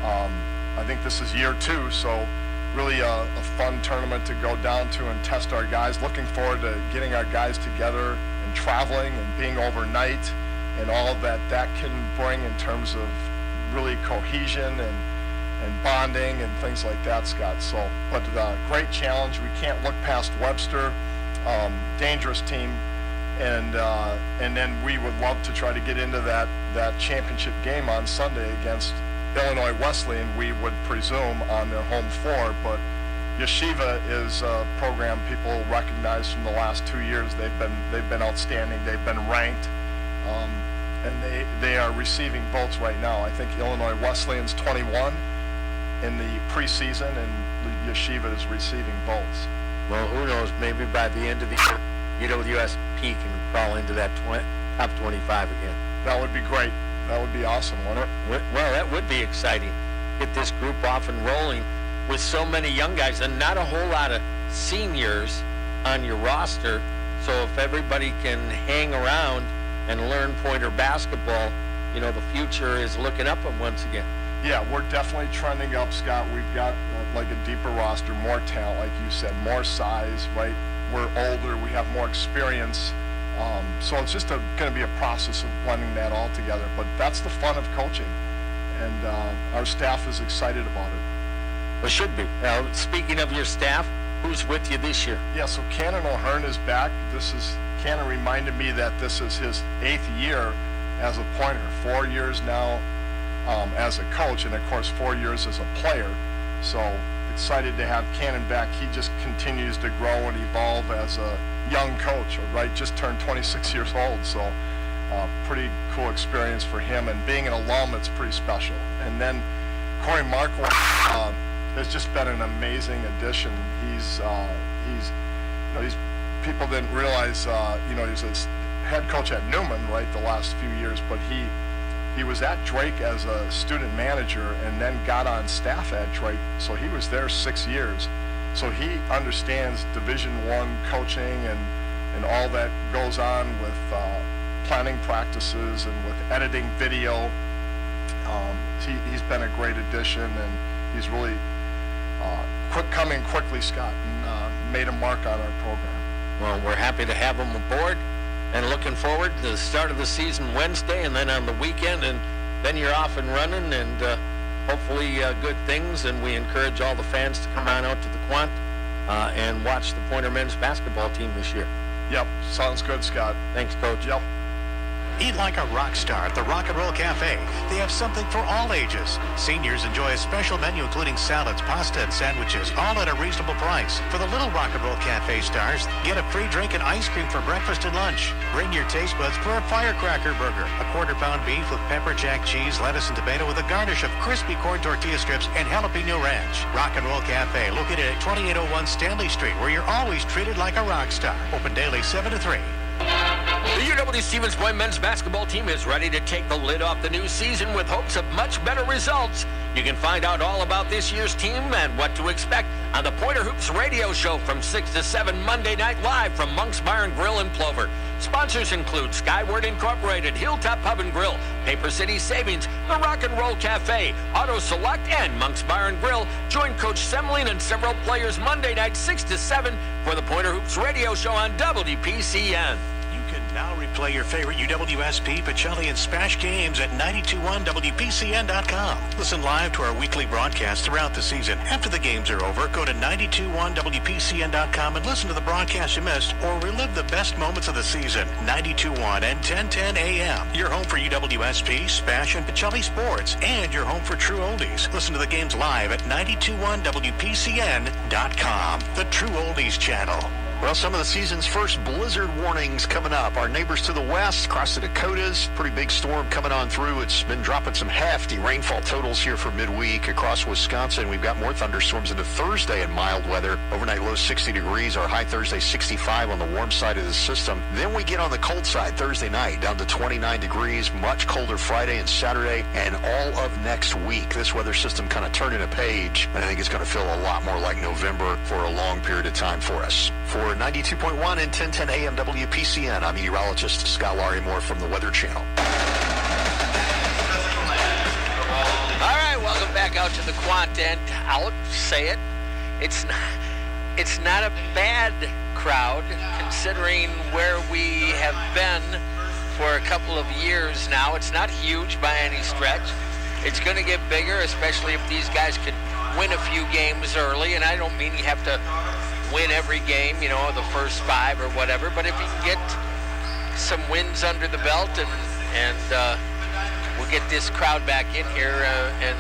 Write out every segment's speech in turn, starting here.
I think this is year 2, so really a fun tournament to go down to and test our guys. Looking forward to getting our guys together and traveling and being overnight and all that can bring in terms of really cohesion and bonding and things like that, Scott. So, but great challenge. We can't look past Webster, dangerous team, and then we would love to try to get into that championship game on Sunday against Illinois Wesleyan, we would presume, on their home floor. But Yeshiva is a program people recognize from the last 2 years. They've been outstanding. They've been ranked, and they are receiving votes right now. I think Illinois Wesleyan's 21 in the preseason, and Yeshiva is receiving votes. Well, who knows? Maybe by the end of the year, UWSP can crawl into that top 25 again. That would be great. That would be awesome, wouldn't it? Well, that would be exciting. Get this group off and rolling with so many young guys and not a whole lot of seniors on your roster. So if everybody can hang around and learn pointer basketball, the future is looking up once again. Yeah, we're definitely trending up, Scott. We've got like a deeper roster, more talent, like you said, more size, right? We're older, we have more experience. So it's just going to be a process of blending that all together. But that's the fun of coaching, and our staff is excited about it. Well, should be. Now, speaking of your staff, who's with you this year? Yeah, so Cannon O'Hearn is back. Cannon reminded me that this is his 8th year as a pointer, 4 years now as a coach, and of course 4 years as a player. So excited to have Cannon back. He just continues to grow and evolve as a young coach, right? Just turned 26 years old, so pretty cool experience for him. And being an alum, it's pretty special. And then Corey Markle has just been an amazing addition. He's people didn't realize, he's a head coach at Newman, right, the last few years, but he was at Drake as a student manager and then got on staff at Drake, so he was there 6 years. So he understands Division I coaching and all that goes on with planning practices and with editing video. He's been a great addition, and he's really coming quickly, Scott, and made a mark on our program. Well, we're happy to have him aboard and looking forward to the start of the season Wednesday and then on the weekend, and then you're off and running, and hopefully good things, and we encourage all the fans to come on out to the Quant and watch the Pointer men's basketball team this year. Yep, sounds good, Scott. Thanks, Coach. Yep. Eat like a rock star at the Rock and Roll Cafe. They have something for all ages. Seniors enjoy a special menu including salads, pasta, and sandwiches, all at a reasonable price. For the little Rock and Roll Cafe stars, get a free drink and ice cream for breakfast and lunch. Bring your taste buds for a firecracker burger, a quarter-pound beef with pepper jack cheese, lettuce, and tomato with a garnish of crispy corn tortilla strips and jalapeno ranch. Rock and Roll Cafe, located at 2801 Stanley Street, where you're always treated like a rock star. Open daily 7 to 3. The UW-Stevens boy men's basketball team is ready to take the lid off the new season with hopes of much better results. You can find out all about this year's team and what to expect on the Pointer Hoops radio show from 6 to 7 Monday night live from Monk's Bar and Grill in Plover. Sponsors include Skyward Incorporated, Hilltop Pub and Grill, Paper City Savings, the Rock and Roll Cafe, Auto Select, and Monk's Bar and Grill. Join Coach Semling and several players Monday night 6 to 7 for the Pointer Hoops radio show on WPCN. Now replay your favorite UWSP, Pacelli, and Spash games at 921WPCN.com. Listen live to our weekly broadcasts throughout the season. After the games are over, go to 921WPCN.com and listen to the broadcast you missed or relive the best moments of the season. 92.1 and 1010 AM. Your home for UWSP, Spash, and Pacelli sports, and your home for True Oldies. Listen to the games live at 921WPCN.com. The True Oldies channel. Well, some of the season's first blizzard warnings coming up. Our neighbors to the west, across the Dakotas, pretty big storm coming on through. It's been dropping some hefty rainfall totals here for midweek across Wisconsin. We've got more thunderstorms into Thursday in mild weather. Overnight low 60 degrees. Our high Thursday 65 on the warm side of the system. Then we get on the cold side Thursday night down to 29 degrees. Much colder Friday and Saturday and all of next week. This weather system kind of turning a page. And I think it's going to feel a lot more like November for a long period of time for us. For 92.1 and 1010 AM WPCN, I'm meteorologist Scott Larrymore from the Weather Channel. All right, welcome back out to the quant end. I'll say it. It's not a bad crowd considering where we have been for a couple of years now. It's not huge by any stretch. It's going to get bigger, especially if these guys could win a few games early. And I don't mean you have to win every game, the first 5 or whatever. But if you can get some wins under the belt and we'll get this crowd back in here and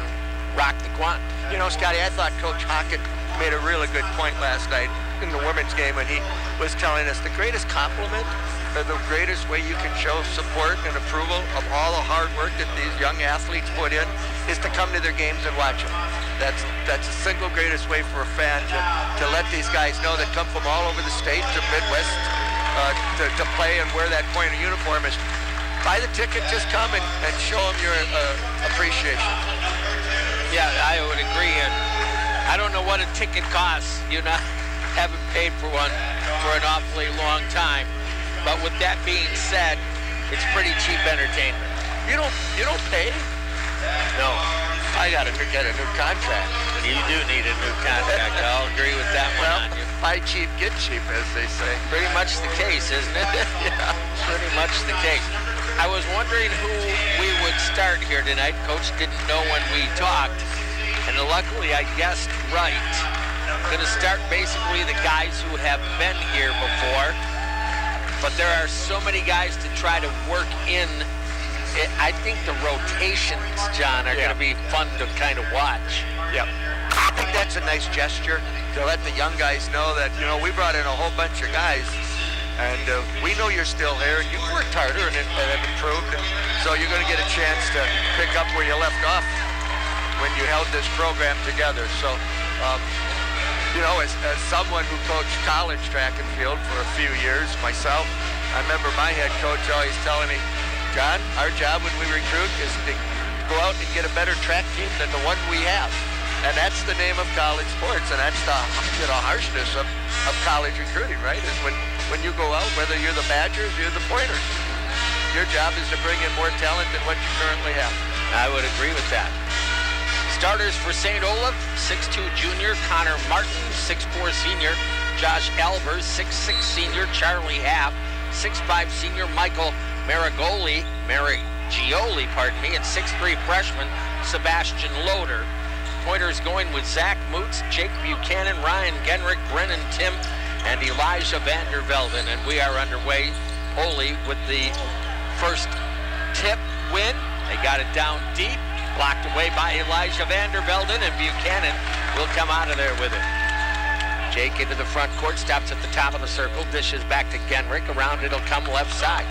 rock the quant. Scotty, I thought Coach Hockett made a really good point last night in the women's game when he was telling us the greatest compliment or the greatest way you can show support and approval of all the hard work that these young athletes put in is to come to their games and watch them. That's the single greatest way for a fan to let these guys know that come from all over the state to Midwest to play and wear that Pointer uniform is buy the ticket, just come and show them your appreciation. Yeah, I would agree. And I don't know what a ticket costs. Haven't paid for one for an awfully long time. But with that being said, it's pretty cheap entertainment. You don't pay? No. I got to get a new contract. You do need a new contract. I'll agree with that one on you. Buy cheap, get cheap, as they say. Pretty much the case, isn't it? Yeah. Pretty much the case. I was wondering who we would start here tonight. Coach didn't know when we talked. And luckily, I guessed right. Going to start basically the guys who have been here before. But there are so many guys to try to work in. I think the rotations, John, are going to be fun to kind of watch. Yep. I think that's a nice gesture to let the young guys know that, we brought in a whole bunch of guys. And we know you're still here, and you've worked harder and have improved. And so you're going to get a chance to pick up where you left off when you held this program together. So, as someone who coached college track and field for a few years myself, I remember my head coach always telling me, John, our job when we recruit is to go out and get a better track team than the one we have. And that's the name of college sports, and that's the harshness of college recruiting, right? Is when you go out, whether you're the Badgers, you're the Pointers. Your job is to bring in more talent than what you currently have. I would agree with that. Starters for St. Olaf, 6'2 junior Connor Martin, 6'4 senior Josh Albers, 6'6 senior Charlie Half, 6'5 senior Michael Marigioli, and 6'3 freshman Sebastian Loader. Pointers going with Zach Moots, Jake Buchanan, Ryan Genrick, Brennan Tim, and Elijah Vandervelden. And we are underway wholly with the first tip win. They got it down deep, blocked away by Elijah Vandervelden, and Buchanan will come out of there with it. Jake into the front court, stops at the top of the circle, dishes back to Genrick. Around it'll come left side.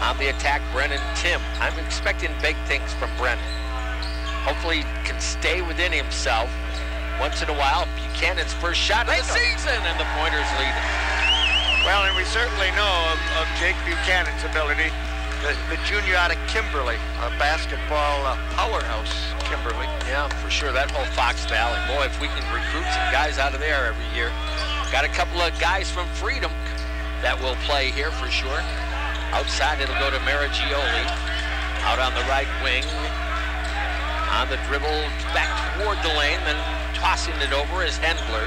On the attack, Brennan Tim. I'm expecting big things from Brennan. Hopefully he can stay within himself. Once in a while, Buchanan's first shot of the season, and the Pointers lead it. Well, and we certainly know of Jake Buchanan's ability. The junior out of Kimberly, a basketball powerhouse, Kimberly. Yeah, for sure. That whole Fox Valley. Boy, if we can recruit some guys out of there every year. Got a couple of guys from Freedom that will play here for sure. Outside, it'll go to Marigioli. Out on the right wing. On the dribble, back toward the lane, then tossing it over is Hendler.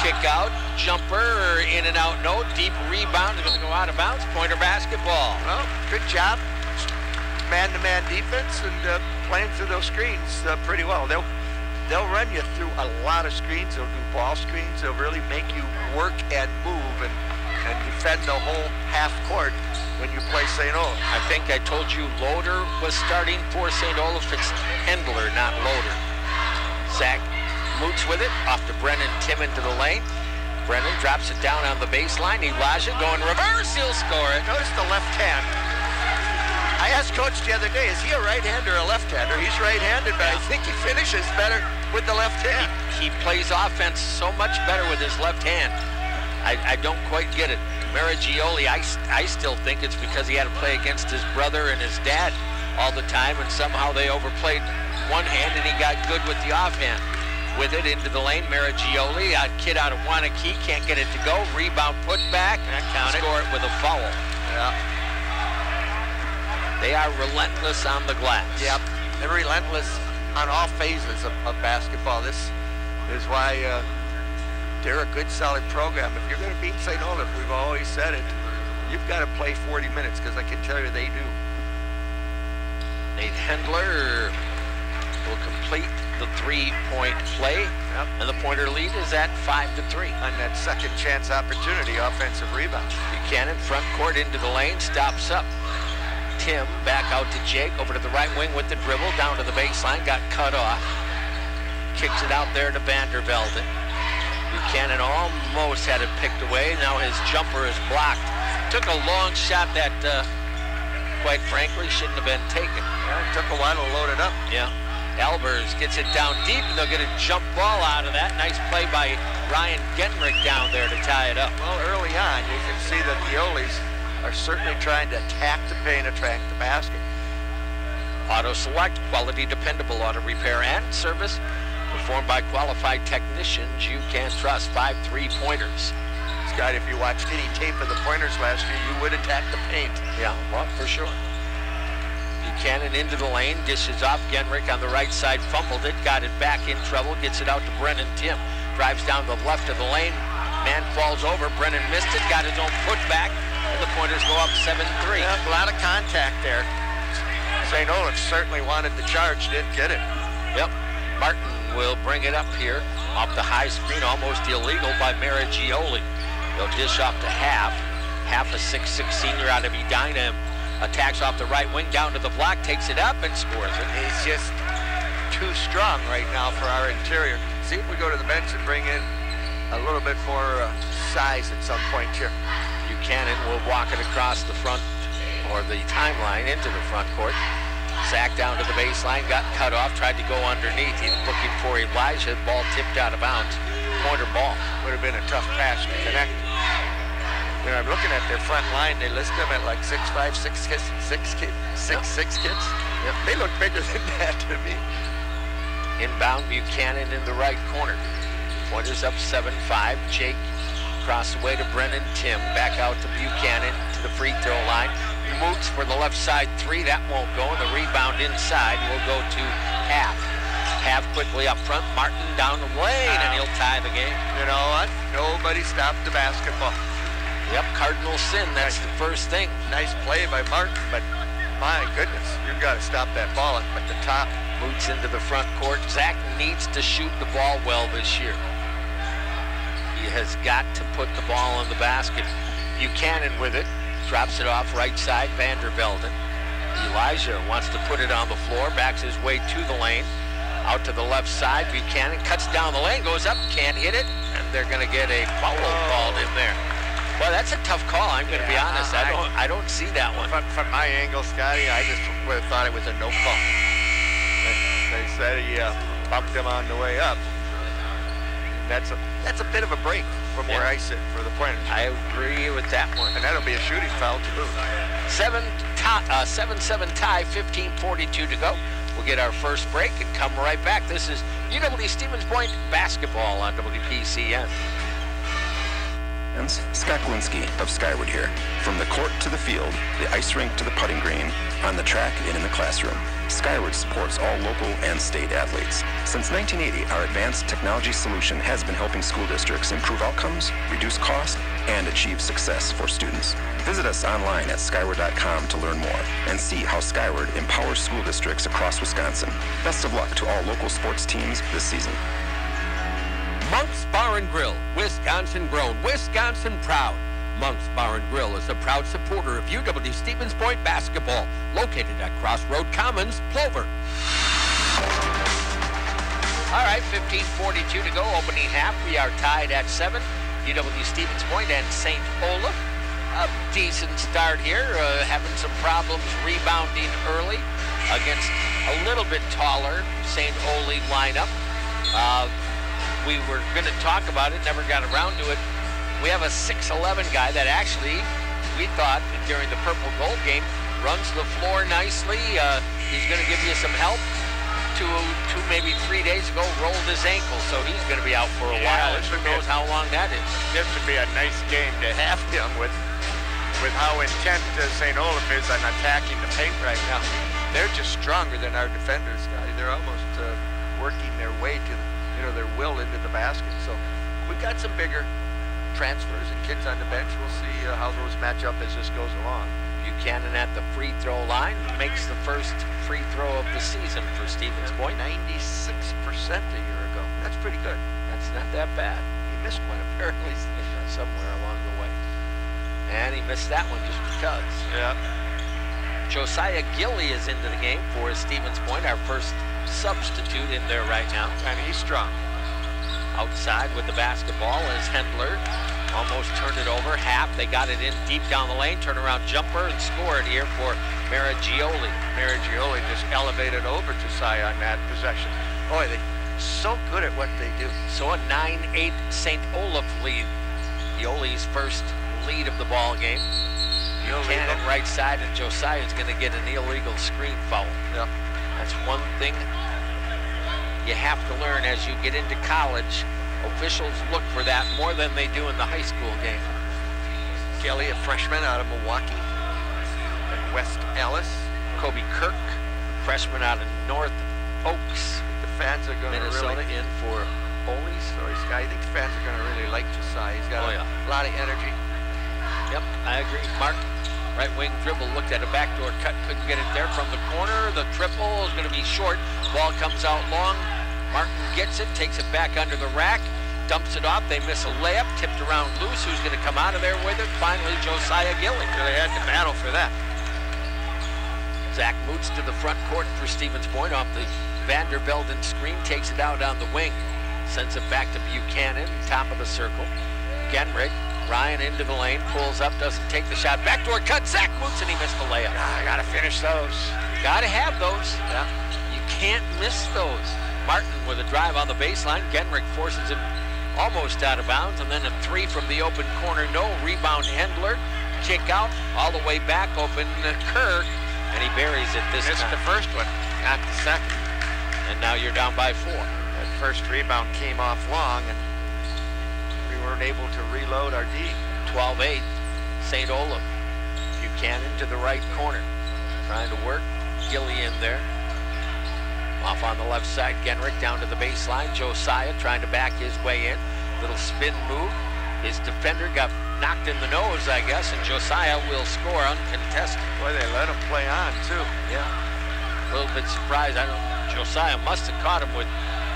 Kick out, jumper, in and out, no. Deep rebound, going to go out of bounds. Pointer basketball. Well, good job. Man-to-man defense and playing through those screens pretty well. They'll run you through a lot of screens. They'll do ball screens. They'll really make you work and move and defend the whole half court when you play St. Olaf. I think I told you Loader was starting for St. Olaf. It's Hendler, not Loader. Zach Moots with it, off to Brennan Tim into the lane. Brennan drops it down on the baseline. Elijah going reverse, he'll score it. Notice the left hand. I asked Coach the other day, is he a right-hander or a left-hander? He's right-handed, but I think he finishes better with the left hand. He plays offense so much better with his left hand. I don't quite get it. Marigioli, I still think it's because he had to play against his brother and his dad all the time, and somehow they overplayed one hand and he got good with the offhand. With it into the lane, Marigioli, a kid out of Wanakee, can't get it to go. Rebound, put back, score it with a foul. Yeah. They are relentless on the glass. Yep, they're relentless on all phases of basketball. This is why they're a good, solid program. If you're going to beat St. Olaf, we've always said it, you've got to play 40 minutes, because I can tell you they do. Nate Hendler will complete the three-point play, and the Pointer lead is at 5-3. On that second chance opportunity, offensive rebound. Buchanan, front court into the lane, stops up. Tim back out to Jake, over to the right wing with the dribble, down to the baseline, got cut off. Kicks it out there to Vandervelden. Buchanan almost had it picked away. Now his jumper is blocked. Took a long shot that, quite frankly, shouldn't have been taken. Yeah, it took a while to load it up. Yeah. Albers gets it down deep, and they'll get a jump ball out of that. Nice play by Ryan Genrich down there to tie it up. Well, early on, you can see that the Oles are certainly trying to attack the paint, attract the basket. Auto Select, quality, dependable auto repair and service, performed by qualified technicians you can trust. 5 3-pointers. Scott, if you watched any tape of the Pointers last year, you would attack the paint. Yeah, well, for sure. Buchanan into the lane, dishes off. Genrich on the right side, fumbled it, got it back in trouble, gets it out to Brennan Tim. Drives down the left of the lane, man falls over, Brennan missed it, got his own foot back, and the Pointers go up 7-3. Yeah, a lot of contact there. St. Olaf certainly wanted the charge, didn't get it. Yep, Martin will bring it up here, off the high screen, almost illegal by Maragioli. They'll dish off to Half a 6'6" senior out of Edina. Attacks off the right wing, down to the block, takes it up and scores it. He's just too strong right now for our interior. See if we go to the bench and bring in a little bit more size at some point here. Buchanan will walk it across the front, or the timeline, into the front court. Sacked down to the baseline, got cut off, tried to go underneath. He's looking for Elijah, ball tipped out of bounds. Pointer ball. Would have been a tough pass to connect. You know, I'm looking at their front line. They list them at like 6'5", 6'6" kids. Yep. They look bigger than that to me. Inbound, Buchanan in the right corner. Pointers up 7-5. Jake across the way to Brennan Tim. Back out to Buchanan to the free throw line. Moots for the left side three. That won't go. And the rebound inside will go to Half. Half quickly up front. Martin down the lane, and he'll tie the game. You know what? Nobody stopped the basketball. Yep, cardinal sin. That's the first thing. Nice play by Martin, but my goodness, you've got to stop that ball at the top. Moots into the front court. Zach needs to shoot the ball well this year. He has got to put the ball in the basket. Buchanan with it. Drops it off right side, Vandervelden. Elijah wants to put it on the floor. Backs his way to the lane. Out to the left side. Buchanan cuts down the lane, goes up, can't hit it, and they're going to get a foul called in there. Well, that's a tough call. I'm going to be honest. I don't see that one. From my angle, Scotty, I just would have thought it was a no call. They said he bumped him on the way up. That's a bit of a break from where I sit for the Pointers. I agree with that one. And that'll be a shooting foul too. 7-7 tie, 15:42 to go. We'll get our first break and come right back. This is UW Stevens Point basketball on WPCN. Scott Glinski of Skyward here. From the court to the field, the ice rink to the putting green, on the track and in the classroom, Skyward supports all local and state athletes. Since 1980, our advanced technology solution has been helping school districts improve outcomes, reduce cost, and achieve success for students. Visit us online at skyward.com to learn more and see how Skyward empowers school districts across Wisconsin. Best of luck to all local sports teams this season. Monk's Bar and Grill, Wisconsin grown, Wisconsin proud. Monk's Bar and Grill is a proud supporter of UW Stevens Point basketball, located at Crossroad Commons, Plover. All right, 15:42 to go, opening half. We are tied at 7. UW Stevens Point and St. Olaf. A decent start here, having some problems rebounding early against a little bit taller St. Ole lineup. We were going to talk about it, never got around to it. We have a 6'11" guy that actually, we thought during the purple gold game, runs the floor nicely. He's going to give you some help. Two, maybe 3 days ago, rolled his ankle, so he's going to be out for a while. Who knows how long that is. This would be a nice game to have him with how intent St. Olaf is on attacking the paint right now. They're just stronger than our defenders, Scotty. They're almost working their way to, their will into the basket. So we've got some bigger transfers and kids on the bench. We'll see how those match up as this goes along. Buchanan at the free throw line makes the first free throw of the season for Stevens Point. 96% a year ago. That's pretty good. That's not that bad. He missed one apparently somewhere along the way. And he missed that one just because. Yeah. Josiah Gilly is into the game for Stevens Point, our first substitute in there right now. And he's strong. Outside with the basketball is Hendler. Almost turned it over. Half. They got it in deep down the lane. Turnaround jumper and scored here for Maraggioli. Maraggioli just elevated over Josiah on that possession. Boy, they're so good at what they do. So a 9-8 St. Olaf lead. Yoli's first lead of the ball game. Buchanan right side, and Josiah's going to get an illegal screen foul. Yep. That's one thing you have to learn as you get into college. Officials look for that more than they do in the high school game. Kelly, a freshman out of Milwaukee. And West Ellis. Kobe Kirk, freshman out of North Oaks. The fans are going to Minnesota really... in for Olies. Sorry, Sky. I think the fans are going to really like Josiah. He's got a lot of energy. Yep, I agree. Mark, right wing dribble, looked at a backdoor cut, couldn't get it there from the corner. The triple is going to be short. Ball comes out long. Martin gets it, takes it back under the rack, dumps it off. They miss a layup, tipped around loose. Who's going to come out of there with it? Finally, Josiah Gilly. They had to battle for that. Zach Moots to the front court for Stevens Point off the Vandervelden screen, takes it out on the wing, sends it back to Buchanan, top of the circle. Genrich, Ryan into the lane, pulls up, doesn't take the shot. Backdoor cut, Zach Moots, and he missed the layup. I got to finish those. Got to have those. Yeah. You can't miss those. Martin with a drive on the baseline. Genrich forces him almost out of bounds, and then a three from the open corner. No rebound. Hendler, kick out, all the way back, open Kirk, and he buries it this Missed time. the first one, not the second. And now you're down by 4. That first rebound came off long, and we weren't able to reload our D. 12-8, St. Olaf. Buchanan to the right corner, trying to work. Gilly in there. Off on the left side, Genrich down to the baseline. Josiah trying to back his way in. Little spin move. His defender got knocked in the nose, I guess, and Josiah will score uncontested. Boy, they let him play on, too. Yeah. A little bit surprised. Josiah must have caught him with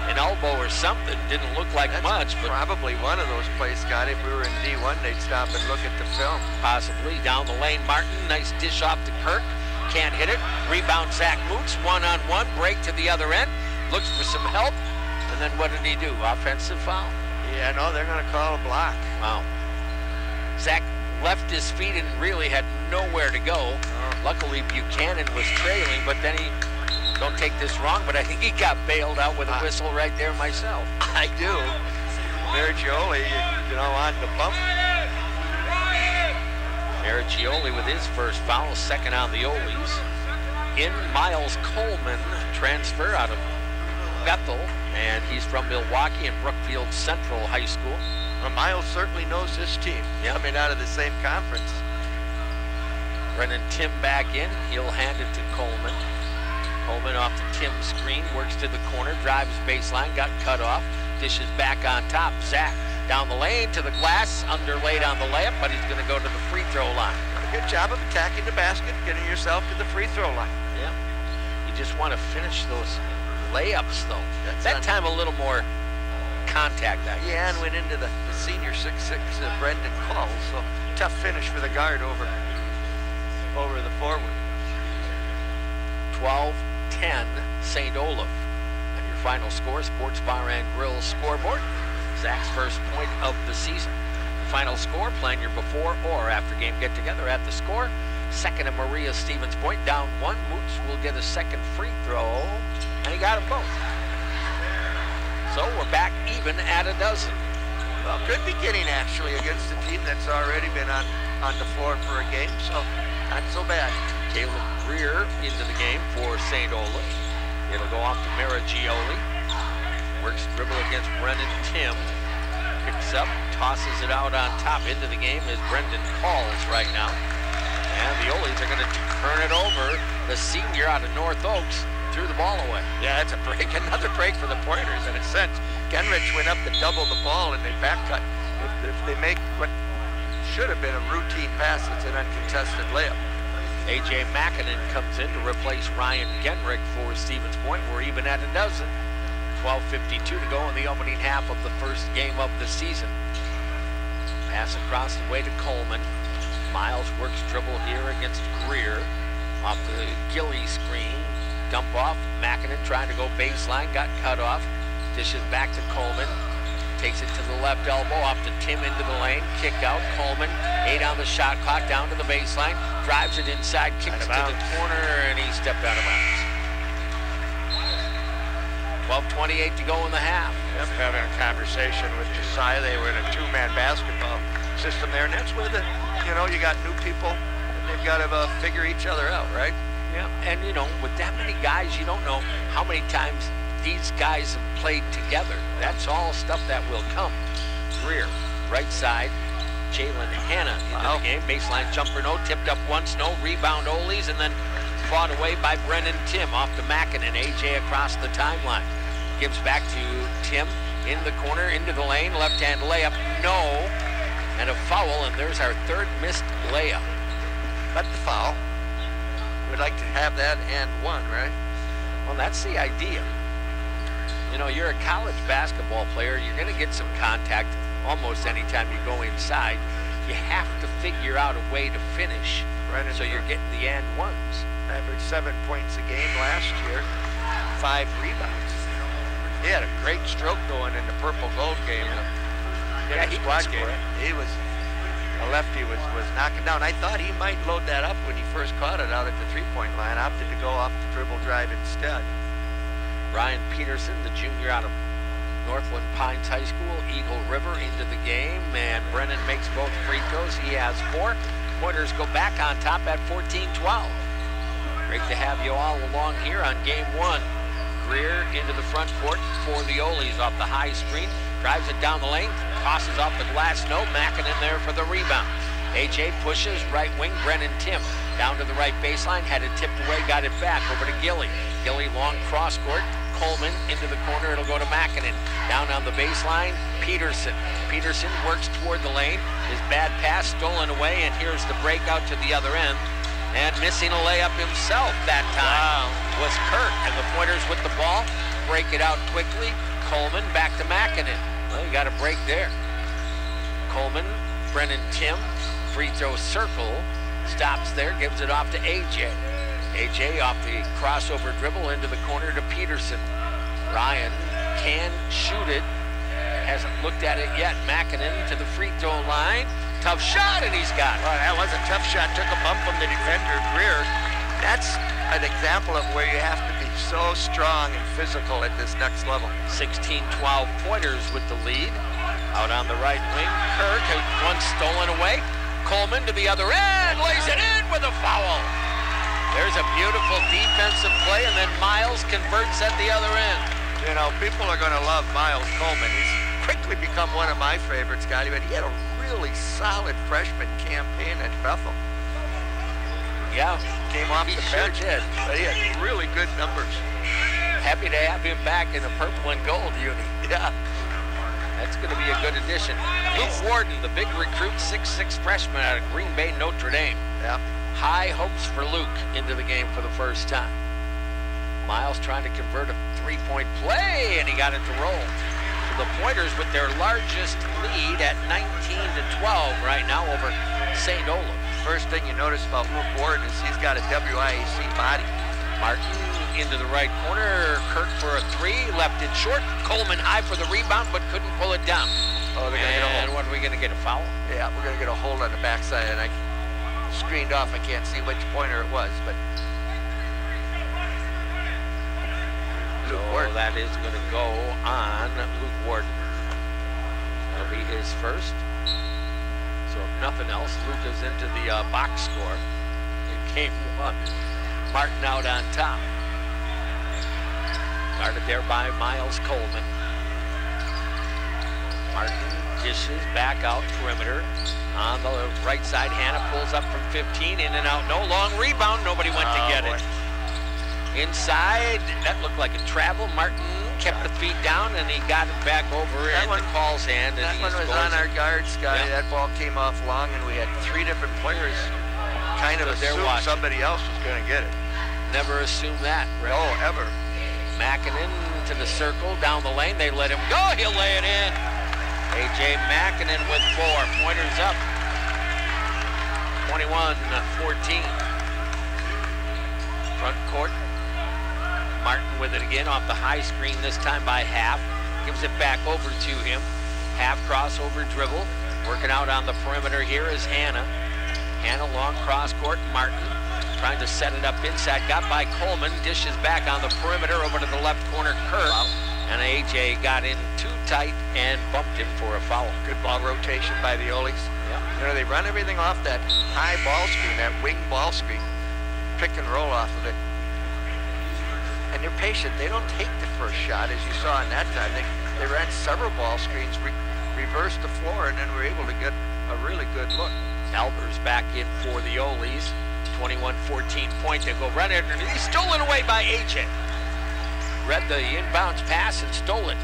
an elbow or something. Didn't look like much, but probably one of those plays, Scott. If we were in D1, they'd stop and look at the film. Possibly. Down the lane, Martin. Nice dish off to Kirk. Can't hit it. Rebound, Zach Moots. One-on-one. Break to the other end. Looks for some help. And then what did he do? Offensive foul? Yeah, no, they're going to call a block. Wow. Zach left his feet and really had nowhere to go. Luckily, Buchanan was trailing, but then he, don't take this wrong, but I think he got bailed out with a whistle right there myself. I do. Maraggioli, on the bump. Maraggioli with his first foul, second on the Olies. In Miles Coleman, transfer out of Bethel, and he's from Milwaukee and Brookfield Central High School. Well, Miles certainly knows his team, coming out of the same conference. Brennan Tim back in, he'll hand it to Coleman. Coleman off the Tim screen, works to the corner, drives baseline, got cut off, dishes back on top. Zach down the lane to the glass, underlaid on the layup, but he's going to go to the free throw line. Good job of attacking the basket, getting yourself to the free throw line. Yeah. You just want to finish those layups, though. That time a little more contact, I guess. Yeah, and went into the senior 6'6", Brendan Call, so tough finish for the guard over the forward. 12-10, St. Olaf. And your final score, Sports Bar and Grill scoreboard. Zach's first point of the season. Final score, plan your before or after game get-together at the Score. Second and Maria Stevens Point, down 1. Moots will get a second free throw, and he got them both. So we're back even at a dozen. Well, good beginning, actually, against a team that's already been on the floor for a game, so not so bad. Caleb Greer into the game for St. Olaf. It'll go off to Maraggioli. Works dribble against Brennan Tim. Picks up, tosses it out on top. Into the game is Brendan Calls right now. And the Olies are going to turn it over. The senior out of North Oaks threw the ball away. Yeah, it's a break, another break for the Pointers in a sense. Genrich went up to double the ball and they back cut. If they make what should have been a routine pass, it's an uncontested layup. A.J. Makinen comes in to replace Ryan Genrich for Stevens Point. We're even at a dozen. 12:52 to go in the opening half of the first game of the season. Pass across the way to Coleman. Miles works dribble here against Greer. Off the Gilly screen. Dump off. Makinen trying to go baseline. Got cut off. Dishes back to Coleman. Takes it to the left elbow. Off to Tim into the lane. Kick out. Coleman. 8 on the shot clock. Down to the baseline. Drives it inside. Kicks to the corner. And he stepped out of bounds. 12:28 to go in the half. Yep, having a conversation with Josiah. They were in a two-man basketball system there, and that's where you got new people, and they've got to figure each other out, right? Yeah, and with that many guys, you don't know how many times these guys have played together. That's all stuff that will come. Greer, right side. Jalen Hanna into the game. Baseline jumper, no. Tipped up once, no. Rebound Ole's, and then fought away by Brennan Tim. Off to Makinen. AJ across the timeline. Gives back to Tim in the corner, into the lane. Left-hand layup, no. And a foul, and there's our third missed layup. But the foul. We'd like to have that and one, right? Well, that's the idea. You're a college basketball player. You're going to get some contact almost anytime you go inside. You have to figure out a way to finish. Right. So you're getting the and ones. Averaged 7 points a game last year, 5 rebounds. He had a great stroke going in the purple gold game. Yeah, he squad can game. score it. He was a lefty was knocking down. I thought he might load that up when he first caught it out at the three-point line. Opted to go off the dribble drive instead. Ryan Peterson, the junior out of Northland Pines High School, Eagle River into the game, and Brennan makes both free throws. He has 4. Pointers go back on top at 14-12. Great to have you all along here on game 1. Greer into the front court for the Ole's off the high screen. Drives it down the lane, tosses off the glass. No, Makinen there for the rebound. AJ pushes right wing. Brennan Tim down to the right baseline. Had it tipped away, got it back over to Gilly. Gilly long cross court. Coleman into the corner. It'll go to Makinen. Down on the baseline, Peterson. Peterson works toward the lane. His bad pass stolen away, and here's the breakout to the other end. And missing a layup himself that time was Kurt. And the Pointers with the ball. Break it out quickly. Coleman back to Makinen. Well, you got a break there. Coleman, Brennan Tim, free throw circle. Stops there, gives it off to AJ. AJ off the crossover dribble into the corner to Peterson. Ryan can shoot it. Hasn't looked at it yet. Makinen to the free throw line. Tough shot, and he's got it. Well, that was a tough shot. Took a bump from the defender, Greer. That's an example of where you have to be so strong and physical at this next level. 16-12 Pointers with the lead. Out on the right wing, Kirk has one stolen away. Coleman to the other end, lays it in with a foul. There's a beautiful defensive play, and then Miles converts at the other end. People are going to love Miles Coleman. He's quickly become one of my favorites, Scotty, but he had a really solid freshman campaign at Bethel. Yeah, Came off the sure bench, did. but he had really good numbers. Happy to have him back in the purple and gold uni. Yeah. That's going to be a good addition. Luke Warden, the big recruit, 6'6" freshman out of Green Bay, Notre Dame. Yeah. High hopes for Luke into the game for the first time. Miles trying to convert a three-point play, and he got it to roll. So the Pointers with their largest lead at 19-12 right now over St. Olaf. First thing you notice about Luke Warden is he's got a WIAC body. Martin into the right corner. Kirk for a 3, left it short. Coleman high for the rebound, but couldn't pull it down. Oh, they're going to get a hold. And what are we going to get, a foul? Yeah, we're going to get a hold on the backside, and I screened off. I can't see which pointer it was, but Luke Warden. That is going to go on Luke Warden. That'll be his first. So if nothing else, Luke is into the box score in game 1. Martin out on top. Guarded there by Miles Coleman. Martin dishes back out perimeter. On the right side, Hanna pulls up from 15, in and out. No long rebound. Nobody went to get it. inside. That looked like a travel. Martin kept the feet down, and he got it back over into Call's hand. And That one was on our guard, Scotty. Yeah. That ball came off long, and we had 3 different players kind of So they're assume watching. somebody else was going to get it. Never assume that, right? No, ever. Mackinnon to the circle, down the lane. They let him go. He'll lay it in. A.J. Mackinnon with 4. Pointers up. 21-14. Front court. Martin with it again off the high screen, this time by Half. Gives it back over to him. Half crossover dribble. Working out on the perimeter here is Hannah. Hannah long cross court. Martin trying to set it up inside. Got by Coleman. Dishes back on the perimeter over to the left corner. Kurt. And A.J. got in too tight and bumped him for a foul. Good ball rotation by the Olis. Yeah. You know, they run everything off that high ball screen, that wing ball screen. Pick and roll off of it. And they're patient. They don't take the first shot, as you saw in that time. They ran several ball screens, reversed the floor, and then were able to get a really good look. Albers back in for the Olis. 21-14 point. They go run it underneath. Stolen away by A.J. Read the inbounds pass and stole it.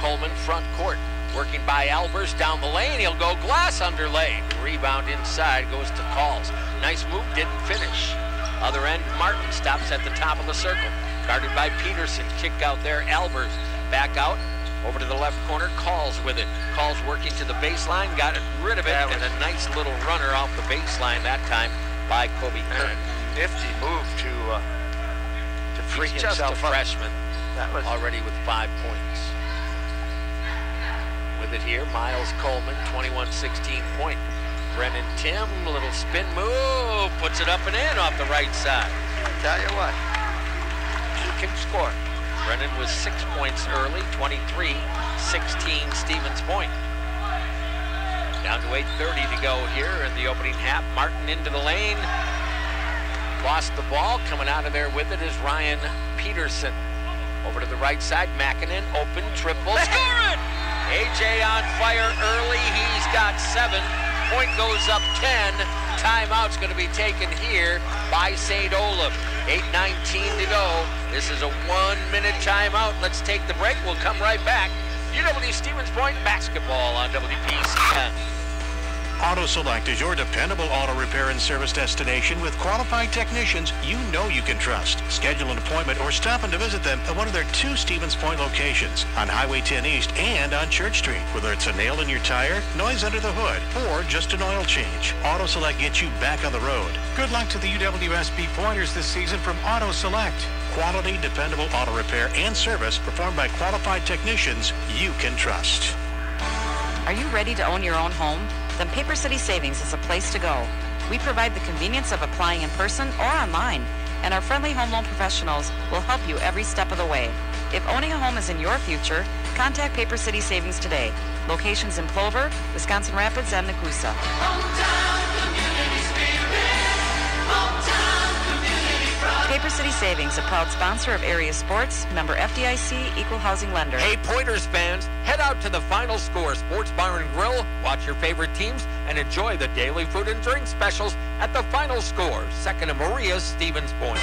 Coleman front court. Working by Albers down the lane. He'll go glass under lane. Rebound inside goes to Calls. Nice move, didn't finish. Other end, Martin stops at the top of the circle. Guarded by Peterson. Kick out there. Albers back out. Over to the left corner. Calls with it. Calls working to the baseline. Got rid of it. And a nice little runner off the baseline that time by Kobe Kurt. Nifty move to free He's himself just a up. freshman. That was Already with 5 points. With it here, Miles Coleman, 21-16 point. Brennan Tim, little spin move, puts it up and in off the right side. Tell you what, he can score. Brennan was 6 points early, 23-16 Stevens Point. Down to 8:30 to go here in the opening half. Martin into the lane. Lost the ball. Coming out of there with it is Ryan Peterson. Over to the right side, Mackinnon, open, triple, score it! A.J. on fire early, he's got 7. Point goes up 10. Timeout's going to be taken here by St. Olaf. 8:19 to go. This is a 1-minute timeout. Let's take the break. We'll come right back. UW Stevens Point basketball on WPCN. Auto Select is your dependable auto repair and service destination with qualified technicians you know you can trust. Schedule an appointment or stop in to visit them at one of their 2 Stevens Point locations on Highway 10 East and on Church Street. Whether it's a nail in your tire, noise under the hood, or just an oil change, Auto Select gets you back on the road. Good luck to the UWSP Pointers this season from Auto Select. Quality, dependable auto repair and service performed by qualified technicians you can trust. Are you ready to own your own home? Then Paper City Savings is a place to go. We provide the convenience of applying in person or online, and our friendly home loan professionals will help you every step of the way. If owning a home is in your future, contact Paper City Savings today. Locations in Plover, Wisconsin Rapids, and Nakusa. Paper City Savings, a proud sponsor of area sports, member FDIC, equal housing lender. Hey, Pointers fans, head out to the Final Score Sports Bar and Grill, watch your favorite teams, and enjoy the daily food and drink specials at the Final Score, 2nd and Maria, Stevens Point.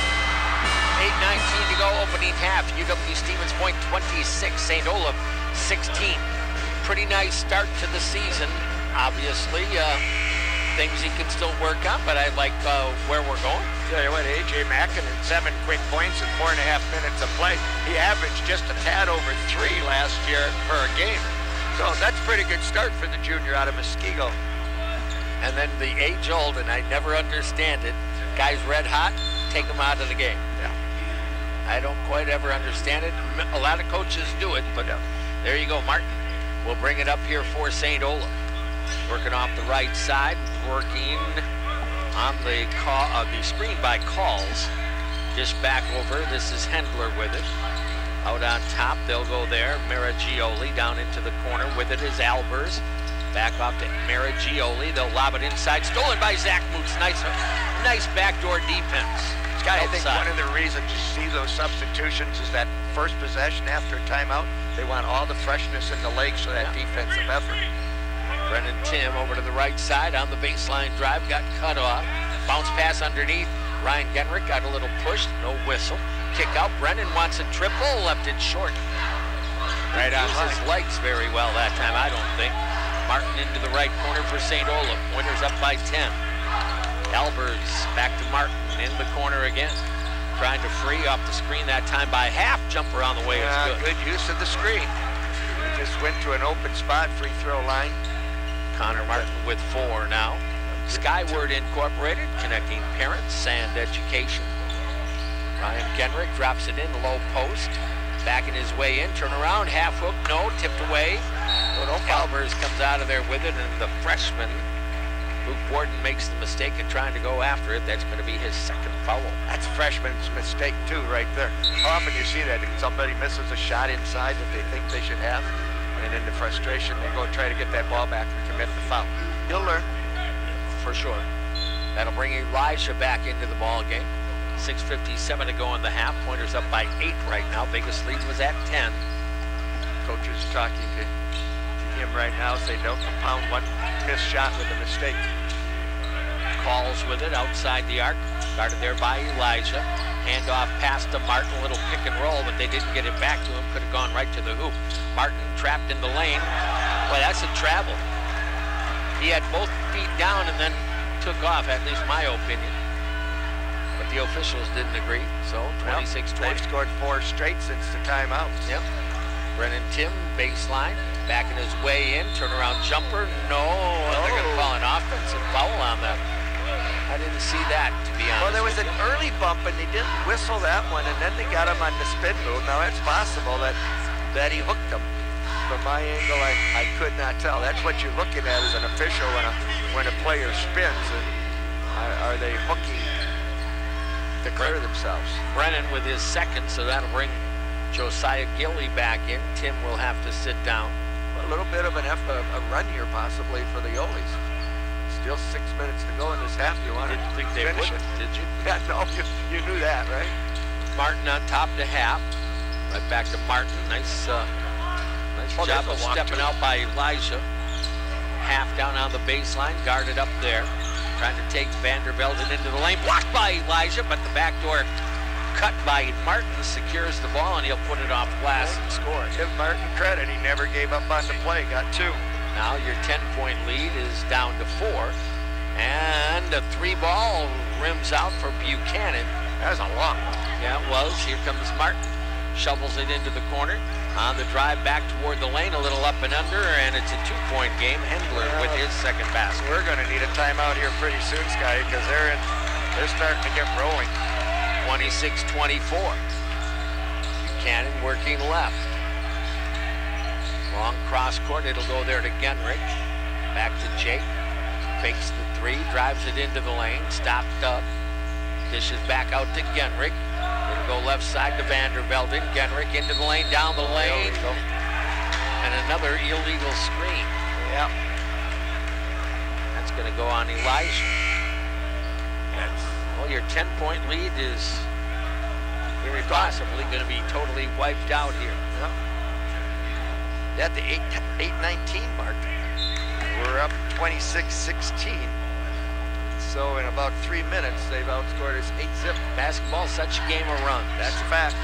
8:19 to go, opening half. UW Stevens Point 26, St. Olaf 16. Pretty nice start to the season. Obviously, things he can still work on, but I like where we're going. Tell you what, A.J. Mackinnon, 7 quick points in 4.5 minutes of play. He averaged just a tad over 3 last year per game. So that's a pretty good start for the junior out of Muskego. And then the age-old, and I never understand it, guys red hot, take them out of the game. Yeah. I don't quite ever understand it. A lot of coaches do it, but there you go. Martin will bring it up here for St. Olaf. Working off the right side, working on the screen by Calls. Dish back over. This is Hendler with it. Out on top, they'll go there. Maragioli down into the corner. With it is Albers. Back off to Maragioli. They'll lob it inside. Stolen by Zach Moots. Nice backdoor defense. Scott, I think Outside. one of the reasons you see those substitutions is that first possession after a timeout, they want all the freshness in the legs for that defensive effort. Brennan Tim over to the right side on the baseline drive, got cut off. Bounce pass underneath. Ryan Genrich got a little push, no whistle. kick out. Brennan wants a triple, left it short. Right on Uses his legs very well that time, I don't think. Martin into the right corner for St. Olaf. Pointers up by 10. Albers back to Martin in the corner again. Trying to free off the screen that time by half. Jumper on the way. It's good. Good use of the screen. He just went to an open spot, free throw line. Connor Martin with 4 now. Skyward Incorporated, connecting parents and education. Ryan Genrick drops it in the low post. Backing his way in, turn around, half hook, no, tipped away. Albers comes out of there with it, and the freshman, Luke Warden, makes the mistake of trying to go after it. That's going to be his second foul. That's a freshman's mistake too, right there. How often you see that? Somebody misses a shot inside that they think they should have, and in the frustration, they go try to get that ball back and commit the foul. You'll learn. For sure. That'll bring Elijah back into the ball game. 6:57 to go in the half. Pointers up by 8 right now. Biggest lead was at 10. Coach is talking to him right now. Say don't compound one missed shot with a mistake. Calls with it outside the arc. Guarded there by Elijah. Handoff pass to Martin. A little pick and roll, but they didn't get it back to him. Could have gone right to the hoop. Martin trapped in the lane. Boy, that's a travel. He had both feet down and then took off, at least my opinion. But the officials didn't agree, so 26-20. They've scored 4 straight since the timeout. Yep. Brennan Tim, baseline, backing his way in, turnaround jumper, no, and they're going to call an offensive foul on that. I didn't see that, to be honest. Well, there was an early bump, and they didn't whistle that one, and then they got him on the spin move. Now, it's possible that he hooked him. From my angle, I could not tell. That's what you're looking at as an official when a player spins. And are they hooking to clear themselves? Brennan with his second, so that'll bring Josiah Gilly back in. Tim will have to sit down. A little bit of a run here possibly for the Olies. Still 6 minutes to go in this half. You want to Didn't think they finish would, it? did you? Yeah, no, you knew that, right? Martin on top to half. Right back to Martin. Nice job of stepping out by Elijah. Half down on the baseline, guarded up there. Trying to take Vandervelden into the lane. Blocked by Elijah, but the backdoor cut by Martin secures the ball, and he'll put it off glass and score. Give Martin credit. He never gave up on the play. Got 2. Now your 10-point lead is down to 4. And a 3-ball rims out for Buchanan. That was a long one. Yeah, it was. Here comes Martin. Shovels it into the corner. On the drive back toward the lane, a little up and under, and it's a 2-point game. Hendler with his second basket. We're going to need a timeout here pretty soon, Sky, because they're starting to get rolling. 26-24. Buchanan working left. Long cross court, it'll go there to Genrich. Back to Jake. Fakes the 3, drives it into the lane, stopped up. Dishes back out to Genrich. It'll go left side to Vandervelden. Genrich into the lane, down the lane. And another illegal screen. Yep. That's going to go on Elijah. Well, your 10-point lead is very possibly going to be totally wiped out here. Yep. At the 8:19 mark, we're up 26-16. So in about 3 minutes, they've outscored us 8-zip. Basketball, such a game of runs. That's a fact.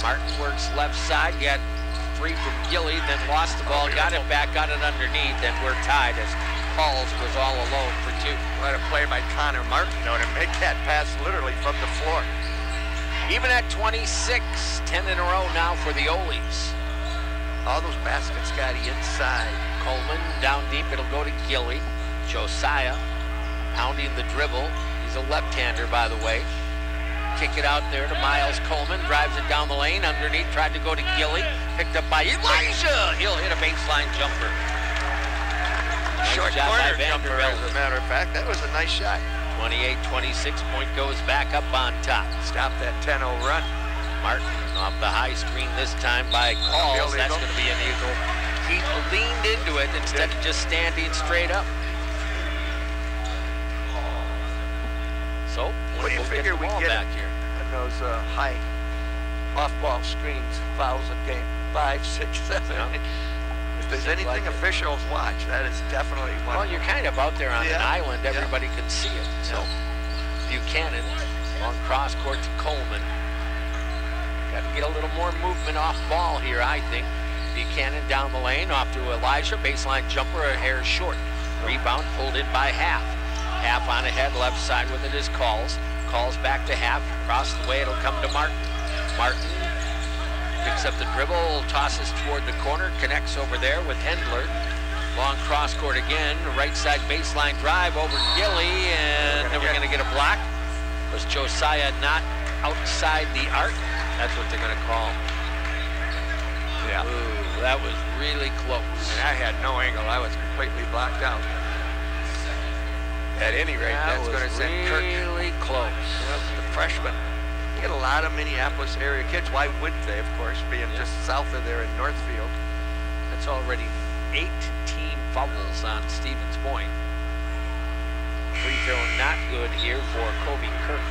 Martin works left side, got free from Gilly, then lost the ball, got it back, got it underneath, and we're tied as Pauls was all alone for 2. What a play by Connor Martin, though, to make that pass literally from the floor. Even at 26, 10 in a row now for the Olies. All those baskets got inside. Coleman down deep, it'll go to Gilly. Josiah pounding the dribble. He's a left-hander, by the way. Kick it out there to Miles Coleman. Drives it down the lane. Underneath, tried to go to Gilly. Picked up by Elijah. He'll hit a baseline jumper. Short corner jumper, as a matter of fact. That was a nice shot. 28-26. Point goes back up on top. Stop that 10-0 run. Martin off the high screen this time by Calls. That's going to be an eagle. He leaned into it instead of just standing straight up. So, what do you figure we get back here? On those high off-ball screens, fouls a game, 5, 6, 7. Yeah. If there's anything officials watch, that is definitely one. Well, you're kind of out there on an island. Everybody can see it. So, Buchanan on cross court to Coleman. Got to get a little more movement off ball here, I think. Buchanan down the lane, off to Elijah. Baseline jumper, a hair short. Rebound pulled in by Half. Half on ahead, left side with it is Calls. Calls back to Half. Across the way, it'll come to Martin. Martin picks up the dribble, tosses toward the corner, connects over there with Hendler. Long cross court again, right side baseline drive over Gilly, and we're going to get a block. Was Josiah not outside the arc? That's what they're going to call. Yeah. Ooh, that was really close. And I had no angle. I was completely blocked out. At any rate, that's going to send Kirk. Really close. Yep, the freshman. You get a lot of Minneapolis area kids. Why wouldn't they, of course, being just south of there in Northfield? That's already 8 team fouls on Stevens Point. Free throw not good here for Kobe Kirk.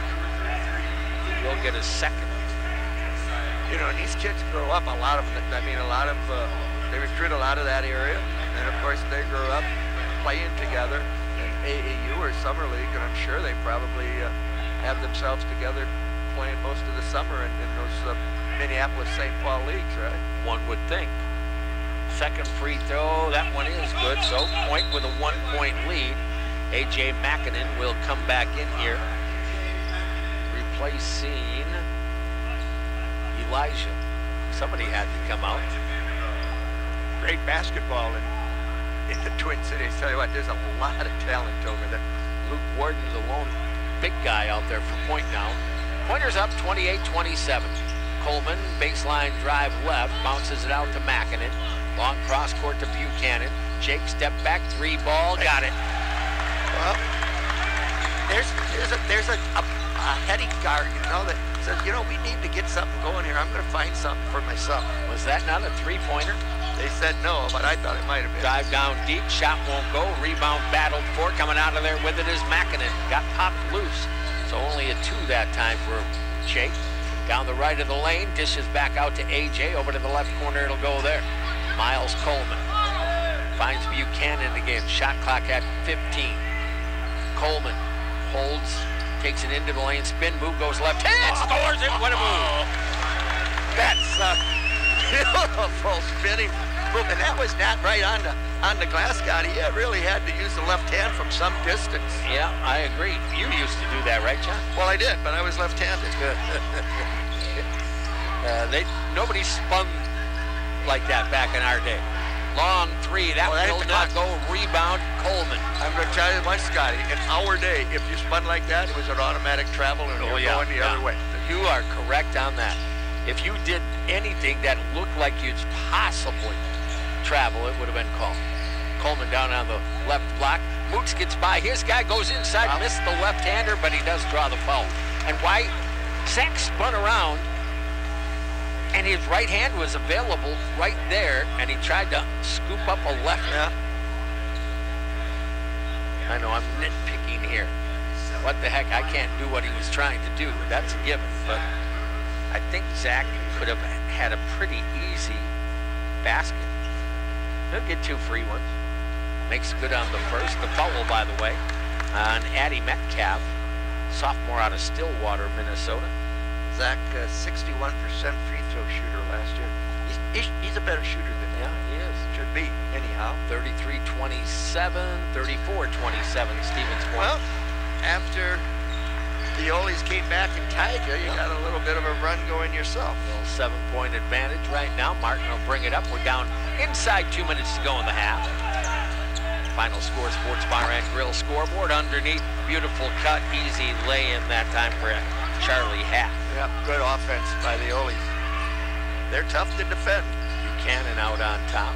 He'll get a second. You know, and these kids grow up, a lot of them, they recruit a lot of that area. And of course, they grow up playing together in AAU or Summer League, and I'm sure they probably have themselves together playing most of the summer in those Minneapolis-St. Paul leagues, right? One would think. Second free throw, that one is good. So Point with a 1-point lead. A.J. Makinen will come back in here, replacing Elijah. Somebody had to come out. Great basketball in the Twin Cities. Tell you what, there's a lot of talent over there. Luke Warden's the lone big guy out there for Point now. Pointers up 28-27. Coleman, baseline drive left, bounces it out to Makinen. Long cross court to Buchanan. Jake step back, 3 ball, got it. Well, there's a heady guard, you know, that says, you know, we need to get something going here. I'm going to find something for myself. Was that not a 3-pointer? They said no, but I thought it might have been. Dive down deep, shot won't go. Rebound battled for, coming out of there with it is Makinen. Got popped loose. So only a 2 that time for Jake. Down the right of the lane, dishes back out to AJ. Over to the left corner, it'll go there. Miles Coleman finds Buchanan again. Shot clock at 15. Coleman holds, takes it into the lane, spin move, goes left hand, scores it. What a move! That's a beautiful spinning move, and that was not right on the glass, Scotty. He really had to use the left hand from some distance. Yeah, I agree. You used to do that, right, John? Well, I did, but I was left-handed. Nobody spun like that back in our day. Long 3, that will not go. Rebound, Coleman. I'm going to tell you much, Scotty. In our day, if you spun like that, it was an automatic travel, and you're going the other way. You are correct on that. If you did anything that looked like you'd possibly travel, it would have been called. Coleman down on the left block. Moots gets by. His guy goes inside, missed the left-hander, but he does draw the foul. And why? Zach spun around, and his right hand was available right there, and he tried to scoop up a left. Yeah. I know I'm nitpicking here. What the heck? I can't do what he was trying to do. That's a given, but I think Zach could have had a pretty easy basket. He'll get 2 free ones. Makes good on the first. The foul, by the way, on Addie Metcalf, sophomore out of Stillwater, Minnesota. Zach, 61% free throw shooter last year. He's a better shooter than him. Yeah, he is. Should be, anyhow. 33-27, 34-27, Stevens Point. Well, after the Ollies came back and tied you, you got a little bit of a run going yourself. A little 7-point advantage right now. Martin will bring it up. We're down inside 2 minutes to go in the half. Final score, Sports Bar and Grill scoreboard underneath. Beautiful cut, easy lay-in that time for Charlie Hack. Yep, good offense by the Ollies. They're tough to defend. Buchanan out on top.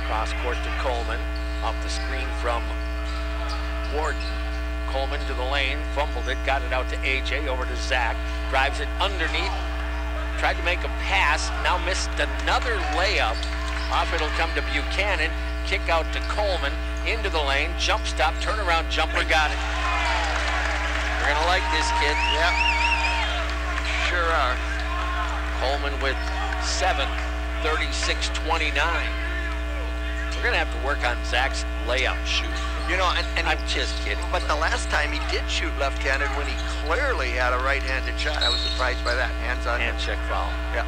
Cross court to Coleman. Off the screen from Warden. Coleman to the lane, fumbled it, got it out to AJ, over to Zach. Drives it underneath. Tried to make a pass, now missed another layup. Off it'll come to Buchanan. Kick out to Coleman. Into the lane, jump stop, turnaround jumper, got it. We're gonna like this kid. Yep. Sure are. Coleman with 7, 36-29. We're gonna have to work on Zach's layup shoot. You know, and I'm just kidding. But the last time he did shoot left-handed when he clearly had a right-handed shot. I was surprised by that. Hands on him. Hand check foul. Yeah.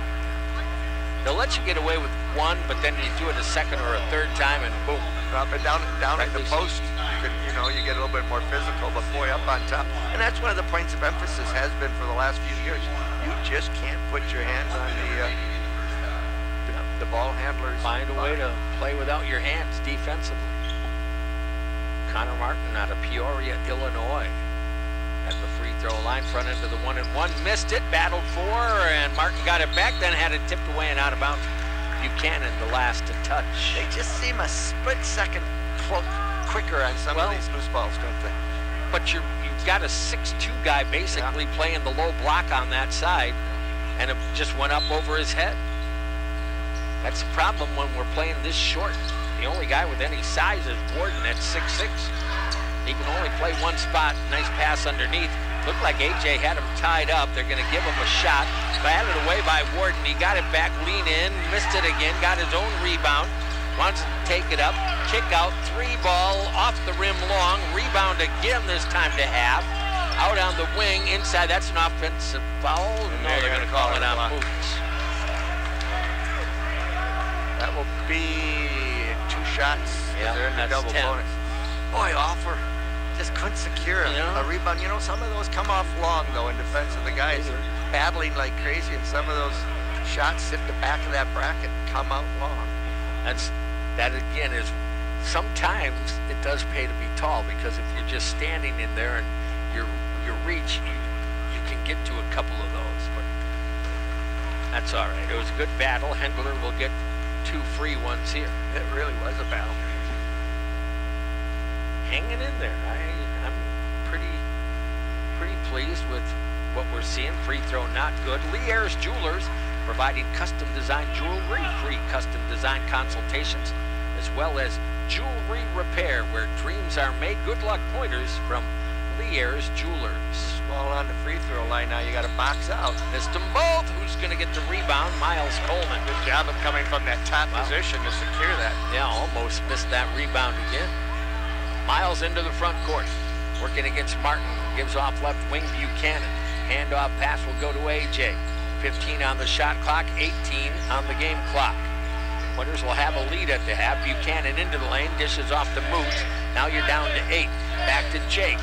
They'll let you get away with one, but then you do it a second or a third time, and boom. Up and down at the post, you get a little bit more physical, but boy, up on top. And that's one of the points of emphasis has been for the last few years. You just can't put your hands on the ball handlers. Find a way to play without your hands defensively. Connor Martin out of Peoria, Illinois, at the free throw line, front end of the 1-and-1, missed it, battled for, and Martin got it back, then had it tipped away and out of bounds. Buchanan, the last to touch. They just seem a split second quicker on some of these loose balls, don't they? But you've got a 6'2" guy basically playing the low block on that side, and it just went up over his head. That's the problem when we're playing this short. The only guy with any size is Warden at 6'6". He can only play one spot. Nice pass underneath. Looked like AJ had him tied up. They're going to give him a shot. Batted away by Warden. He got it back, lean in, missed it again, got his own rebound. Wants to take it up, kick out, 3-ball, off the rim long, rebound again this time to half. Out on the wing, inside, that's an offensive foul. No, they're going to call it on Moots. That will be 2 shots. Yeah, they're in the that's double 10. bonus. Boy, Offer just couldn't secure a rebound. You know, some of those come off long, though, in defense of the guys are battling like crazy, and some of those shots hit the back of that bracket and come out long. That again is, sometimes it does pay to be tall, because if you're just standing in there and your reach, you can get to a couple of those, but that's all right. It was a good battle. Hendler will get 2 free ones here. It really was a battle. Hanging in there. I'm pretty pleased with what we're seeing. Free throw not good. Lee Ayers Jewelers providing custom design jewelry, free custom design consultations, as well as jewelry repair where dreams are made. Good luck pointers from Lee Ayers Jewelers. Ball on the free throw line now. You got to box out. Missed them both. Who's going to get the rebound? Miles Coleman. Good job of coming from that top position to secure that. Yeah, almost missed that rebound again. Miles into the front court. Working against Martin. Gives off left wing Buchanan. Handoff pass will go to AJ. 15 on the shot clock, 18 on the game clock. Pointers will have a lead at the half. Buchanan into the lane, dishes off the Moots. Now you're down to 8. Back to Jake.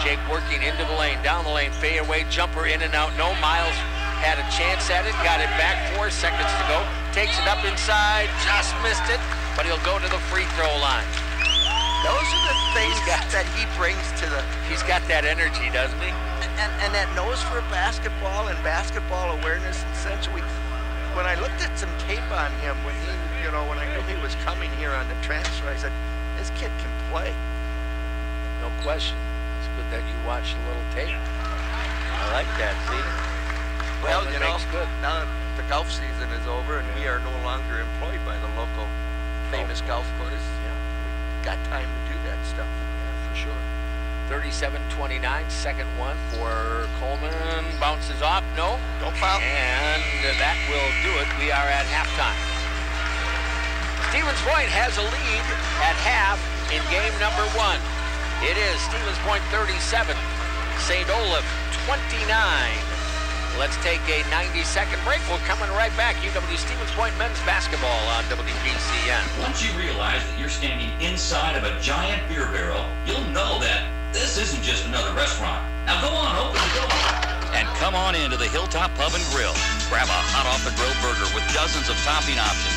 Jake working into the lane, down the lane, fade away, jumper in and out. No, Miles had a chance at it, got it back, 4 seconds to go. Takes it up inside, just missed it, but he'll go to the free throw line. Those are the things that he brings to the... He's got that energy, doesn't he? And that nose for basketball and basketball awareness and sense. When I looked at some tape on him, when I knew he was coming here on the transfer, I said, this kid can play. No question. It's good that you watched a little tape. I like that, see? Well, good. Now the golf season is over and we are no longer employed by the local famous golf course. Got time to do that stuff. Yeah, for sure. 37-29, second one for Coleman. Bounces off, no. Don't foul. And that will do it. We are at halftime. Stevens Point has a lead at half in game number 1. It is Stevens Point 37, St. Olaf 29. Let's take a 90-second break. We're coming right back. UW Stevens Point men's basketball on WBCN. Once you realize that you're standing inside of a giant beer barrel, you'll know that this isn't just another restaurant. Now go on, open the door. And come on into the Hilltop Pub and Grill. Grab a hot off the grill burger with dozens of topping options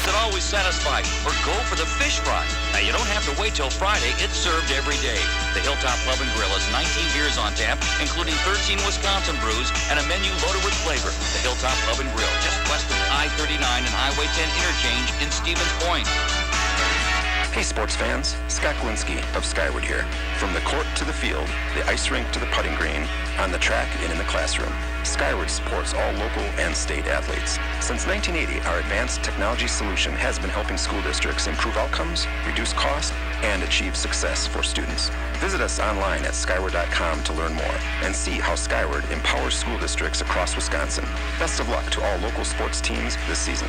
that always satisfy, or go for the fish fry. Now you don't have to wait till Friday. It's served every day. The Hilltop Pub and Grill has 19 beers on tap, including 13 Wisconsin brews and a menu loaded with flavor. The Hilltop Pub and Grill, just west of I-39 and Highway 10 interchange in Stevens Point. Hey sports fans, Scott Glinski of Skyward here. From the court to the field, the ice rink to the putting green, on the track and in the classroom, Skyward supports all local and state athletes. Since 1980, our advanced technology solution has been helping school districts improve outcomes, reduce costs, and achieve success for students. Visit us online at skyward.com to learn more and see how Skyward empowers school districts across Wisconsin. Best of luck to all local sports teams this season.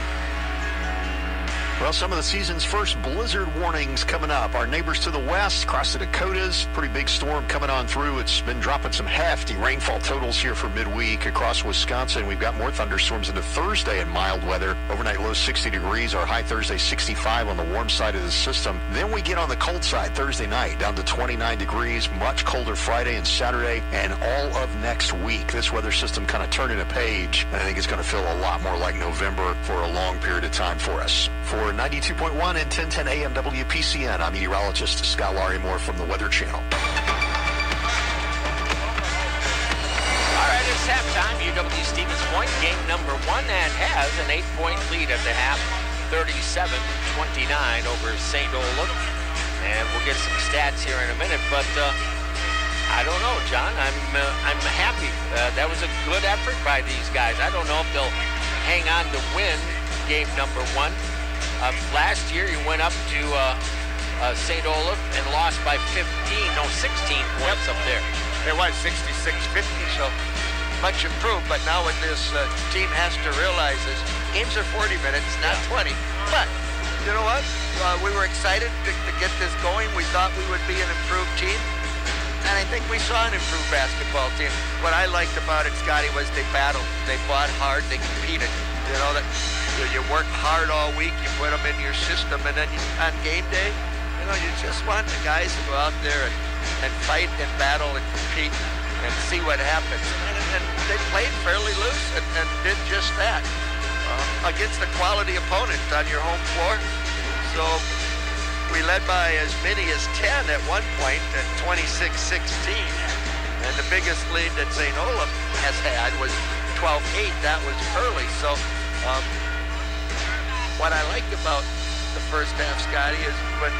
Well, some of the season's first blizzard warnings coming up. Our neighbors to the west, across the Dakotas, pretty big storm coming on through. It's been dropping some hefty rainfall totals here for midweek across Wisconsin. We've got more thunderstorms into Thursday and mild weather. Overnight low 60 degrees. Our high Thursday 65 on the warm side of the system. Then we get on the cold side Thursday night down to 29 degrees. Much colder Friday and Saturday and all of next week. This weather system kind of turning a page. I think it's going to feel a lot more like November for a long period of time for us. For 92.1 and 1010 AM WPCN, I'm meteorologist Scott Larimore from the Weather Channel. All right, it's halftime. UW Stevens Point, game number 1, and has an 8-point lead at the half, 37-29 over St. Olaf. And we'll get some stats here in a minute, but I don't know, John. I'm happy. That was a good effort by these guys. I don't know if they'll hang on to win game number 1. Last year, you went up to St. Olaf and lost by 16 points up there. It was 66-50, so much improved. But now what this team has to realize is games are 40 minutes, not 20. But you know what? We were excited to get this going. We thought we would be an improved team. And I think we saw an improved basketball team. What I liked about it, Scotty, was they battled. They fought hard. They competed. You know, that you work hard all week. You put them in your system. And then on game day, you know, you just want the guys to go out there and fight and battle and compete and see what happens. And they played fairly loose and did just that against a quality opponent on your home floor. So we led by as many as 10 at one point at 26-16. And the biggest lead that St. Olaf has had was 12-8. That was early. So what I liked about the first half, Scotty, is when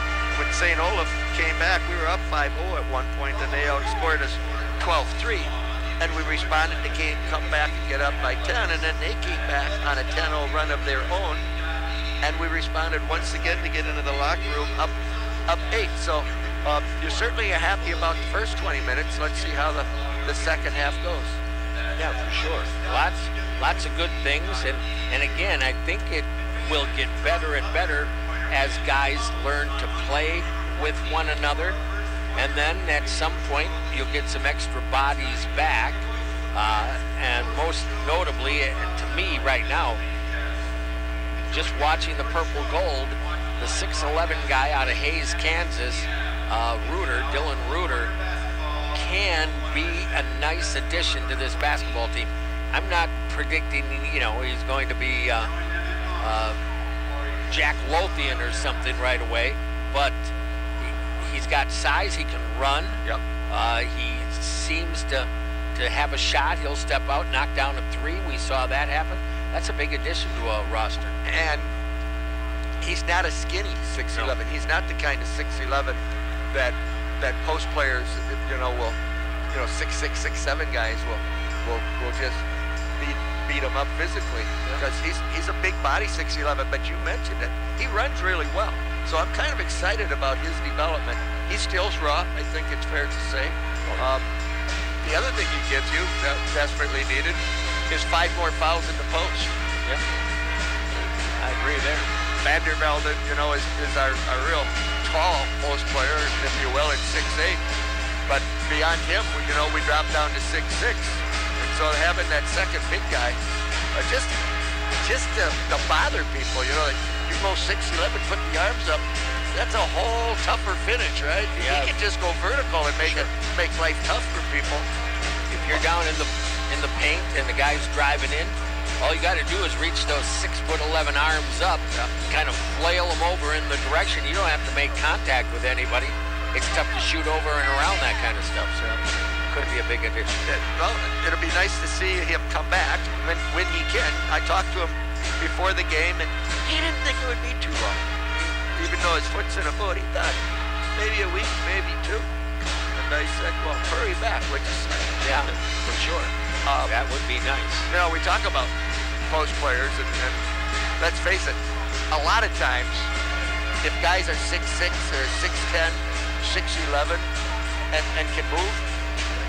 St. Olaf came back, we were up 5-0 at one point, and they outscored us 12-3. And we responded to come back and get up by 10, and then they came back on a 10-0 run of their own. And we responded once again to get into the locker room up 8. So you certainly are happy about the first 20 minutes. Let's see how the second half goes. Yeah, for sure. Lots of good things. And again, I think it will get better and better as guys learn to play with one another. And then at some point, you'll get some extra bodies back. And most notably, to me right now, just watching the purple gold, the 6'11" guy out of Hayes, Kansas, Dylan Reuter, can be a nice addition to this basketball team. I'm not predicting, he's going to be Jack Lothian or something right away, but he's got size, he can run. Yep. He seems to have a shot. He'll step out, knock down a 3. We saw that happen. That's a big addition to a roster. And he's not a skinny 6'11". No. He's not the kind of 6'11" that post players, will, 6'6", 6'7" guys will just beat him up physically, because he's a big body 6'11", but you mentioned it. He runs really well. So I'm kind of excited about his development. He steals raw, I think it's fair to say. The other thing he gives you, that desperately needed, is 5 more fouls in the post. Yep. I agree there. Vandervelde, is our real tall post player, if you will, at 6'8". But beyond him, we dropped down to 6'6". And so having that second big guy, just to bother people, you go 6'11", put the arms up, that's a whole tougher finish, right? Yeah. You can just go vertical and make life tough for people. If you're down in the paint and the guy's driving in, all you got to do is reach those 6'11" arms up, kind of flail them over in the direction. You don't have to make contact with anybody. It's tough to shoot over and around that kind of stuff, so could be a big addition. Well, it'll be nice to see him come back when he can. I talked to him before the game, and he didn't think it would be too long. Even though his foot's in a boot, he thought maybe a week, maybe 2. And I said, well, hurry back, would you say? Yeah, for sure. That would be nice. We talk about post players, and let's face it, a lot of times, if guys are 6'6", or 6'10", 6'11", and can move,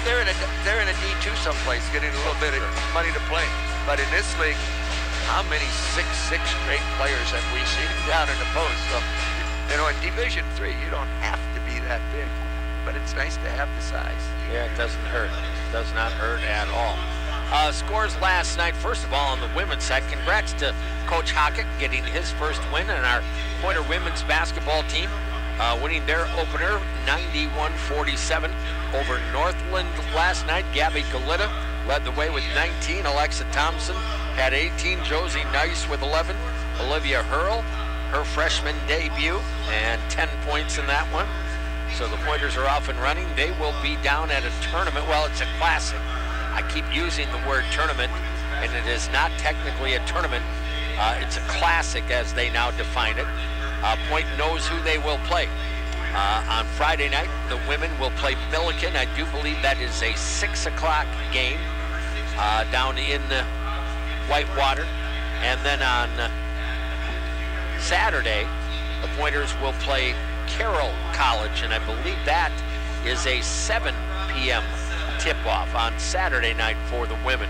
they're in a D2 someplace, getting a little bit of money to play. But in this league, how many 6'6" great players have we seen down in the post? So, you know, in Division III, you don't have to be that big, but it's nice to have the size. Yeah, it doesn't hurt. It does not hurt at all. Scores last night, first of all, on the women's side. Congrats to Coach Hockett getting his first win, and our Pointer women's basketball team winning their opener 91-47 over Northland last night. Gabby Galita led the way with 19. Alexa Thompson had 18. Josie Nice with 11. Olivia Hurl, her freshman debut, and 10 points in that one. So the Pointers are off and running. They will be down at a tournament. Well, it's a classic. I keep using the word tournament, and it is not technically a tournament. It's a classic, as they now define it. Point knows who they will play. On Friday night, the women will play Milliken. I do believe that is a 6 o'clock game down in Whitewater. And then on Saturday, the Pointers will play Carroll College, and I believe that is a 7 p.m. tip-off on Saturday night for the women.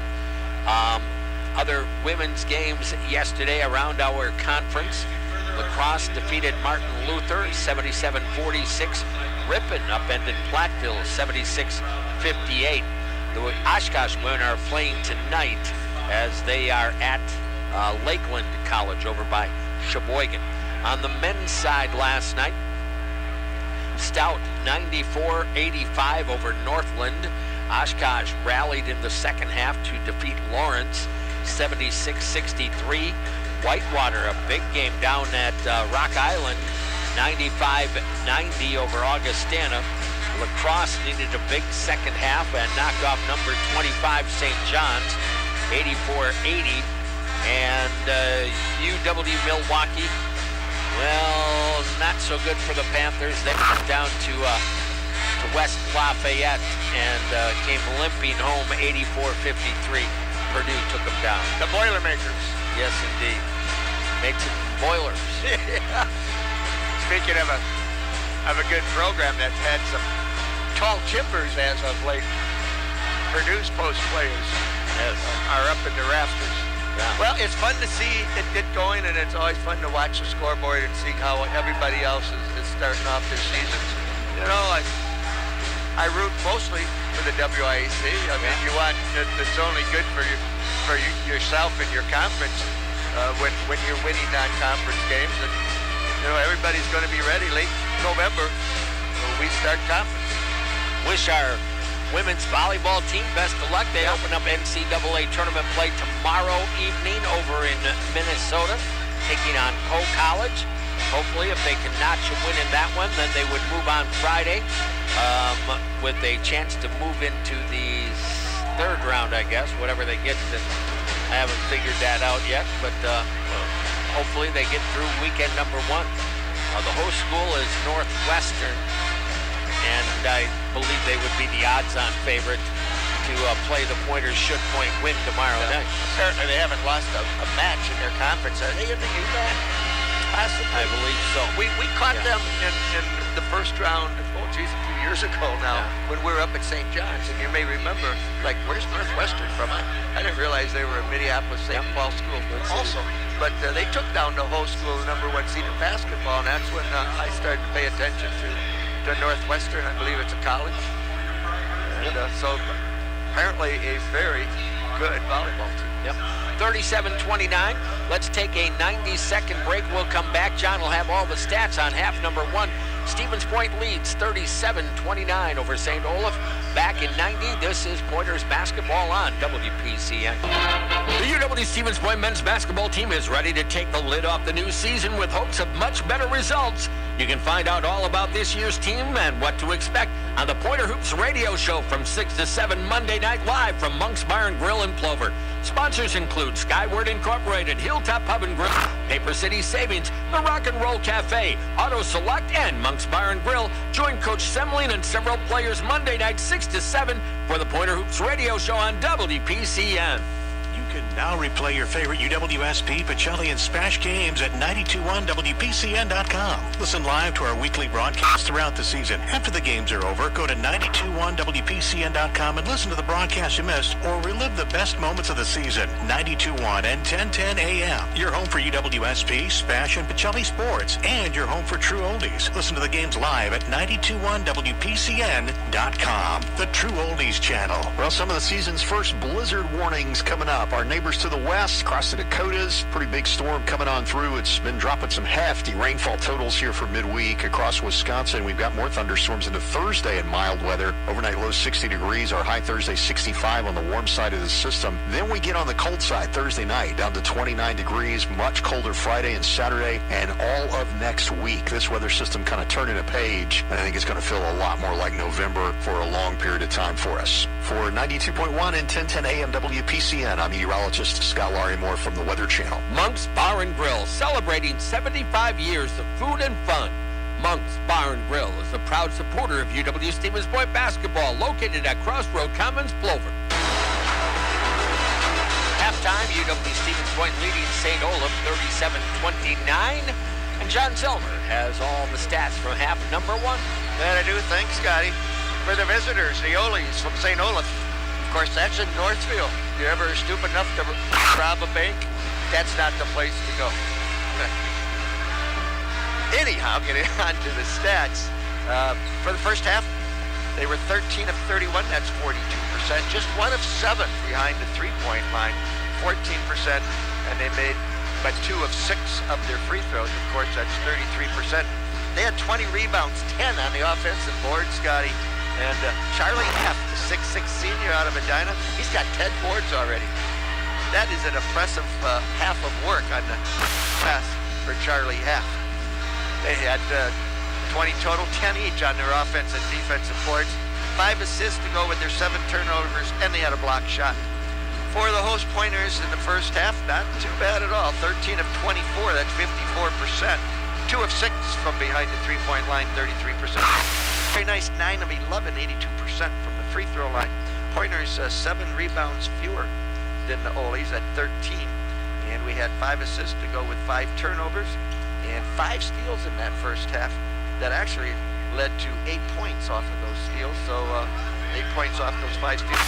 Other women's games yesterday around our conference. Lacrosse defeated Martin Luther 77-46. Ripon upended Platteville 76-58. The Oshkosh women are playing tonight as they are at Lakeland College over by Sheboygan. On the men's side last night, Stout 94-85 over Northland. Oshkosh rallied in the second half to defeat Lawrence 76-63. Whitewater, a big game down at Rock Island, 95-90 over Augustana. Lacrosse needed a big second half and knocked off number 25 St. John's 84-80. And UW Milwaukee, well, not so good for the Panthers. They went down to West Lafayette and came limping home 84-53. Purdue took them down. The Boilermakers. Yes, indeed. Made some boilers. Yeah. Speaking of a good program that's had some tall chippers as of late, Purdue's post players are up in the rafters. Yeah. Well, it's fun to see it get going, and it's always fun to watch the scoreboard and see how everybody else is starting off their seasons. You know, I root mostly for the WIAC. I mean, you want it's only good for yourself and your conference when you're winning non-conference games, and you know everybody's going to be ready late November when we start conference. Wish our women's volleyball team best of luck. They open up NCAA tournament play tomorrow evening over in Minnesota, taking on Coe College. Hopefully, if they can notch a win in that one, then they would move on Friday with a chance to move into the third round, I guess, whatever they get. I haven't figured that out yet, but hopefully they get through weekend number one. The host school is Northwestern, and I believe they would be the odds-on favorite to play the Pointers should Point win tomorrow night. Apparently they haven't lost a match in their conference. Are they in the UMAC? Possibly. I believe so. We caught them in the first round, a few years ago now, when we were up at St. John's. And you may remember, like, where's Northwestern from? I didn't realize they were a Minneapolis-St. Paul school also. But they took down the host school, the number one seed in basketball, and that's when I started to pay attention to Northwestern. I believe it's a college. And so apparently a very good volleyball team. Yep. 37-29. Let's take a 90-second break. We'll come back. John will have all the stats on half number one. Stevens Point leads 37-29 over St. Olaf. Back in 90, this is Pointers basketball on WPCN. The UW Stevens Point men's basketball team is ready to take the lid off the new season with hopes of much better results. You can find out all about this year's team and what to expect on the Pointer Hoops radio show from 6 to 7 Monday night live from Monk's Bar and Grill in Plover. Sponsors include Skyward Incorporated, Hilltop Pub and Grill, Paper City Savings, the Rock and Roll Cafe, Auto Select, and Monk's Bar and Grill. Join Coach Semling and several players Monday night 6 to 7 for the Pointer Hoops radio show on WPCN. You can now replay your favorite UWSP, Pacelli, and Spash games at 921WPCN.com. Listen live to our weekly broadcasts throughout the season. After the games are over, go to 921WPCN.com and listen to the broadcasts you missed or relive the best moments of the season. 92.1 and 1010 AM. Your home for UWSP, Spash, and Pacelli sports, and your home for true oldies. Listen to the games live at 921WPCN.com. The True Oldies channel. Well, some of the season's first blizzard warnings coming up. Our neighbors to the west, across the Dakotas, pretty big storm coming on through. It's been dropping some hefty rainfall totals here for midweek across Wisconsin. We've got more thunderstorms into Thursday in mild weather. Overnight low 60 degrees. Our high Thursday 65 on the warm side of the system. Then we get on the cold side Thursday night down to 29 degrees. Much colder Friday and Saturday and all of next week. This weather system kind of turning a page. I think it's going to feel a lot more like November for a long period of time for us. For 92.1 and 1010 AM WPCN, I'm meteorologist Scott Larrymore from the Weather Channel. Monk's Bar and Grill, celebrating 75 years of food and fun. Monk's Bar and Grill is a proud supporter of UW Stevens Point basketball, located at Crossroad Commons, Plover. Halftime, UW Stevens Point leading St. Olaf 37-29. And John Zellmer has all the stats from half number one. That I do. Thanks, Scotty. For the visitors, the Olies from St. Olaf. Of course, that's in Northfield. You ever stoop enough to rob a bank? That's not the place to go. Anyhow, getting on to the stats. For the first half, they were 13 of 31. That's 42%. Just 1 of 7 behind the three-point line. 14%. And they made but 2 of 6 of their free throws. Of course, that's 33%. They had 20 rebounds, 10 on the offensive board, Scotty. And Charlie Heff, the 6'6 senior out of Edina, he's got 10 boards already. That is an impressive half of work on the pass for Charlie Heff. They had 20 total, 10 each on their offense and defensive boards. 5 assists to go with their 7 turnovers, and they had a block shot. For the host pointers in the first half, not too bad at all. 13 of 24, that's 54%. 2 of 6 from behind the three-point line, 33%. Very nice, 9 of 11, 82% from the free throw line. Pointers, 7 rebounds fewer than the Olies at 13. And we had 5 assists to go with 5 turnovers and 5 steals in that first half. That actually led to 8 points off of those steals. So 8 points off those 5 steals.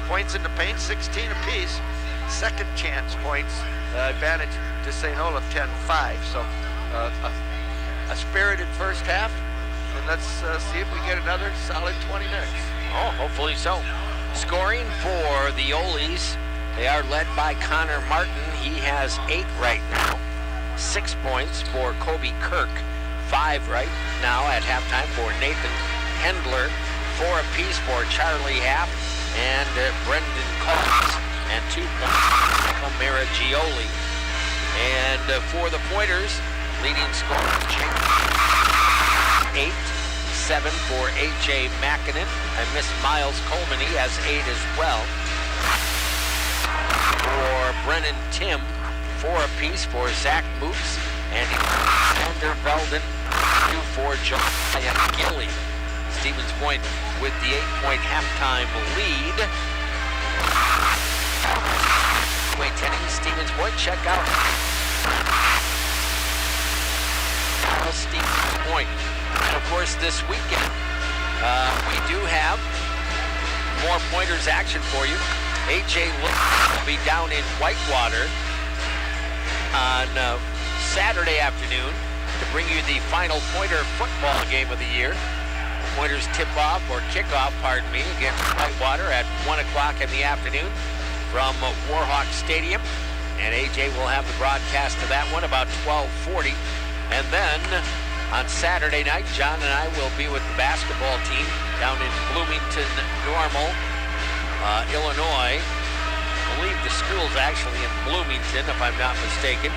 Points in the paint, 16 apiece. Second chance points, advantage to St. Olaf, 10-5. So a spirited first half. And let's see if we get another solid 20 next. Oh, hopefully so. Scoring for the Olies, they are led by Connor Martin. He has 8 right now. 6 points for Kobe Kirk. 5 right now at halftime for Nathan Hendler. 4 apiece for Charlie Happ and Brendan Collins. And 2 points for Maragioli. And for the Pointers, leading scorer, 8. 7 for A.J. Makinen. I missed Miles Coleman. He has 8 as well. For Brennan Tim, 4 apiece for Zach Boots. And Sander Velden, 2 for Josiah Gilly. Stevens Point with the 8-point halftime lead. Maintaining Stevens Point, check out Stevens Point. And of course, this weekend, we do have more Pointers action for you. A.J. will be down in Whitewater on Saturday afternoon to bring you the final Pointer football game of the year. Pointers tip-off, or kickoff, pardon me, against Whitewater at 1 o'clock in the afternoon from Warhawk Stadium. And A.J. will have the broadcast of that one about 12:40. And then on Saturday night, John and I will be with the basketball team down in Bloomington Normal, Illinois. I believe the school's actually in Bloomington, if I'm not mistaken.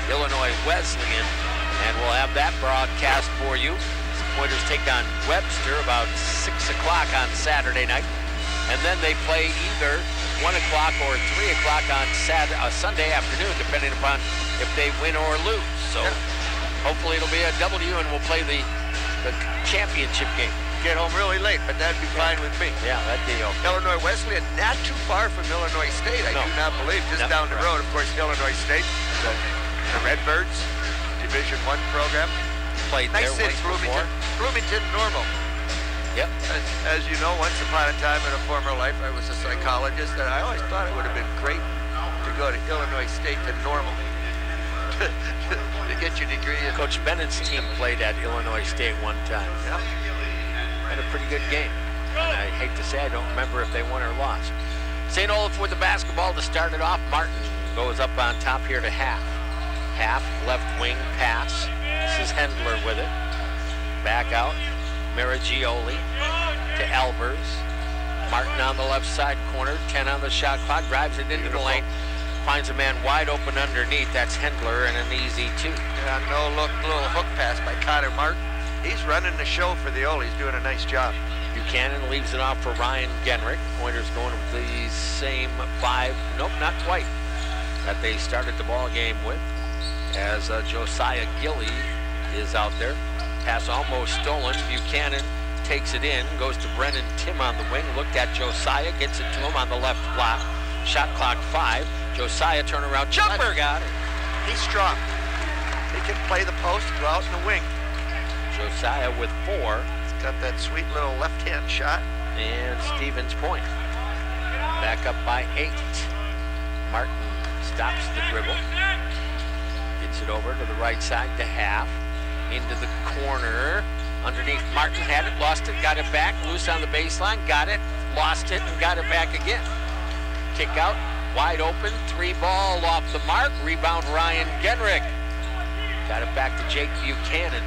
Illinois Wesleyan. And we'll have that broadcast for you. Pointers take on Webster about 6 o'clock on Saturday night. And then they play either 1 o'clock or 3 o'clock on Sunday afternoon, depending upon if they win or lose. So hopefully it'll be a W and we'll play the championship game. get home really late, but that'd be fine with me. Yeah, that'd be okay. Illinois Wesleyan, not too far from Illinois State, I No. do not believe. Just down the road, of course, Illinois State, the Redbirds, Division I program. Played Nice there city, once before. Bloomington Normal. Yep. As you know, once upon a time in a former life, I was a psychologist, and I always thought it would have been great to go to Illinois State to Normal to get your degree. Coach Bennett's team played at Illinois State one time. Yeah. Had a pretty good game. And I hate to say, I don't remember if they won or lost. St. Olaf with the basketball to start it off. Martin goes up on top here to Half. Half, left wing pass. This is Hendler with it. Back out. Maragioli to Albers. Martin on the left side corner. 10 on the shot clock. Drives it into the lane. Finds a man wide open underneath. That's Hendler and an easy 2. Yeah, no look, little hook pass by Connor Martin. He's running the show for the Ole. He's doing a nice job. Buchanan leaves it off for Ryan Genrick. Pointers going with the same 5. Nope, not quite. That they started the ball game with. As Josiah Gilly is out there. Pass almost stolen. Buchanan takes it in. Goes to Brennan Tim on the wing. Looked at Josiah. Gets it to him on the left block. Shot clock 5. Josiah turnaround. Jumper got it. He's strong. He can play the post, go out in the wing. Josiah with 4. He's got that sweet little left-hand shot. And Stevens point. Back up by 8. Martin stops the dribble. Gets it over to the right side to Half. Into the corner. Underneath Martin had it, lost it, got it back. Loose on the baseline, got it, lost it, and got it back again. Kick out, wide open, 3 ball off the mark. Rebound Ryan Genrick. Got it back to Jake Buchanan.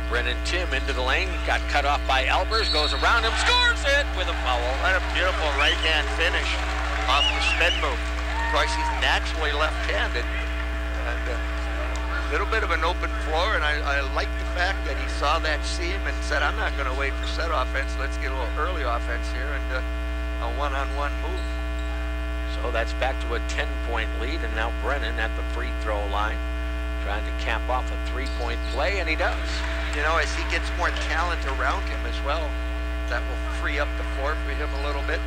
Brennan Tim into the lane, got cut off by Albers, goes around him, scores it with a foul. What a beautiful right-hand finish off the spin move. Of course, he's naturally left-handed. And a little bit of an open floor, and I like the fact that he saw that seam and said, I'm not going to wait for set offense. Let's get a little early offense here and a one-on-one move. So that's back to a 10-point lead, and now Brennan at the free throw line, trying to cap off a 3-point play, and he does. You know, as he gets more talent around him as well, that will free up the floor for him a little bit.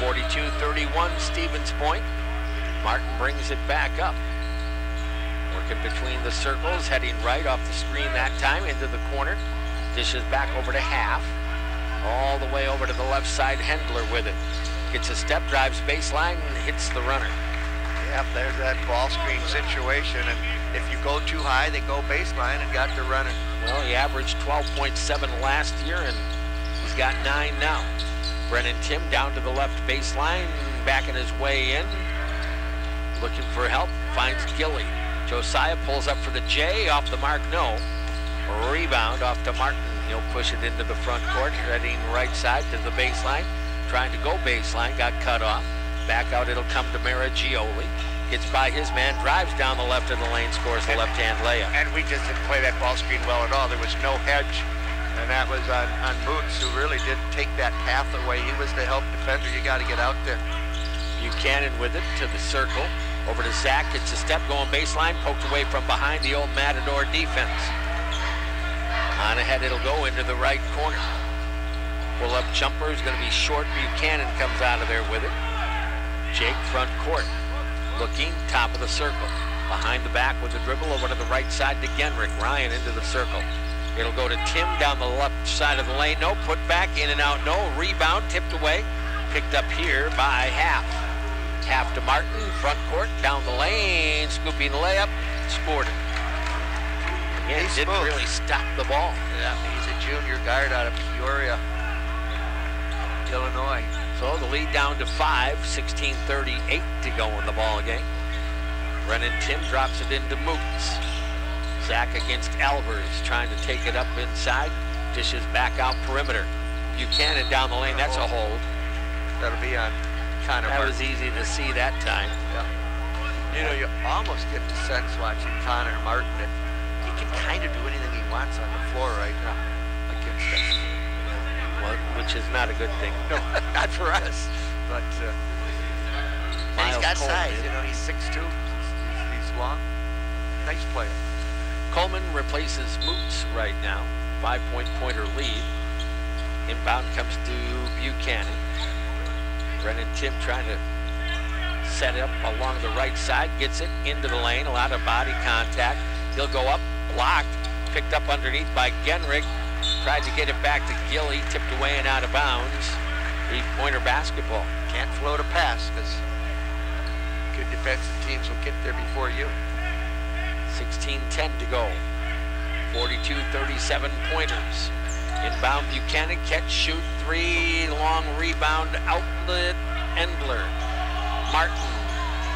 42-31, Stevens point. Martin brings it back up. Working between the circles, heading right off the screen that time into the corner. Dishes back over to Half. All the way over to the left side, Hendler with it. Gets a step, drives baseline, and hits the runner. Yeah, there's that ball screen situation, and if you go too high, they go baseline and got the runner. Well, he averaged 12.7 last year, and he's got 9 now. Brennan Tim down to the left baseline, backing his way in. Looking for help, finds Gilly. Josiah pulls up for the J, off the mark, no. Rebound off to Martin. He'll push it into the front court, heading right side to the baseline. Trying to go baseline, got cut off. Back out, it'll come to Maragioli. Gets by his man, drives down the left of the lane, scores the left-hand layup. And we just didn't play that ball screen well at all. There was no hedge, and that was on Moots, who really didn't take that path away. He was the help defender. You got to get out there. Buchanan with it to the circle. Over to Zach, gets a step going baseline, poked away from behind the old Matador defense. On ahead, it'll go into the right corner. Pull-up jumper is going to be short. Buchanan comes out of there with it. Jake front court. Looking, top of the circle. Behind the back with the dribble over to the right side to Genrick. Ryan into the circle. It'll go to Tim down the left side of the lane. No, put back, in and out, no. Rebound, tipped away. Picked up here by Half. Half to Martin, front court, down the lane, scooping layup, scored it. Again, didn't really stop the ball. Yeah, he's a junior guard out of Peoria, Illinois. So the lead down to 5, 16:38 to go in the ball game. Brennan Tim drops it into Moots. Zach against Albers, trying to take it up inside. Dishes back out perimeter. Buchanan down the lane, that's a hold. That'll be on Connor That Martin. was easy to see that time. Yeah. You know, you almost get the sense watching Connor Martin that he can kind of do anything he wants on the floor right now against us. Well, which is not a good thing. No, not for us. But and he's got size. You know, he's 6'2". He's long. Nice player. Coleman replaces Moots right now. 5-point Pointer lead. Inbound comes to Buchanan. Brennan Tim trying to set it up along the right side, gets it into the lane, a lot of body contact. He'll go up, blocked, picked up underneath by Genrich. Tried to get it back to Gilly, tipped away and out of bounds. 8-pointer basketball. Can't float a pass because good defensive teams will get there before you. 16:10 to go. 42-37 Pointers. Inbound Buchanan, catch, shoot, 3, long rebound, outlet, Endler. Martin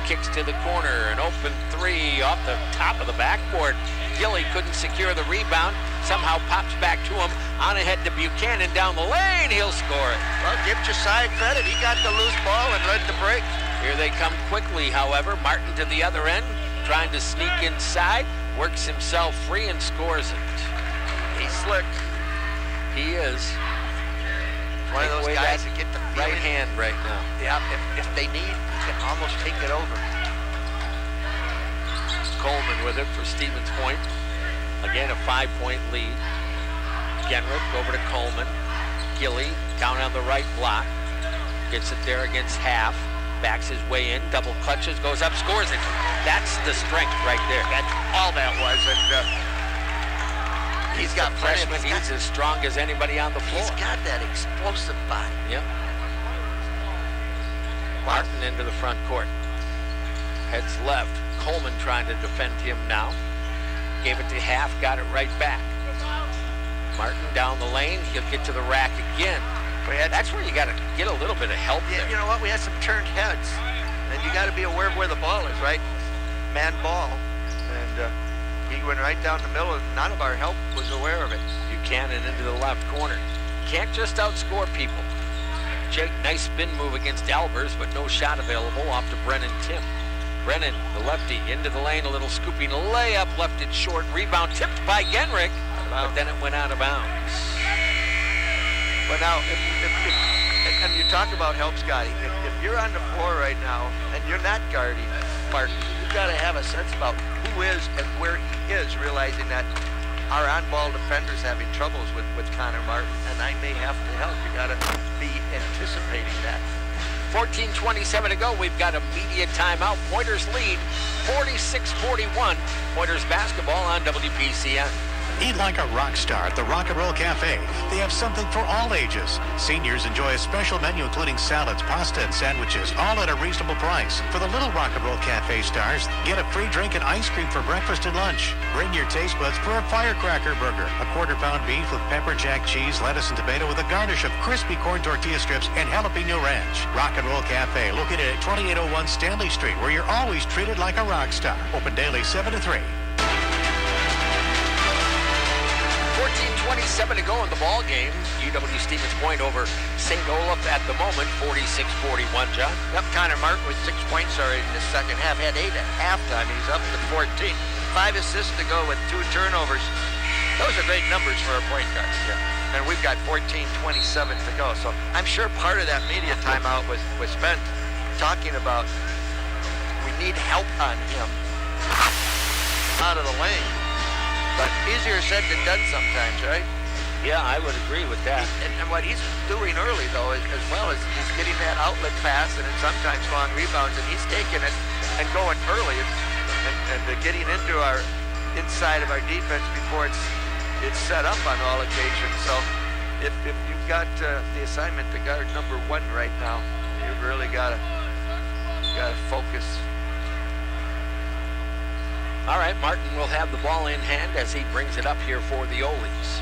kicks to the corner, an open 3 off the top of the backboard. Gilly couldn't secure the rebound, somehow pops back to him, on ahead to Buchanan down the lane, he'll score it. Well, give Josiah credit, he got the loose ball and led the break. Here they come quickly, however. Martin to the other end, trying to sneak inside, works himself free and scores it. He's slick. He is. One of those guys that get the feeling. Right hand right now. Yeah, if they need, he can almost take it over. Coleman with it for Stevens Point. Again, a 5-point lead. Genrich over to Coleman. Gilly down on the right block. Gets it there against Half. Backs his way in, double clutches, goes up, scores it. That's the strength right there. That's all that was. And he's got freshman. He's as strong as anybody on the floor. He's got that explosive body. Yep. Martin into the front court. Heads left. Coleman trying to defend him now. Gave it to Half, got it right back. Martin down the lane. He'll get to the rack again. That's where you got to get a little bit of help there. You know what? We had some turned heads. And you got to be aware of where the ball is, right? Man ball. And he went right down the middle, and none of our help was aware of it. Buchanan into the left corner. Can't just outscore people. Jake, nice spin move against Albers, but no shot available off to Brennan Tim. Brennan, the lefty, into the lane, a little scooping layup, left it short. Rebound tipped by Genrich, but then it went out of bounds. But now, and you talk about help, Scotty. If you're on the floor right now and you're not guarding Martin, you've got to have a sense about who is and where he is, realizing that our on-ball defender's having troubles with Connor Martin, and I may have to help. You got to be anticipating that. 14:27 to go. We've got a media timeout. Pointers lead 46-41. Pointers basketball on WPCN. Eat like a rock star at the Rock and Roll Cafe. They have something for all ages. Seniors enjoy a special menu including salads, pasta, and sandwiches, all at a reasonable price. For the little Rock and Roll Cafe stars, get a free drink and ice cream for breakfast and lunch. Bring your taste buds for a firecracker burger, a quarter-pound beef with pepper jack cheese, lettuce, and tomato with a garnish of crispy corn tortilla strips and jalapeno ranch. Rock and Roll Cafe, located at 2801 Stanley Street, where you're always treated like a rock star. Open daily 7 to 3. 14:27 to go in the ball game. UW Stevens Point over St. Olaf at the moment, 46-41, John. Yep, Connor Martin with 6 points already in the second half. Had 8 at halftime. He's up to 14. 5 assists to go with 2 turnovers. Those are great numbers for a point guard. Yeah. And we've got 14:27 to go. So I'm sure part of that media timeout was spent talking about we need help on him out of the lane. But easier said than done sometimes, right? Yeah, I would agree with that. And what he's doing early, though, as well, is he's getting that outlet pass and then sometimes long rebounds, and he's taking it and going early and getting into our inside of our defense before it's set up on all occasions. So if you've got the assignment to guard number 1 right now, you've really got to focus. All right, Martin will have the ball in hand as he brings it up here for the Olies.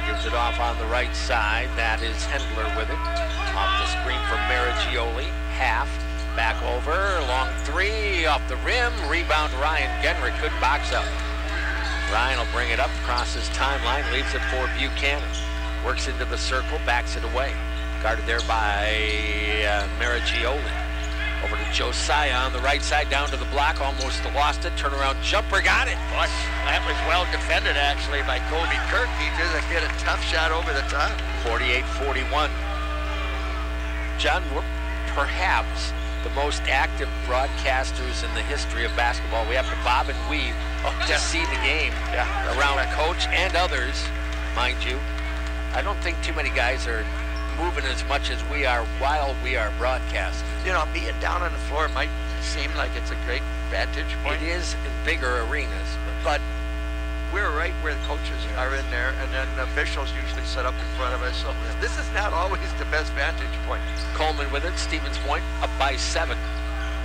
Gives it off on the right side. That is Hendler with it. Off the screen from Maragioli. Half. Back over. Long 3 off the rim. Rebound Ryan Genrich. Good box up. Ryan will bring it up across his timeline. Leaves it for Buchanan. Works into the circle. Backs it away. Guarded there by Maragioli. Over to Josiah on the right side, down to the block, almost lost it. Turnaround jumper, got it. Boy, that was well defended, actually, by Kobe Kirk. He just hit a tough shot over the top. 48-41. John, we're perhaps the most active broadcasters in the history of basketball. We have to bob and weave to see the game around coach and others, mind you. I don't think too many guys are moving as much as we are while we are broadcasting. You know, being down on the floor might seem like it's a great vantage point. It is in bigger arenas, but we're right where the coaches are in there, and then the officials usually set up in front of us. So this is not always the best vantage point. Coleman with it, Stevens Point up by 7.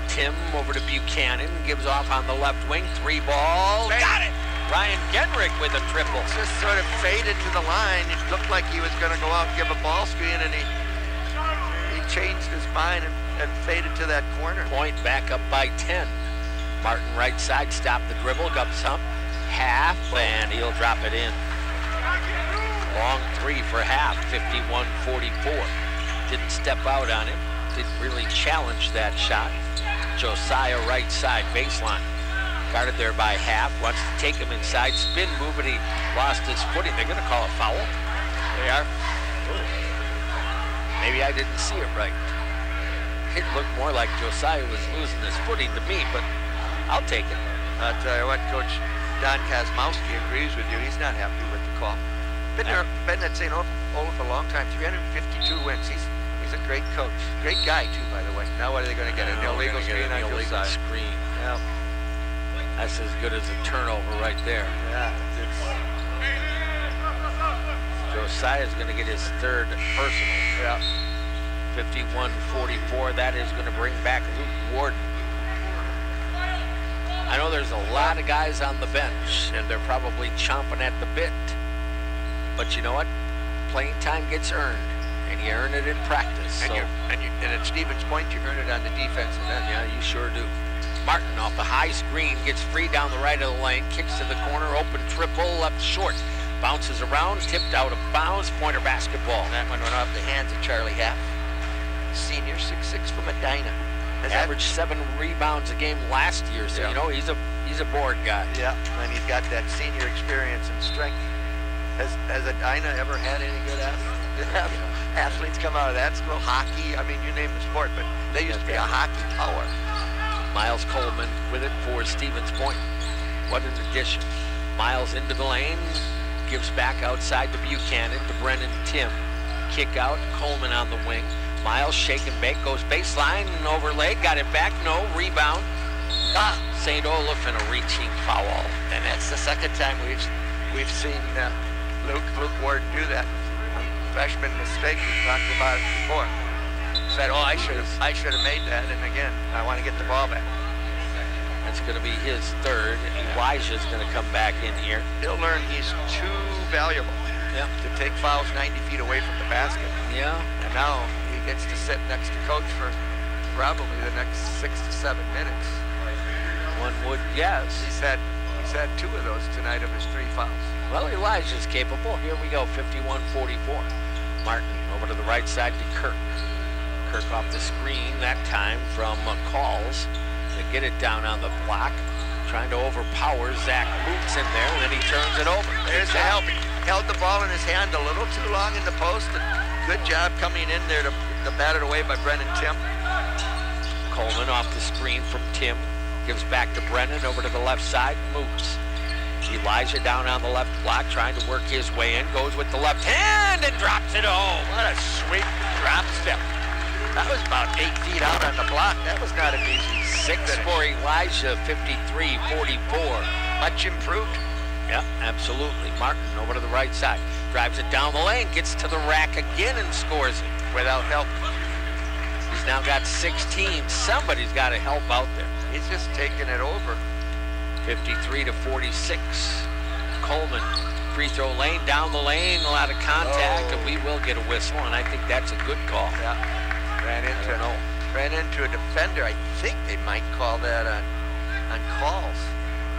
Tim over to Buchanan, gives off on the left wing, 3 ball. Got it! Ryan Genrick with a triple. Just sort of faded to the line. It looked like he was going to go out and give a ball screen, and he changed his mind and faded to that corner. Point back up by 10. Martin right side, stop the dribble, gups hump, half, and he'll drop it in. Long 3 for half, 51-44. Didn't step out on him. Didn't really challenge that shot. Josiah right side, baseline. Guarded there by half, wants to take him inside, spin move, and he lost his footing. They're going to call a foul. They are. Ooh. Maybe I didn't see it right. It looked more like Josiah was losing his footing to me, but I'll take it. I'll tell you what, Coach Don Kosmowski agrees with you. He's not happy with the call. Been at St. Olaf a long time, 352 wins. He's a great coach. Great guy, too, by the way. Now what are they going to get? An illegal screen on Josiah? Screen. Yeah. That's as good as a turnover right there. Yeah. Josiah's going to get his 3rd personal. Yeah. 51-44. That is going to bring back Luke Warden. I know there's a lot of guys on the bench, and they're probably chomping at the bit. But you know what? Playing time gets earned, and you earn it in practice. And, so. and at Stevens Point, you earn it on the defensive end. Yeah, you sure do. Martin off the high screen, gets free down the right of the lane, kicks to the corner, open triple, left short. Bounces around, tipped out of bounds, Pointer basketball. And that one went off the hands of Charlie Half. Senior, 6'6" from Medina. Averaged 7 rebounds a game last year, so you know he's a board guy. Yeah, and he's got that senior experience and strength. Has Edina ever had any good athletes come out of that school? Hockey, I mean, you name the sport, but they used to be a hockey power. Miles Coleman with it for Stevens Point. What an addition. Miles into the lane, gives back outside to Buchanan, to Brennan Tim. Kick out, Coleman on the wing. Miles shake and bake, goes baseline and overlaid, got it back, no, rebound. St. Olaf and a reaching foul. And that's the second time we've seen Luke Ward do that. Freshman mistake, we talked about it before. Said, I should have made that, and again, I want to get the ball back. That's going to be his 3rd. Elijah's going to come back in here. He'll learn he's too valuable to take fouls 90 feet away from the basket. Yeah. And now he gets to sit next to coach for probably the next 6 to 7 minutes. One would guess. He's had 2 of those tonight of his 3 fouls. Well, Elijah's capable. Here we go, 51-44. Martin over to the right side to Kirk. Kirk off the screen that time from Calls to get it down on the block. Trying to overpower Zach Boots in there, and then he turns it over. There's the help. Held the ball in his hand a little too long in the post. And good job coming in there to bat it away by Brennan Tim. Coleman off the screen from Tim. Gives back to Brennan over to the left side, moves. Elijah down on the left block, trying to work his way in, goes with the left hand and drops it home. What a sweet drop step. That was about 8 feet out on the block. That was not an easy 6 for Elijah, 53-44. Much improved. Yeah, absolutely. Martin over to the right side. Drives it down the lane, gets to the rack again and scores it without help. He's now got 16. Somebody's got to help out there. He's just taking it over. 53-46. Coleman, free throw lane, down the lane, a lot of contact, and we will get a whistle, and I think that's a good call. Yeah, ran into a defender. I think they might call that on calls.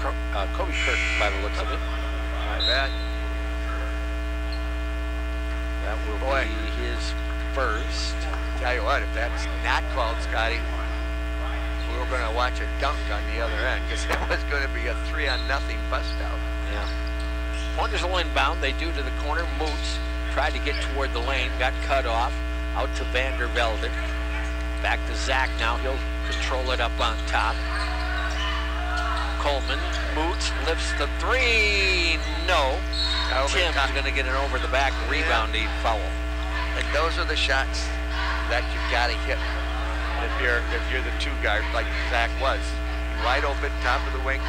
Kobe Kirk, by the looks of it. I bet. That will be his first. Tell you what, if that's not called, Scotty, we're going to watch a dunk on the other end, because it was going to be a 3-0 bust out. Yeah. Pointers will inbound. They do to the corner. Moots tried to get toward the lane, got cut off. Out to Vander Velden. Back to Zach now. He'll control it up on top. Coleman, Moots lifts the three. No. Tim's going to get an over the back rebounding foul. And those are the shots that you got to hit if you're the two guard like Zach was. Wide open, top of the wing.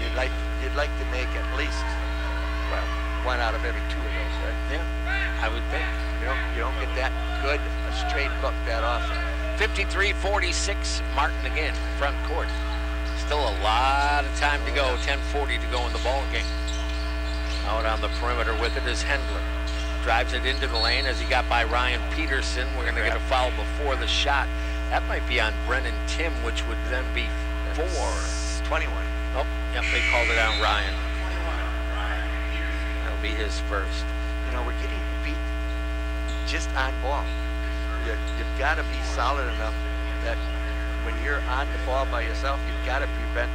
You'd like to make at least, well, one out of every two of those, right? Yeah, I would think. You don't get that good a straight look that often. 53-46, Martin again, front court. Still a lot of time to go, 10:40 to go in the ball game. Out on the perimeter with it is Hendler. Drives it into the lane as he got by Ryan Peterson. We're going to get a foul before the shot. That might be on Brennan Tim, which would then be 21. Oh, yep, they called it on Ryan. That'll be his first. We're getting beat just on ball. You've got to be solid enough that when you're on the ball by yourself, you've got to prevent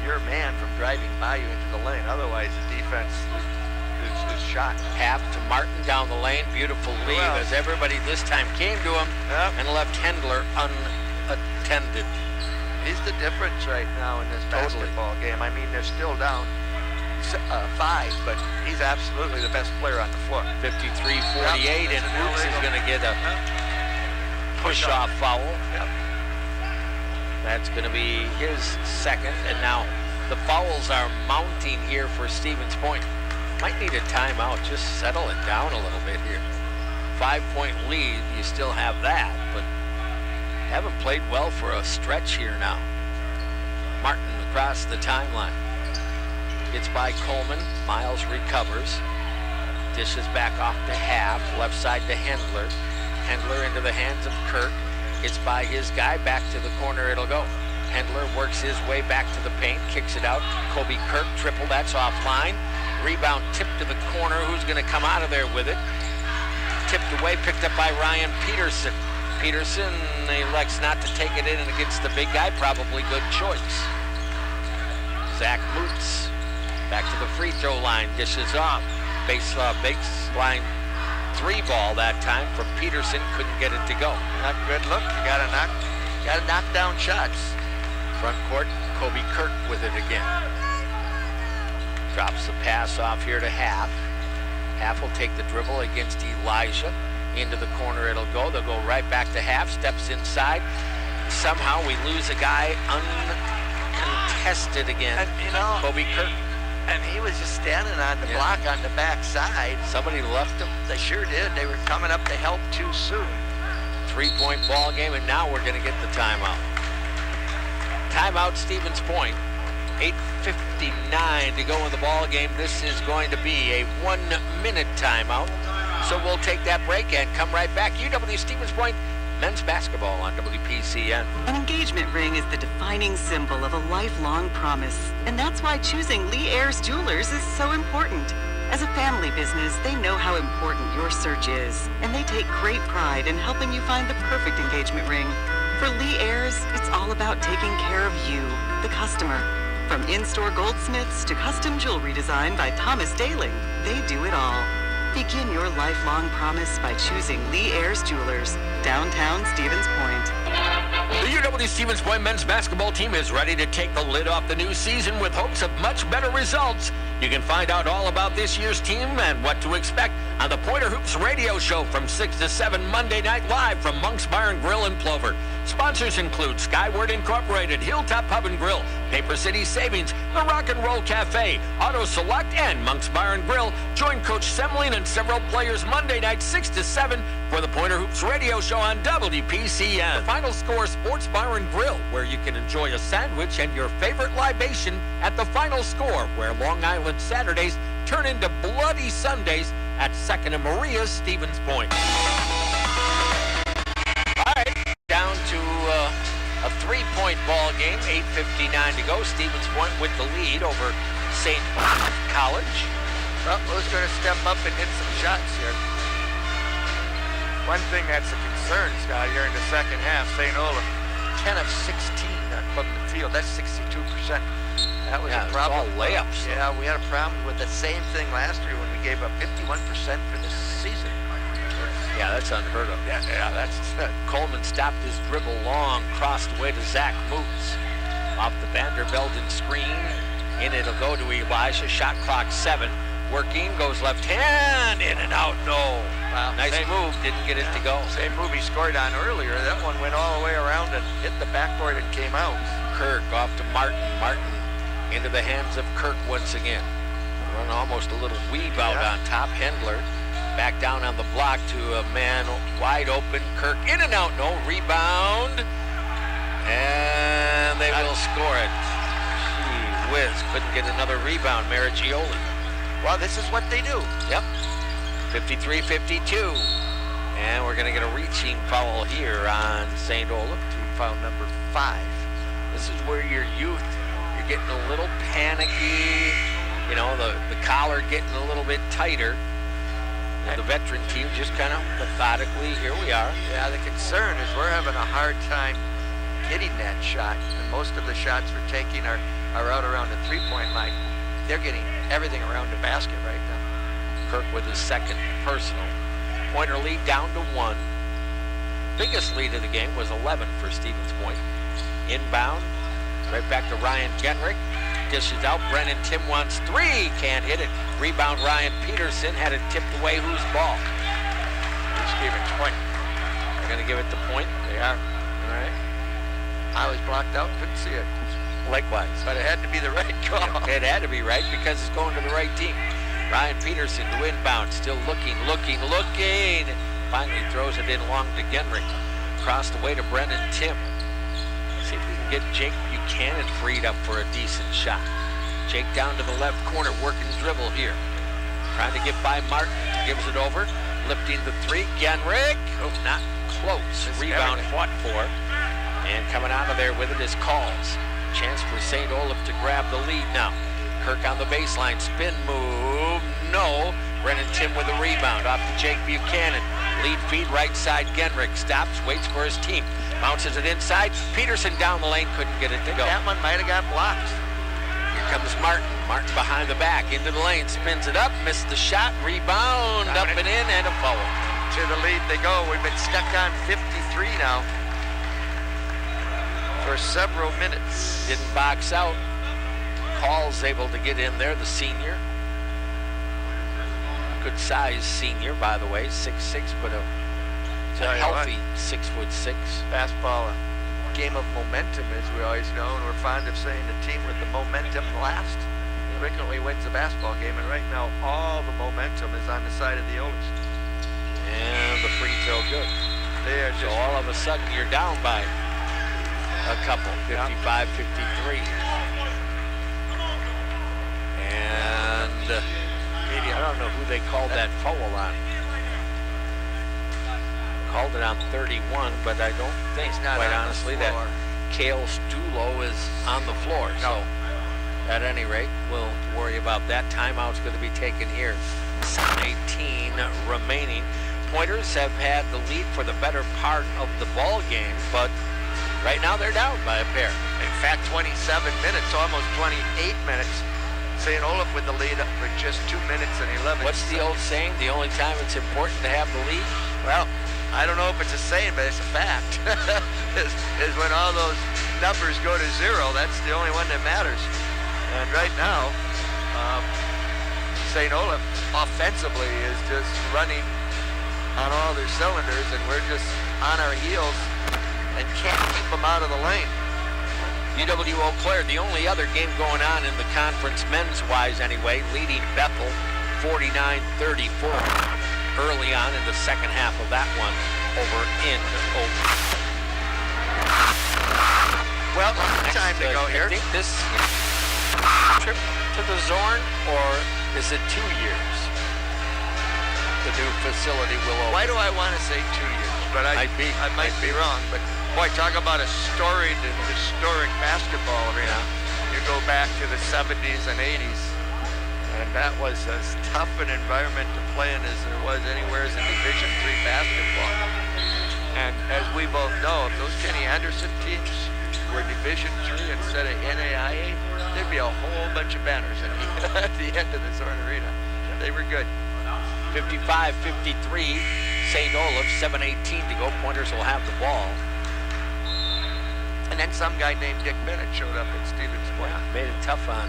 your man from driving by you into the lane. Otherwise, the defense is shot. Half to Martin down the lane. Beautiful lead as everybody this time came to him and left Hendler unattended. He's the difference right now in this basketball game. I mean, they're still down 5, but he's absolutely the best player on the floor. 53-48, and Moots is going to get a push-off foul. Yep. That's going to be his second, and now the fouls are mounting here for Stevens Point. Might need a timeout, just settle it down a little bit here. 5-point lead, you still have that, but haven't played well for a stretch here now. Martin across the timeline. Gets by Coleman, Miles recovers. Dishes back off to Half, left side to Hendler. Hendler into the hands of Kirk. Gets by his guy, back to the corner it'll go. Hendler works his way back to the paint, kicks it out. Kobe Kirk, triple, that's offline. Rebound tipped to the corner, who's gonna come out of there with it? Tipped away, picked up by Ryan Peterson. Peterson elects not to take it in and against the big guy, probably good choice. Zach Moots, back to the free throw line, dishes off. Baseline 3 ball that time from Peterson, couldn't get it to go. Not a good look, you gotta knock down shots. Front court, Kobe Kirk with it again. Drops the pass off here to Half. Half will take the dribble against Elijah. Into the corner it'll go. They'll go right back to Half, steps inside. Somehow we lose a guy uncontested again. And, Kobe Kirk. And he was just standing on the block on the back side. Somebody left him. They sure did. They were coming up to help too soon. 3-point ball game, and now we're going to get the timeout. Timeout, Stevens Point. 8:59 to go in the ball game. This is going to be a 1-minute timeout. So we'll take that break and come right back. UW Stevens Point men's basketball on WPCN. An engagement ring is the defining symbol of a lifelong promise. And that's why choosing Lee Ayers Jewelers is so important. As a family business, they know how important your search is. And they take great pride in helping you find the perfect engagement ring. For Lee Ayers, it's all about taking care of you, the customer. From in-store goldsmiths to custom jewelry design by Thomas Daling, they do it all. Begin your lifelong promise by choosing Lee Ayers Jewelers, downtown Stevens Point. The UW Stevens Point men's basketball team is ready to take the lid off the new season with hopes of much better results. You can find out all about this year's team and what to expect on the Pointer Hoops radio show from 6 to 7 Monday night live from Monk's Bar and Grill in Plover. Sponsors include Skyward Incorporated, Hilltop Pub and Grill, Paper City Savings, the Rock and Roll Cafe, Auto Select, and Monk's Bar and Grill. Join Coach Semling and several players Monday night 6 to 7 for the Pointer Hoops radio show on WPCN. The Final Score Sports Bar and Grill, where you can enjoy a sandwich and your favorite libation at the Final Score, where Long Island Saturdays turn into bloody Sundays at 2nd and Maria, Stevens Point. All right, down to a 3-point ball game, 8:59 to go. Stevens Point with the lead over St. College. Well, who's going to step up and hit some shots here? One thing that's a concern, Scott, here in the second half, St. Olaf, 10 of 16 from the field. That's 62%. That was a problem. It's all layups. Yeah, we had a problem with the same thing last year when we gave up 51% for the season. Yeah, that's unheard of. Yeah, that's Coleman stopped his dribble long, crossed away to Zach Moots. Off the Vandervelden screen. In it'll go to Elijah. Shot clock 7. Working, goes left hand, in and out, no. Wow, nice move, didn't get it to go. Same move he scored on earlier. That one went all the way around and hit the backboard and came out. Kirk off to Martin. Martin into the hands of Kirk once again. Run almost a little weave out on top. Hendler back down on the block to a man wide open. Kirk in and out, no. Rebound. And they will score it. Gee whiz, couldn't get another rebound, Marigioli. Well, this is what they do. Yep. 53-52. And we're going to get a reaching foul here on St. Olaf. Team foul number 5. This is where your youth, you're getting a little panicky. You know, the collar getting a little bit tighter. And the veteran team just kind of methodically, here we are. Yeah, the concern is we're having a hard time getting that shot. And most of the shots we're taking are out around the three-point line. They're getting everything around the basket right now. Kirk with his second personal. Pointer lead down to 1. Biggest lead of the game was 11 for Stevens Point. Inbound, right back to Ryan Genrick. Dishes out, Brennan Tim wants 3, can't hit it. Rebound, Ryan Peterson had it tipped away. Whose ball? It's Stevens Point. They're going to give it to Point. They are. All right. I was blocked out, couldn't see it. Likewise. But it had to be the right call. It had to be right because it's going to the right team. Ryan Peterson to inbound, still looking. Finally throws it in long to Genrick. Crossed away to Brennan Tim. See if we can get Jake Buchanan freed up for a decent shot. Jake down to the left corner, working dribble here. Trying to get by Martin, gives it over. Lifting the 3, Genrick. Oh, not close. Rebound fought for. And coming out of there with it is Calls. Chance for St. Olaf to grab the lead now. Kirk on the baseline, spin move, no. Brennan Tim with a rebound, off to Jake Buchanan. Lead feed right side, Genrick stops, waits for his team. Bounces it inside, Peterson down the lane, couldn't get it to go. That one might have got blocked. Here comes Martin. Martin behind the back, into the lane, spins it up, missed the shot, rebound, up and in, and a foul. To the lead they go. We've been stuck on 53 now for several minutes. Didn't box out. Hall's able to get in there, the senior. Good size senior, by the way, 6'6", but a healthy 6'6". Basketball, a game of momentum, as we always know, and we're fond of saying the team with the momentum last frequently wins the basketball game, and right now all the momentum is on the side of the Olafs. And the free throw good. They are so just all of a sudden you're down by a couple, 55-53. And I don't know who they called that foul on. Called it on 31, but I don't think, quite honestly, that Cale Stulo is on the floor. No. So at any rate, we'll worry about that. Timeout's going to be taken here. 18 remaining. Pointers have had the lead for the better part of the ball game, but right now they're down by a pair. In fact, 27 minutes, almost 28 minutes. St. Olaf with the lead up for just 2 minutes and 11 What's the old saying? The only time it's important to have the lead? Well, I don't know if it's a saying, but it's a fact. is when all those numbers go to 0, that's the only one that matters. And right now, St. Olaf offensively is just running on all their cylinders, and we're just on our heels and can't keep them out of the lane. UW Eau Claire, the only other game going on in the conference, men's-wise anyway, leading Bethel 49-34 early on in the second half of that one over in Eau Claire. Well, time to go here. I think this trip to the Zorn, or is it 2 years? The new facility will open. Why do I want to say 2 years? But I might be wrong. But boy, talk about a storied and historic basketball arena. You go back to the 70s and 80s, and that was as tough an environment to play in as there was anywhere in Division III basketball. And as we both know, if those Kenny Anderson teams were Division III instead of NAIA, there'd be a whole bunch of banners at the end of the Zorn Arena. They were good. 55-53. St. Olaf, 7:18 to go. Pointers will have the ball. And then some guy named Dick Bennett showed up at Stevens Point. Yeah, made it tough on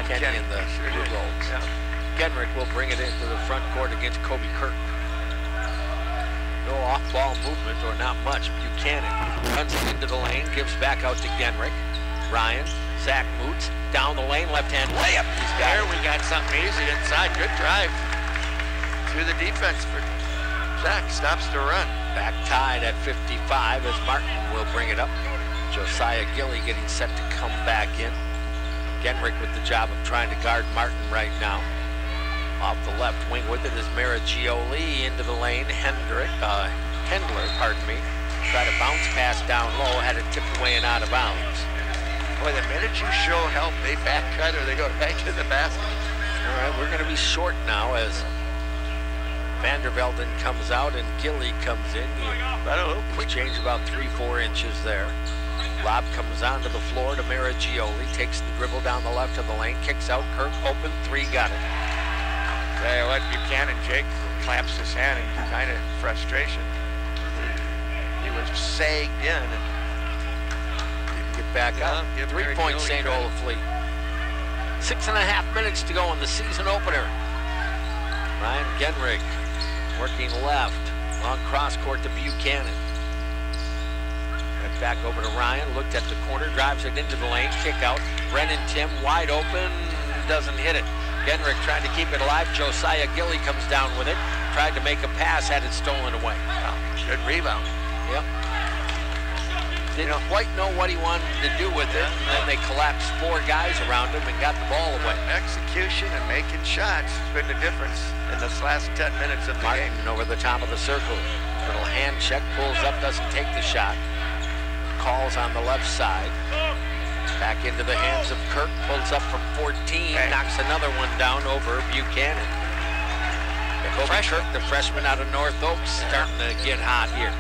Kenny and the blue rolls. Yeah. Genrich will bring it into the front court against Kobe Kirk. No off-ball movement, or not much. Buchanan runs it into the lane, gives back out to Genrich. Ryan, Zach Moots, down the lane, left-hand layup. He's got There it. we got something easy inside. Good drive through the defense for Zach. Stops the run. Back tied at 55 as Martin will bring it up. Josiah Gilly getting set to come back in. Genrich with the job of trying to guard Martin right now. Off the left wing with it is Maragioli into the lane. Hendler, Try to bounce pass down low, had it tipped away and out of bounds. Boy, the minute you show help, they back cut or they go right to the basket. All right, we're going to be short now as Vandervelden comes out and Gilly comes in. Got a little quick. Exchange about 3-4 inches there. Lob comes onto the floor to Maragioli, takes the dribble down the left of the lane, kicks out, Kirk open, three, got it. Tell you what, Buchanan, Jake claps his hand in kind of frustration. He was sagged in. And didn't get back up. 3-point St. Olaf lead. 6.5 minutes to go in the season opener. Ryan Genrich working left, long cross court to Buchanan. Right back over to Ryan, looked at the corner, drives it into the lane, kick out. Brennan Tim wide open, doesn't hit it. Genrich trying to keep it alive. Josiah Gilly comes down with it, tried to make a pass, had it stolen away. Wow, good rebound. Yep. Didn't quite know what he wanted to do with it, and then they collapsed four guys around him and got the ball away. Execution and making shots has been the difference in this last 10 minutes of the Martin game. over the top of the circle. Little hand check, pulls up, doesn't take the shot. Calls on the left side. Back into the hands of Kirk, pulls up from 14, knocks another one down over Buchanan. Kobe Kirk, the freshman out of North Oaks, starting to get hot here.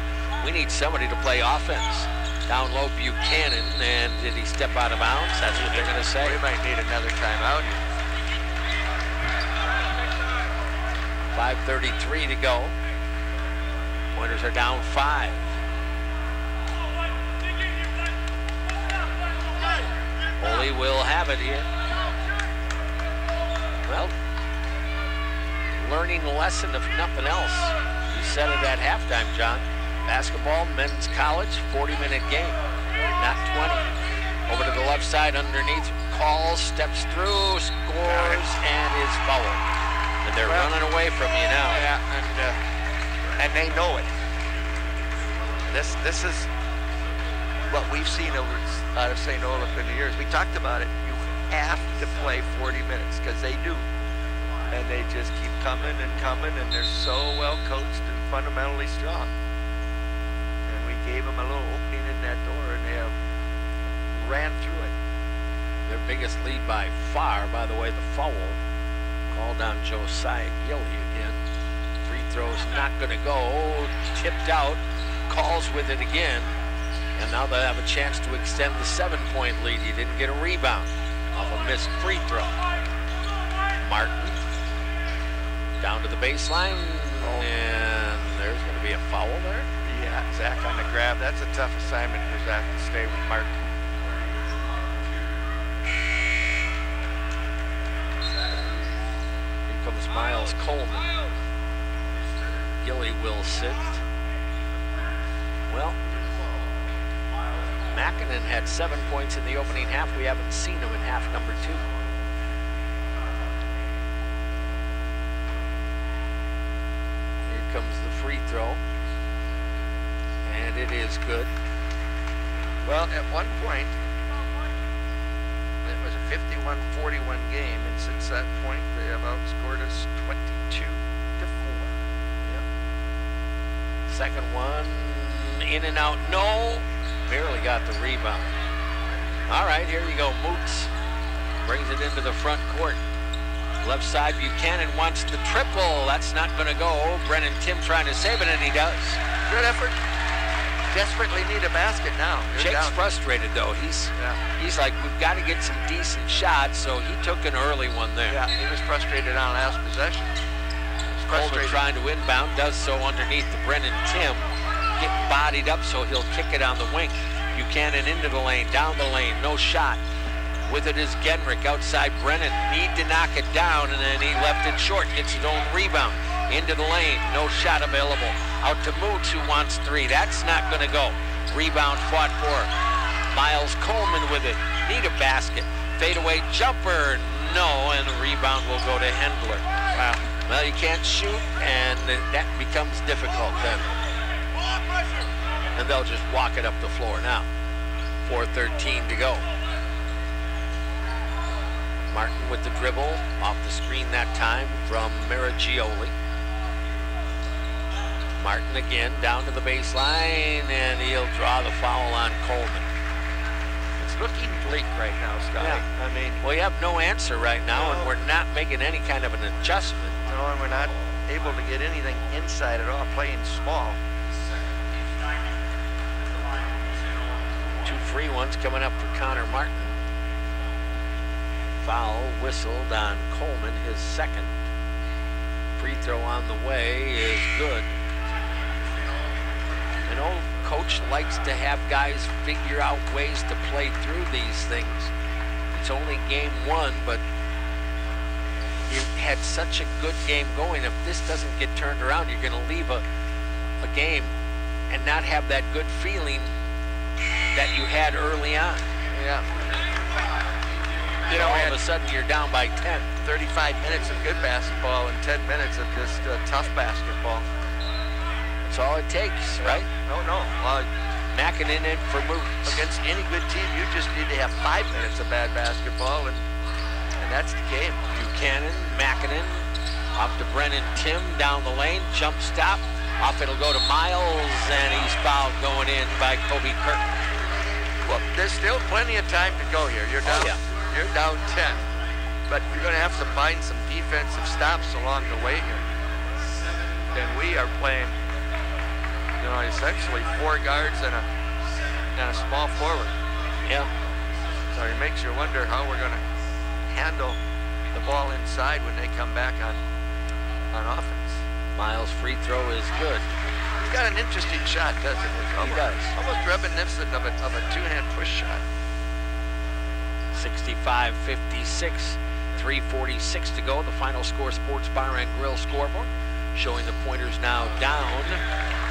We need somebody to play offense. Down low Buchanan, and did he step out of bounds? That's what they're going to say. We might need another timeout. 5:33 to go. Pointers are down 5. Holy will have it here. Well, learning lesson if nothing else. You said it at halftime, John. Basketball, men's college, 40-minute game, not 20. Over to the left side underneath, calls, steps through, scores, and is fouled. And they're running away from you now. Yeah, and they know it. This is what we've seen out of St. Olaf in the years. We talked about it. You have to play 40 minutes because they do. And they just keep coming, and they're so well coached and fundamentally strong. Gave them a little opening in that door, and they have ran through it. Their biggest lead by far. By the way, the foul called on Josiah Gilly again. Free throw's not going to go. Tipped out. Calls with it again. And now they'll have a chance to extend the 7-point lead. He didn't get a rebound off a missed free throw. Martin down to the baseline, and there's going to be a foul there. Yeah, Zach on the grab. That's a tough assignment for Zach to stay with Martin. Here comes Miles Coleman. Gilly will sit. Well, Mackinnon had 7 points in the opening half. We haven't seen him in half number 2. Here comes the free throw. And it is good. Well, at one point, it was a 51-41 game, and since that point, they have outscored us 22-4. Yep. Second one, in and out, no. Barely got the rebound. All right, here you go, Moots. Brings it into the front court. Left side, Buchanan wants the triple. That's not going to go. Brennan Tim trying to save it, and he does. Good effort. Desperately need a basket now. Jake's frustrated though. He's like, we've got to get some decent shots, so he took an early one there. Yeah, he was frustrated on last possession. Olaf frustrating. trying to inbound, does so underneath the Brennan Tim. Get bodied up, so he'll kick it on the wing. Buchanan into the lane, down the lane, no shot. With it is Genrick outside Brennan. Need to knock it down, and then he left it short. Gets his own rebound. Into the lane, no shot available. Out to Moots, who wants three. That's not going to go. Rebound fought for. Miles Coleman with it. Need a basket. Fadeaway jumper. No, and the rebound will go to Hendler. Wow. Well, you can't shoot, and that becomes difficult then. And they'll just walk it up the floor now. 4:13 to go. Martin with the dribble, off the screen that time from Maragioli. Martin again down to the baseline, and he'll draw the foul on Coleman. It's looking bleak right now, Scotty. Yeah. I mean, We have no answer right now, and we're not making any kind of an adjustment. no, and we're not able to get anything inside at all, playing small. 2 free ones coming up for Connor Martin. Foul whistled on Coleman, his second. Free throw on the way is good. An old coach likes to have guys figure out ways to play through these things. It's only game 1, but you had such a good game going. If this doesn't get turned around, you're going to leave a game and not have that good feeling that you had early on. Yeah. You know, all of a sudden you're down by 10. 35 minutes of good basketball and 10 minutes of just tough basketball. That's all it takes, right? No. Mackinnon in for Moots. Against any good team, you just need to have 5 minutes of bad basketball, and that's the game. Buchanan, Mackinnon, off to Brennan Tim, down the lane, jump stop. Off it'll go to Miles, and he's fouled going in by Kobe Kirk. Well, there's still plenty of time to go here. You're down. Oh, yeah. You're down 10, but you're going to have to find some defensive stops along the way here. And we are playing, essentially 4 guards and a small forward. Yeah. So it makes you wonder how we're going to handle the ball inside when they come back on offense. Miles' free throw is good. He's got an interesting shot, doesn't he? He does. Almost reminiscent of a 2-hand push shot. 65-56, 3:46 to go. The Final Score Sports Bar and Grill scoreboard showing the Pointers now down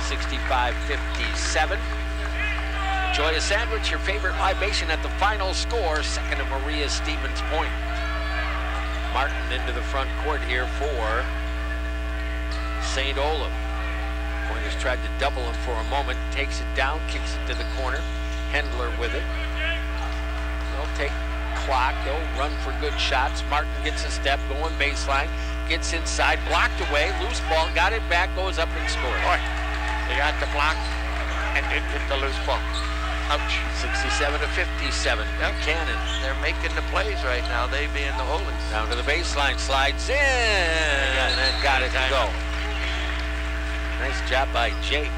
65-57. Enjoy a sandwich, your favorite libation at the Final Score, second to Maria Stevens Point. Martin into the front court here for St. Olaf. Pointers tried to double him for a moment, takes it down, kicks it to the corner. Hendler with it. They'll take clock, they'll run for good shots. Martin gets a step, going baseline, gets inside, blocked away, loose ball, got it back, goes up and scores. Boy, they got the block and didn't get the loose ball. Ouch. 67-57. Yep. Buchanan They're making the plays right now, they being the holies. down to the baseline, slides in, and then got it to go. Nice job by Jake.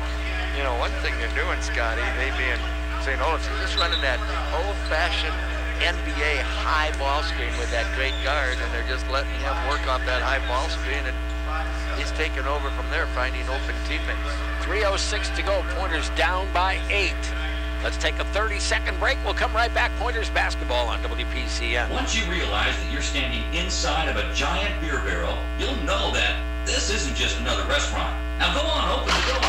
You know, one thing they're doing, Scotty, they being St. Olaf, they're just running that old-fashioned NBA high ball screen with that great guard, and they're just letting him work off that high ball screen, and he's taking over from there, finding open teammates. 3:06 to go. Pointers down by 8. Let's take a 30-second break. We'll come right back. Pointers basketball on WPCN. Once you realize that you're standing inside of a giant beer barrel, you'll know that this isn't just another restaurant. Now go on, open the door.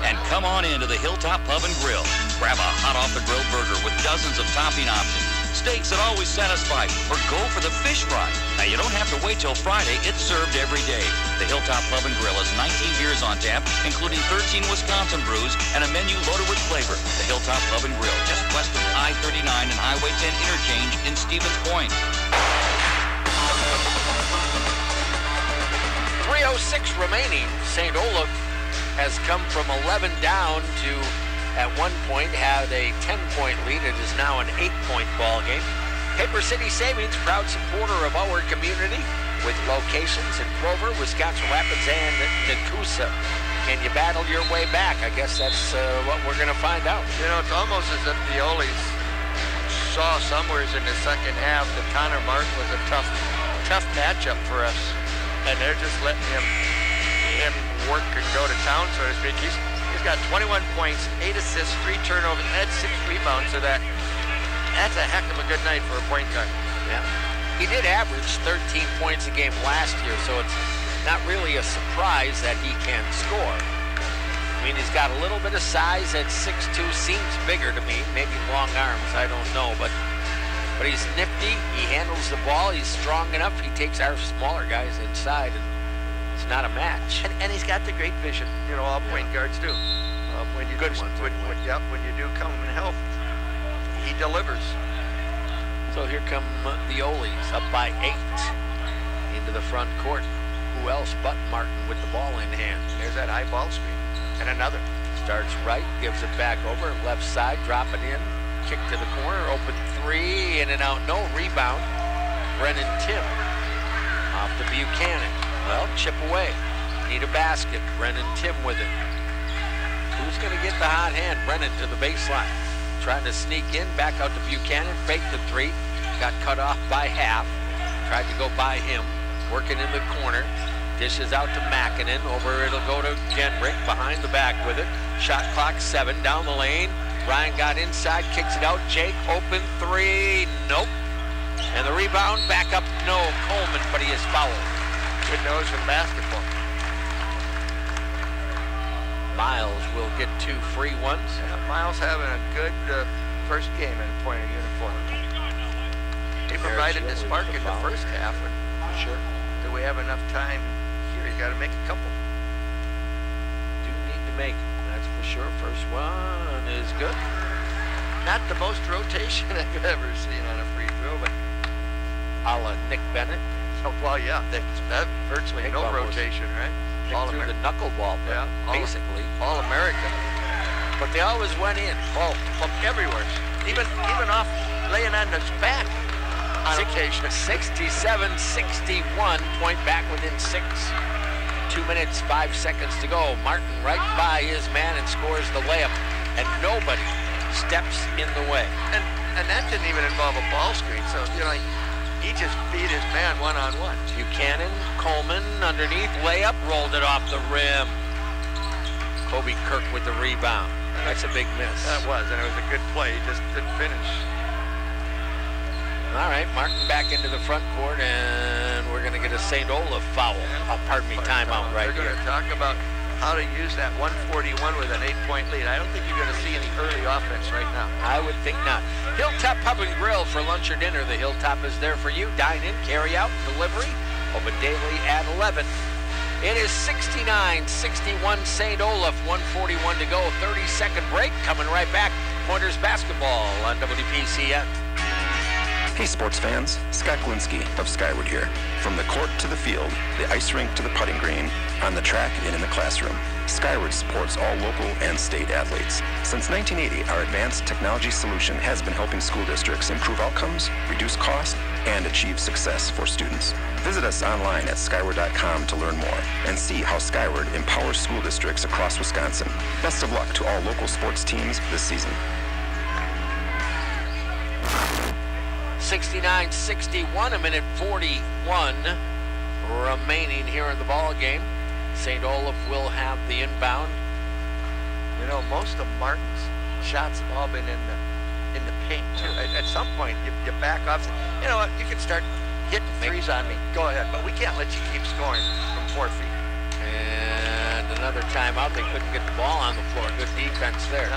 And come on into the Hilltop Pub and Grill. Grab a hot off the grill burger with dozens of topping options. Steaks that always satisfy, or go for the fish fry. Now you don't have to wait till Friday, it's served every day. The Hilltop Pub and Grill has 19 beers on tap, including 13 Wisconsin brews and a menu loaded with flavor. The Hilltop Pub and Grill, just west of I-39 and Highway 10 interchange in Stevens Point. 3:06 remaining. St. Olaf has come from 11 down to, at one point, had a 10-point lead. It is now an 8-point ball game. Paper City Savings, proud supporter of our community, with locations in Grover, Wisconsin Rapids, and Nakusa. Can you battle your way back? I guess that's what we're going to find out. You know, it's almost as if the Olies saw somewhere in the second half that Connor Martin was a tough matchup for us, and they're just letting him him work and go to town, so to speak. He's got 21 points, 8 assists, 3 turnovers, and had 6 rebounds, so that's a heck of a good night for a point guard. Yeah. He did average 13 points a game last year, so it's not really a surprise that he can score. I mean, he's got a little bit of size at 6'2", seems bigger to me, maybe long arms, I don't know, but he's nifty, he handles the ball, he's strong enough, he takes our smaller guys inside, and it's not a match. And he's got the great vision, all point guards do. When you Good ones, when you do come in help, he delivers. So here come the Olies, up by 8 into the front court. Who else but Martin with the ball in hand? There's that high ball screen. And another. Starts right, gives it back over, left side, dropping in, kick to the corner, open 3, in and out, no rebound. Brennan Tim off to Buchanan. Well, chip away. Need a basket. Brennan Tim with it. Who's going to get the hot hand? Brennan to the baseline. Trying to sneak in, back out to Buchanan, fake the 3, got cut off by half, tried to go by him, working in the corner, dishes out to Makinen, over it'll go to Genbrick, behind the back with it, shot clock 7, down the lane, Ryan got inside, kicks it out, Jake, open 3, nope, and the rebound, back up, no, Coleman, but he is fouled. Good nose in basketball. Miles will get 2 free ones. Yeah, Miles having a good first game in a Pointer uniform. He provided the spark in the first half. Sure. Do we have enough time here? You got to make a couple. Do need to make, that's for sure. First one is good. Not the most rotation I've ever seen on a free throw, but A la Nick Bennett. Oh, well, yeah, that's virtually no rotation, right? All through the knuckleball, yeah, basically. All American. But they always went in. Oh, from everywhere. Even off laying on his back on occasion. 67-61, point back within 6. 2 minutes, 5 seconds to go. Martin right by his man and scores the layup, and nobody steps in the way. And that didn't even involve a ball screen, so, he just beat his man one-on-one. Buchanan, Coleman, underneath, layup, rolled it off the rim. Kobe Kirk with the rebound. That's a big miss. That was, and it was a good play. He just didn't finish. All right, Martin back into the front court, and we're going to get a St. Olaf foul. Oh, pardon me, timeout right here. We're going to talk about how to use that 141 with an 8-point lead. I don't think you're going to see any early offense right now. I would think not. Hilltop Pub and Grill for lunch or dinner. The Hilltop is there for you. Dine in, carry out, delivery. Open daily at 11. It is 69-61 St. Olaf, 141 to go. 30-second break. Coming right back. Pointers basketball on WPCN. Hey sports fans, Scott Glinski of Skyward here. From the court to the field, the ice rink to the putting green, on the track and in the classroom, Skyward supports all local and state athletes. Since 1980, our advanced technology solution has been helping school districts improve outcomes, reduce cost, and achieve success for students. Visit us online at skyward.com to learn more and see how Skyward empowers school districts across Wisconsin. Best of luck to all local sports teams this season. 69-61, a minute 41 remaining here in the ball game. St. Olaf will have the inbound. Most of Martin's shots have all been in the paint too. At some point, you back off. You know what? You can start hitting threes on me. Go ahead, but we can't let you keep scoring from 4 feet. And another timeout. They couldn't get the ball on the floor. Good defense there.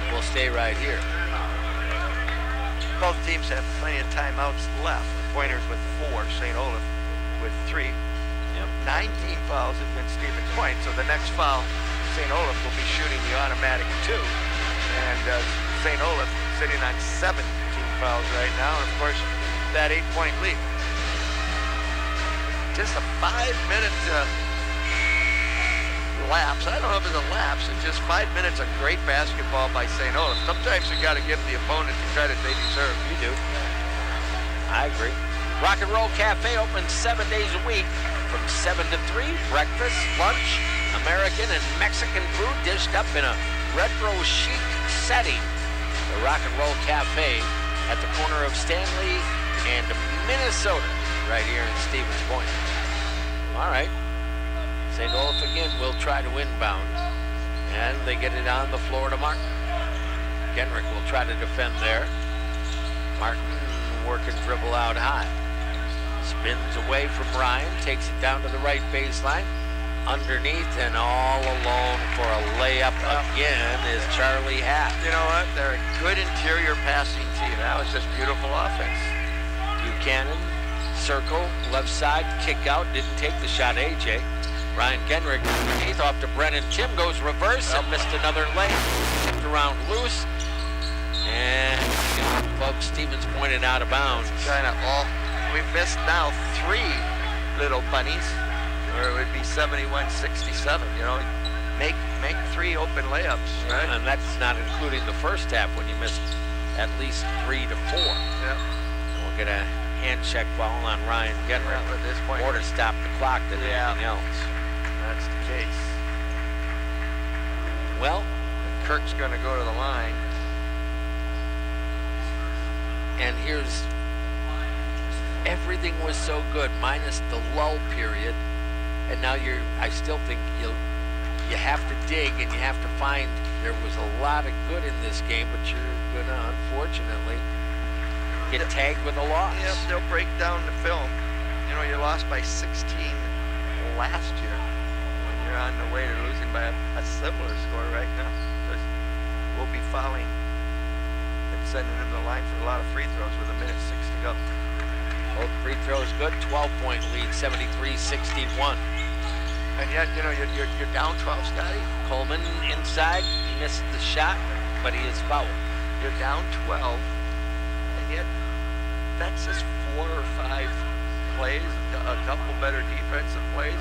We'll stay right here. Both teams have plenty of timeouts left. Pointers with 4, St. Olaf with 3. 19 fouls against Stevens Point, so the next foul, St. Olaf will be shooting the automatic 2. And St. Olaf sitting on 17 fouls right now, and of course, that 8-point lead. Just a 5-minute lapse. I don't know if it's a lapse. It's just 5 minutes of great basketball by St. Olaf. Sometimes you got to give the opponent the credit they deserve. You do. I agree. Rock and Roll Cafe open 7 days a week from 7 to 3. Breakfast, lunch, American and Mexican food dished up in a retro chic setting. The Rock and Roll Cafe at the corner of Stanley and Minnesota, right here in Stevens Point. All right. St. St. Olaf again will try to inbound. And they get it on the floor to Martin. Genrich will try to defend there. Martin working dribble out high. Spins away from Ryan, takes it down to the right baseline. Underneath and all alone for a layup again is Charlie Hack. You know what? They're a good interior passing team. That was just beautiful offense. Buchanan, circle, left side, kick out, didn't take the shot, AJ. Ryan Genrich underneath off to Brennan. Tim goes reverse and missed another layup. Around loose. And Bub Stevens pointed out of bounds. Kind of all. We've missed now 3 little bunnies, or it would be 71-67. You know, make 3 open layups, right? And that's not including the first half when you missed at least 3 to 4. Yeah. And we'll get a hand check ball on Ryan Genrich. At this point, more to stop the clock than anything else. That's the case. Well, Kirk's going to go to the line. And here's, everything was so good minus the lull period, and now I still think you have to dig and you have to find. There was a lot of good in this game, but you're gonna unfortunately get tagged with a loss. Yep, they'll break down the film. You know, you lost by 16 last year. When you're on the way to losing by a similar score right now. We'll be fouling and sending them to the line for a lot of free throws with 1:06 to go. Both free throws good, 12-point lead, 73-61. And yet, you know, you're down 12, Scotty. Coleman inside, he missed the shot, but he is fouled. You're down 12, and yet that's just 4 or 5 plays, a couple better defensive plays,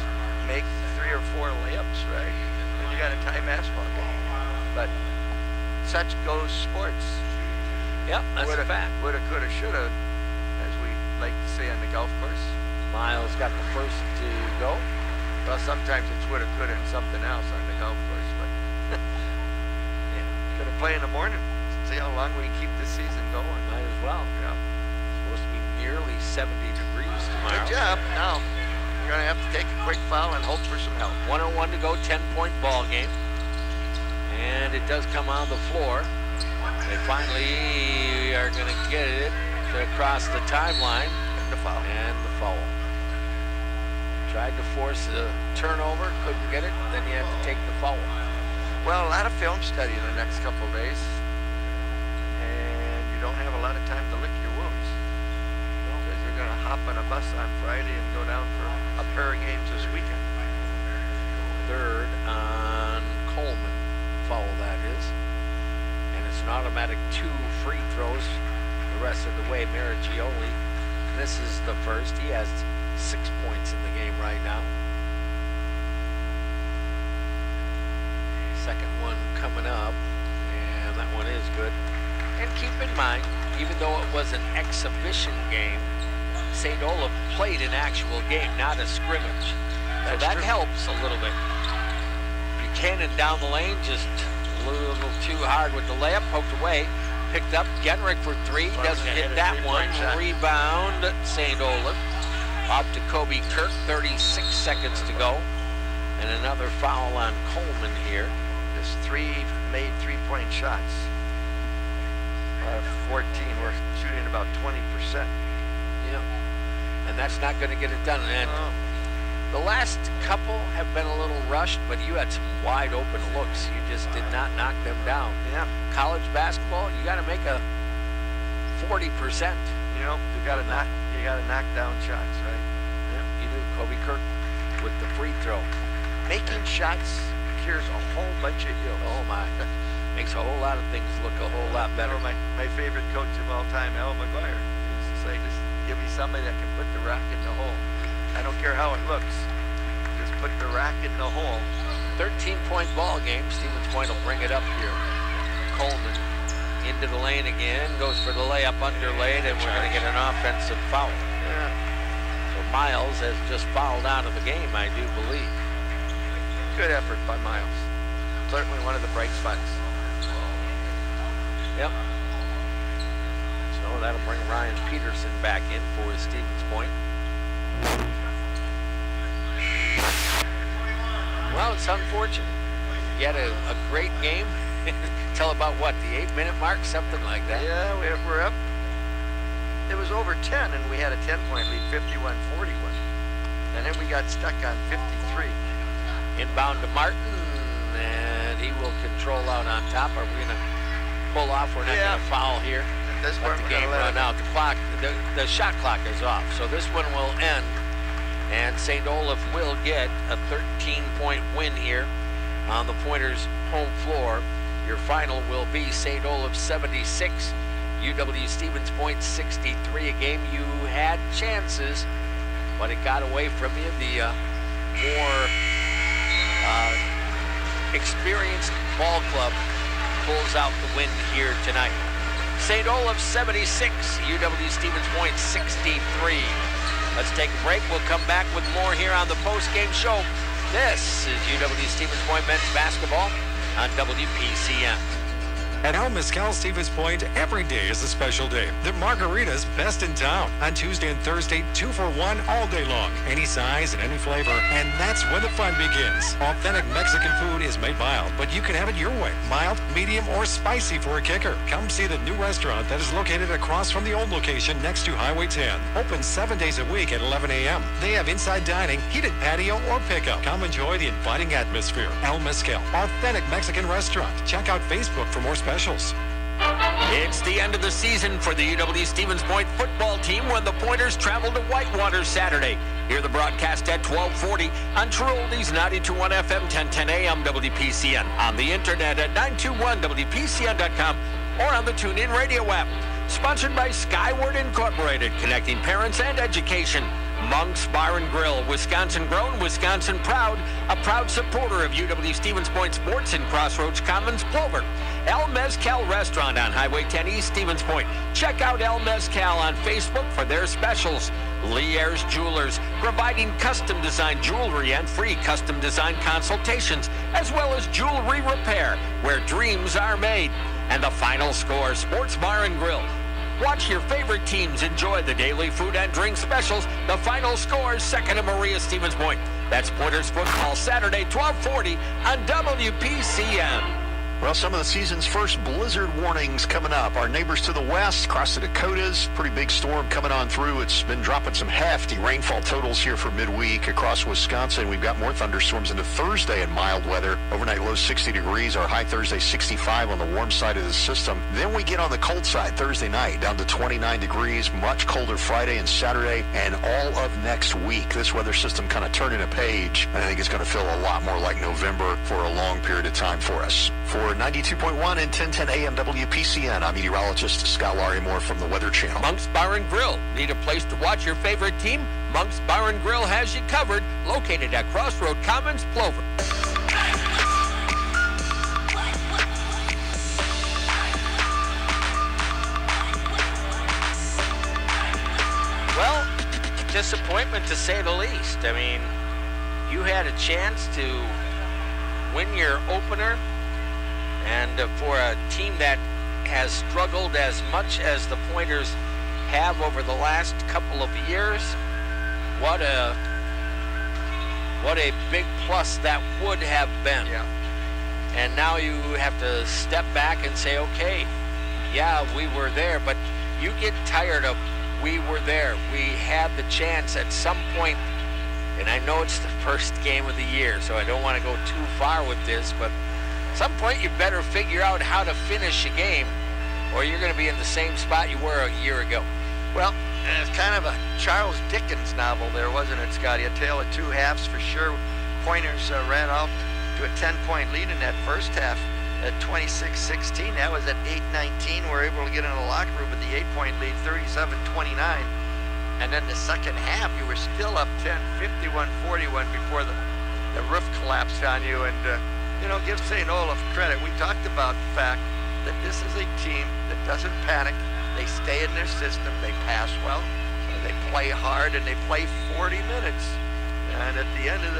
make 3 or 4 layups, right? And you got a tie basketball game. But such goes sports. Yep, that's a fact. Woulda, coulda, shoulda, as we like to say on the golf course. Miles got the first to go. Well, sometimes it's woulda, coulda, and something else on the golf course, but yeah, coulda play in the morning. See how long we can keep this season going. Might as well. Yeah. Supposed to be nearly 70 degrees tomorrow. Good job. Now we're gonna have to take a quick foul and hope for some help. 101 to go, 10-point ball game. And it does come on the floor. They finally are going to get it to cross the timeline. And the foul. And the foul. Tried to force a turnover, couldn't get it, then you have to take the foul. Well, a lot of film study in the next couple of days. And you don't have a lot of time to lick your wounds. Because you're going to hop on a bus on Friday and go down for a pair of games this weekend. Third on Coleman. Foul, that is. And it's an automatic 2 free throws the rest of the way. Mariccioli misses the first. He has 6 points in the game right now. Second one coming up, and that one is good. And keep in mind, even though it was an exhibition game, St. Olaf played an actual game, not a scrimmage. So that helps a little bit. Buchanan down the lane, just a little too hard with the layup, poked away, picked up Genrich for 3, doesn't hit that one. Rebound, St. Olaf. Up to Kobe Kirk, 36 seconds to go. And another foul on Coleman here. Just 3 made 3-point shots. Out of 14, we're shooting about 20%. Yeah. And that's not going to get it done. And the last couple have been a little rushed, but you had some wide open looks. You just did not knock them down. Yeah. College basketball, you got to make a 40%. You know, you got to knock down shots, right? Yeah, you do. Kobe Kirk with the free throw. Making shots cures a whole bunch of ills. Oh my. Makes a whole lot of things look a whole lot better. You know, my favorite coach of all time, Al McGuire, used to say, just give me somebody that can put the rock in the hole. I don't care how it looks. Just put the rock in the hole. 13-point ball game. Stevens Point will bring it up here. Coleman into the lane again. Goes for the layup underlaid, and we're going to get an offensive foul. Yeah. So Miles has just fouled out of the game, I do believe. Good effort by Miles. Certainly one of the bright spots. Yep. So that'll bring Ryan Peterson back in for Stevens Point. Well, it's unfortunate. You had a great game till about what, the 8-minute mark, something like that. Yeah, we're up. It was over 10, and we had a 10-point lead, 51-41. And then we got stuck on 53. Inbound to Martin, and he will control out on top. Are we going to pull off? We're not going to foul here. This Let the game run out. The clock, the shot clock is off. So this one will end, and St. Olaf will get a 13-point win here on the Pointers' home floor. Your final will be St. Olaf 76, UW Stevens Point 63. A game you had chances, but it got away from you. The more experienced ball club pulls out the win here tonight. St. Olaf 76, UW Stevens Point 63. Let's take a break. We'll come back with more here on the post-game show. This is UW Stevens Point men's basketball on WPCN. At El Mezcal Stevens Point, every day is a special day. The margaritas best in town. On Tuesday and Thursday, 2 for $1 all day long. Any size and any flavor. And that's when the fun begins. Authentic Mexican food is made mild, but you can have it your way. Mild, medium, or spicy for a kicker. Come see the new restaurant that is located across from the old location next to Highway 10. Open 7 days a week at 11 a.m. They have inside dining, heated patio, or pickup. Come enjoy the inviting atmosphere. El Mezcal, authentic Mexican restaurant. Check out Facebook for more specials. It's the end of the season for the UW Stevens Point football team when the Pointers travel to Whitewater Saturday. Hear the broadcast at 12:40 on True Oldies 92.1 FM, 1010 AM WPCN, on the internet at 921WPCN.com, or on the TuneIn radio app. Sponsored by Skyward Incorporated, connecting parents and education. Monk's Bar and Grill, Wisconsin grown, Wisconsin proud, a proud supporter of UW Stevens Point sports in Crossroads Commons, Plover. El Mezcal Restaurant on Highway 10 East Stevens Point. Check out El Mezcal on Facebook for their specials. Lee Ayers Jewelers, providing custom design jewelry and free custom design consultations, as well as jewelry repair, where dreams are made. And the Final Score Sports Bar and Grill. Watch your favorite teams enjoy the daily food and drink specials. The Final Score, 2nd and Maria Stevens Point. That's Pointers football Saturday, 12:40 on WPCN. Well, some of the season's first blizzard warnings coming up. Our neighbors to the west, across the Dakotas, pretty big storm coming on through. It's been dropping some hefty rainfall totals here for midweek across Wisconsin. We've got more thunderstorms into Thursday in mild weather. Overnight low 60 degrees. Our high Thursday 65 on the warm side of the system. Then we get on the cold side Thursday night down to 29 degrees. Much colder Friday and Saturday and all of next week. This weather system kind of turning a page. I think it's going to feel a lot more like November for a long period of time for us. For 92.1 and 1010 AM WPCN, I'm meteorologist Scott Larimore from the Weather Channel. Monk's Bar and Grill. Need a place to watch your favorite team? Monk's Bar and Grill has you covered. Located at Crossroad Commons, Plover. Well, disappointment to say the least. I mean, you had a chance to win your opener, and for a team that has struggled as much as the Pointers have over the last couple of years, what a big plus that would have been. Yeah. And now you have to step back and say, okay, yeah, we were there, but you get tired of we were there. We had the chance at some point, and I know it's the first game of the year, so I don't want to go too far with this, but at some point you better figure out how to finish a game, or you're going to be in the same spot you were a year ago. Well, it's kind of a Charles Dickens novel there, wasn't it, Scotty? A tale of two halves for sure. Pointers ran out to a 10-point lead in that first half at 26-16. That was at 8-19. We're able to get in the locker room with the 8-point lead, 37-29. And then the second half, you were still up 10, 51-41 before the roof collapsed on you. And, give St. Olaf credit. We talked about the fact that this is a team that doesn't panic. They stay in their system. They pass well. They play hard, and they play 40 minutes. And at the end of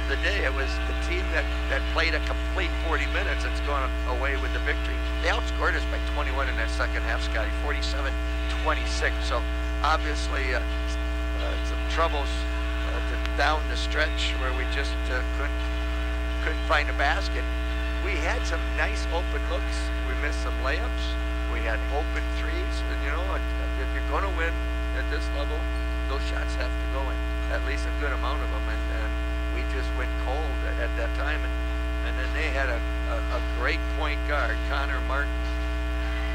the day, it was the team that played a complete 40 minutes that's gone away with the victory. They outscored us by 21 in that second half, Scotty, 47-26. So obviously some troubles down the stretch where we just couldn't find a basket. We had some nice open looks. We missed some layups. We had open threes. And, you know, if you're going to win at this level, those shots have to go in, at least a good amount of them. And we just went cold at that time. And then they had a great point guard, Connor Martin,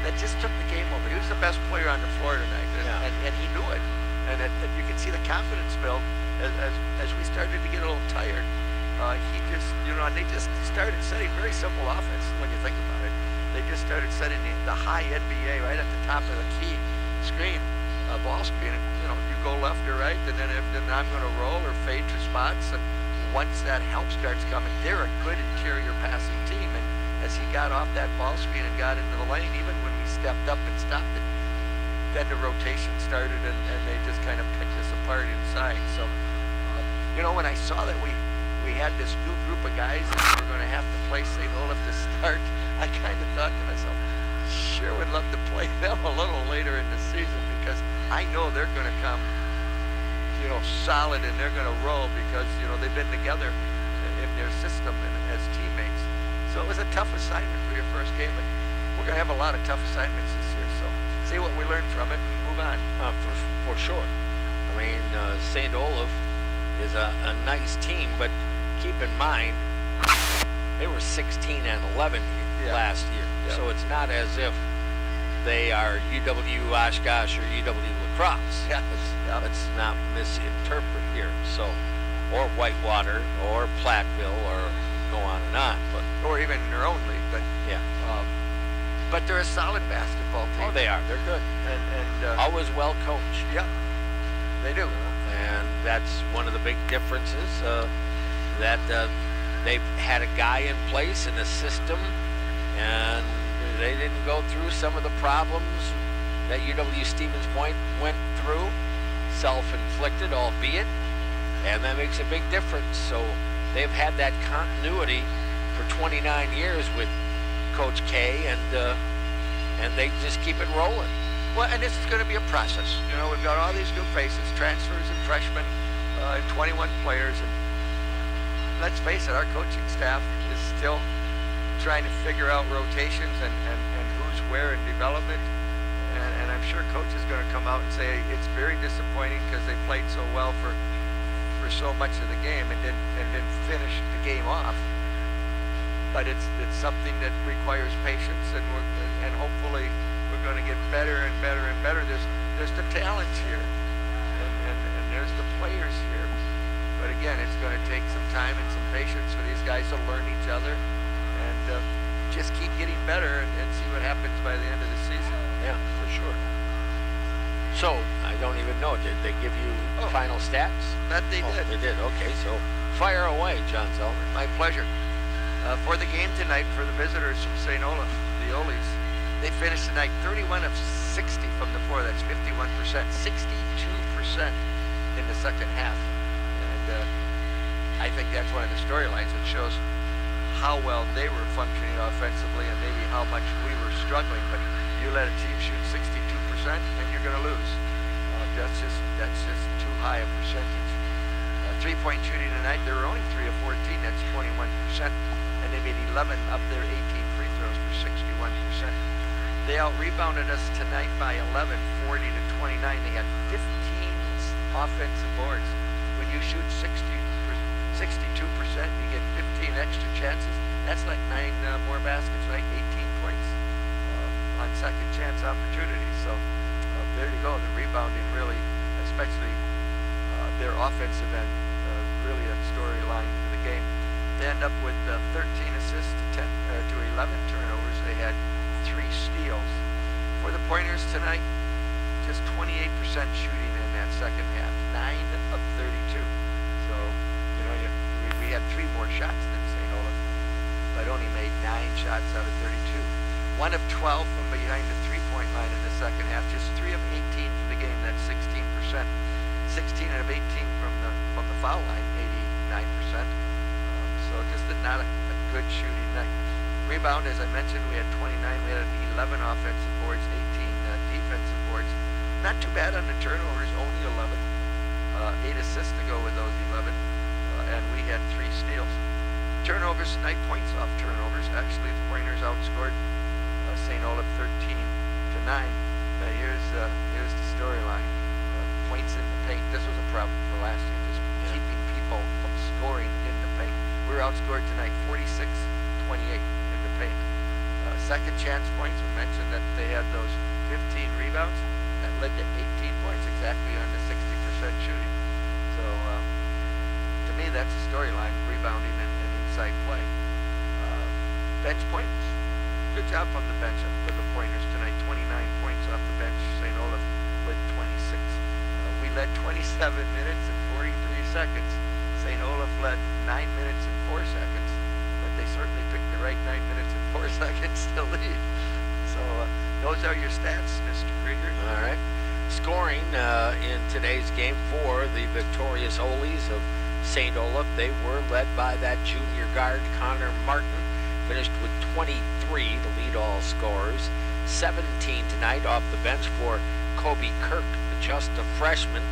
that just took the game over. He was the best player on the floor tonight, and he knew it. And you could see the confidence build as we started to get a little tired. He just, you know, and they just started setting very simple offense when you think about it. They just started setting the high NBA right at the top of the key screen, ball screen. And, you know, you go left or right, and then I'm going to roll or fade to spots. And once that help starts coming, they're a good interior passing team. And as he got off that ball screen and got into the lane, even when we stepped up and stopped it, then the rotation started and they just kind of picked us apart inside. So, you know, when I saw that we had this new group of guys and we were going to have to play St. Olaf to start, I kind of thought to myself, sure would love to play them a little later in the season, because I know they're going to come, you know, solid, and they're going to roll because, you know, they've been together in their system and as teammates. So it was a tough assignment for your first game, but we're going to have a lot of tough assignments this year. So see what we learned from it and move on. For sure. I mean, St. Olaf is a nice team, but keep in mind, they were 16 and 11 last year. Yeah. So it's not as if they are UW Oshkosh or UW La Crosse. Yeah. Let's not misinterpret here. So, or Whitewater or Platteville or go on and on. But or even in their own league. But yeah. But they're a solid basketball team. Oh, they are. They're good. And always well coached. Yeah, they do. And that's one of the big differences, that they've had a guy in place in a system, and they didn't go through some of the problems that UW Stevens Point went through, self-inflicted, albeit, and that makes a big difference. So they've had that continuity for 29 years with Coach K, and they just keep it rolling. Well, and this is going to be a process. You know, we've got all these new faces, transfers and freshmen, and 21 players. And let's face it, our coaching staff is still trying to figure out rotations and who's where in development. And I'm sure Coach is going to come out and say it's very disappointing because they played so well for so much of the game and didn't finish the game off. But it's something that requires patience, and hopefully we're going to get better and better and better. There's the talent here, and there's the players here. But again, it's going to take some time and some patience for these guys to learn each other and just keep getting better and see what happens by the end of the season. Yeah, for sure. So, I don't even know, did they give you final stats? That they did. They did, okay. So, fire away, John Zellner. My pleasure. For the game tonight, for the visitors from St. Olaf, the Olies, they finished tonight 31 of 60 from the floor. That's 51%, 62% in the second half. And I think that's one of the storylines that shows how well they were functioning offensively and maybe how much we were struggling. But you let a team shoot 62% and you're going to lose. That's just too high a percentage. 3-point shooting tonight, they were only 3 of 14. That's 21%. And they made 11 up their 18 free throws for 61%. They out-rebounded us tonight by 11, 40 to 29. They had 15 offensive boards. When you shoot 62%, you get 15 extra chances. That's like 9 more baskets, right? 18 points on second chance opportunities. So there you go. The rebounding really, especially their offensive end, really a storyline for the game. They end up with 13 assists to 11 turnovers. They had 3 steals. For the Pointers tonight, just 28% shooting in that second half, 9 of 32. So, you know, we had 3 more shots than St. Olaf, but only made 9 shots out of 32. 1 of 12 from behind the 3-point line in the second half, just 3 of 18 for the game. That's 16%. 16 out of 18 from the foul line, 89%. So just not a good shooting night. Rebound, as I mentioned, we had 29. We had 11 offensive boards, 18 defensive boards. Not too bad on the turnovers, only 11. 8 assists to go with those 11. And we had 3 steals. Turnovers tonight, points off turnovers. Actually, the Pointers outscored St. Olaf 13-9. Here's the storyline. Points in the paint. This was a problem for last year, just keeping people from scoring in the paint. We were outscored tonight 46-28 in the paint. Second chance points, we mentioned that they had those 15 rebounds. That led to 18 points, exactly on the 60% shooting. So, to me, that's the storyline, rebounding and inside play. Bench points. Good job from the bench for the Pointers tonight. 29 points off the bench. St. Olaf led 26. We led 27 minutes and 43 seconds. St. Olaf led 9 minutes and 4 seconds. But they certainly picked the right 9 minutes and 4 seconds to lead. So those are your stats, Mr. Krieger. All right. Scoring in today's game for the victorious Olies of St. Olaf. They were led by that junior guard, Connor Martin. Finished with 23 to lead all scorers. 17 tonight off the bench for Kobe Kirk, just a freshman.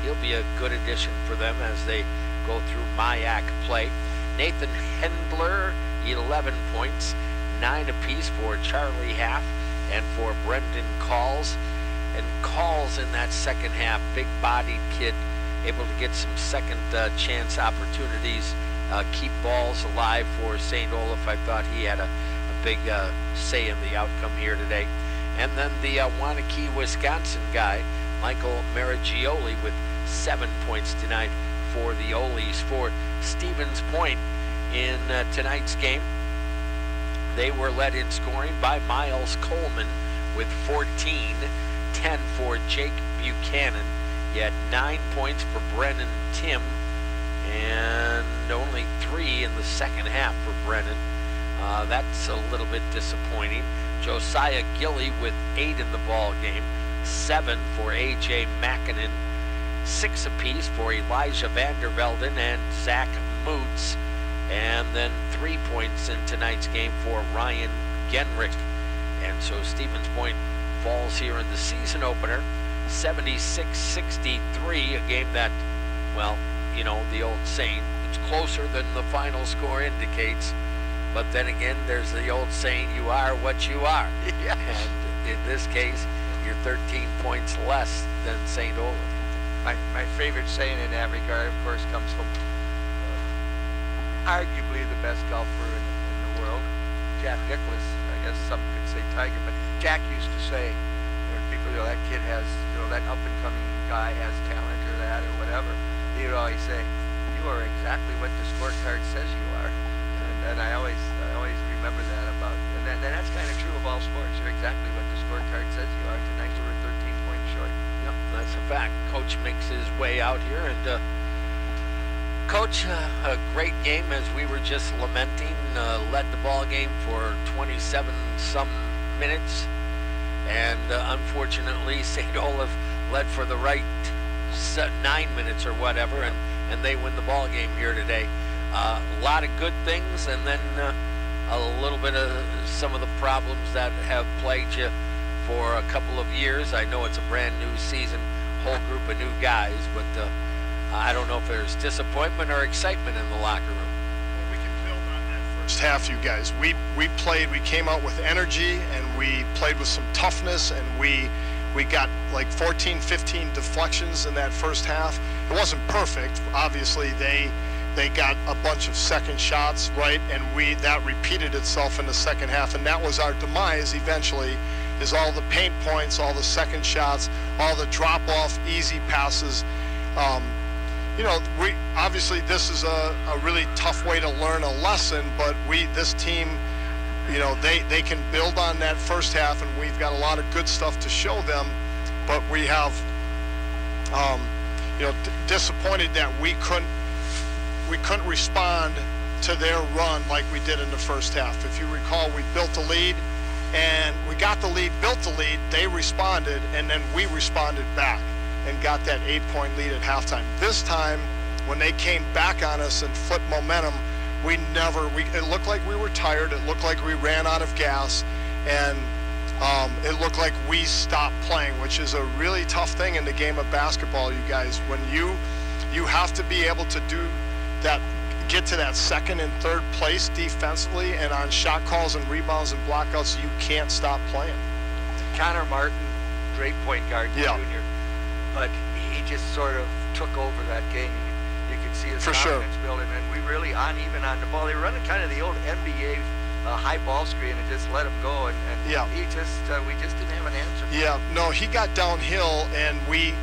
He'll be a good addition for them as they go through MIAC play. Nathan Hendler, 11 points, 9 apiece for Charlie Half and for Brendan Calls. And Calls in that second half, big-bodied kid, able to get some second chance opportunities, keep balls alive for St. Olaf. I thought he had a big say in the outcome here today. And then the Waunakee, Wisconsin guy, Michael Maragioli, with 7 points tonight for the Olies. For Stevens Point in tonight's game, they were led in scoring by Miles Coleman with 14, 10 for Jake Buchanan. He had 9 points for Brennan Tim, and only 3 in the second half for Brennan. That's a little bit disappointing. Josiah Gilly with 8 in the ball game, 7 for A.J. Mackinnon, 6 apiece for Elijah Vandervelden and Zach Moots, and then 3 points in tonight's game for Ryan Genrich. And so Stevens Point falls here in the season opener, 76-63, a game that, well, you know, the old saying, it's closer than the final score indicates. But then again, there's the old saying, you are what you are. Yeah. And in this case, you're 13 points less than St. Olaf. My favorite saying in that regard, of course, comes from arguably the best golfer in the world, Jack Nicklaus. I guess some could say Tiger, but Jack used to say, when people, that kid has, that up-and-coming guy has talent or that or whatever, he would always say, you are exactly what the scorecard says you are. And I always remember that about, and that's kind of true of all sports. You're exactly what the scorecard says you are. Tonight you were 13 points short. Yep, that's a fact. Coach makes his way out here, and Coach, a great game as we were just lamenting. Led the ball game for 27 some minutes, and unfortunately, St. Olaf led for the right 9 minutes or whatever, and they win the ball game here today. A lot of good things, and then a little bit of some of the problems that have plagued you for a couple of years. I know it's a brand new season, whole group of new guys, but I don't know if there's disappointment or excitement in the locker room. We can build on that first half, you guys. We came out with energy, and we played with some toughness, and we got like 14, 15 deflections in that first half. It wasn't perfect. Obviously, they got a bunch of second shots, right? And that repeated itself in the second half, and that was our demise eventually, is all the paint points, all the second shots, all the drop-off, easy passes. Obviously this is a really tough way to learn a lesson, but this team, they can build on that first half, and we've got a lot of good stuff to show them, but we have, disappointed that we couldn't respond to their run like we did in the first half. If you recall, we built the lead, and we got the lead, built the lead, they responded, and then we responded back and got that 8-point lead at halftime. This time, when they came back on us and flipped momentum, it looked like we were tired, it looked like we ran out of gas, and it looked like we stopped playing, which is a really tough thing in the game of basketball, you guys. When you have to be able to do that, get to that second and third place defensively, and on shot calls and rebounds and blockouts, you can't stop playing. Connor Martin, great point guard, Yeah. junior, but he just sort of took over that game. You could see his For sure. confidence building, and we really uneven on the ball. They were running kind of the old NBA high ball screen and just let him go, and Yeah. he just we just didn't have an answer. Yeah, no, he got downhill, and we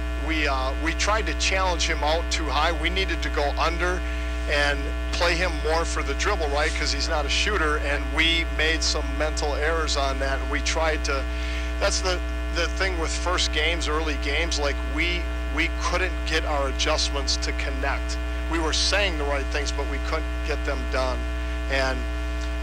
tried to challenge him out too high. We needed to go under and play him more for the dribble, right? Because he's not a shooter, and we made some mental errors on that. We tried to. That's the thing with first games, early games. Like we couldn't get our adjustments to connect. We were saying the right things, but we couldn't get them done, and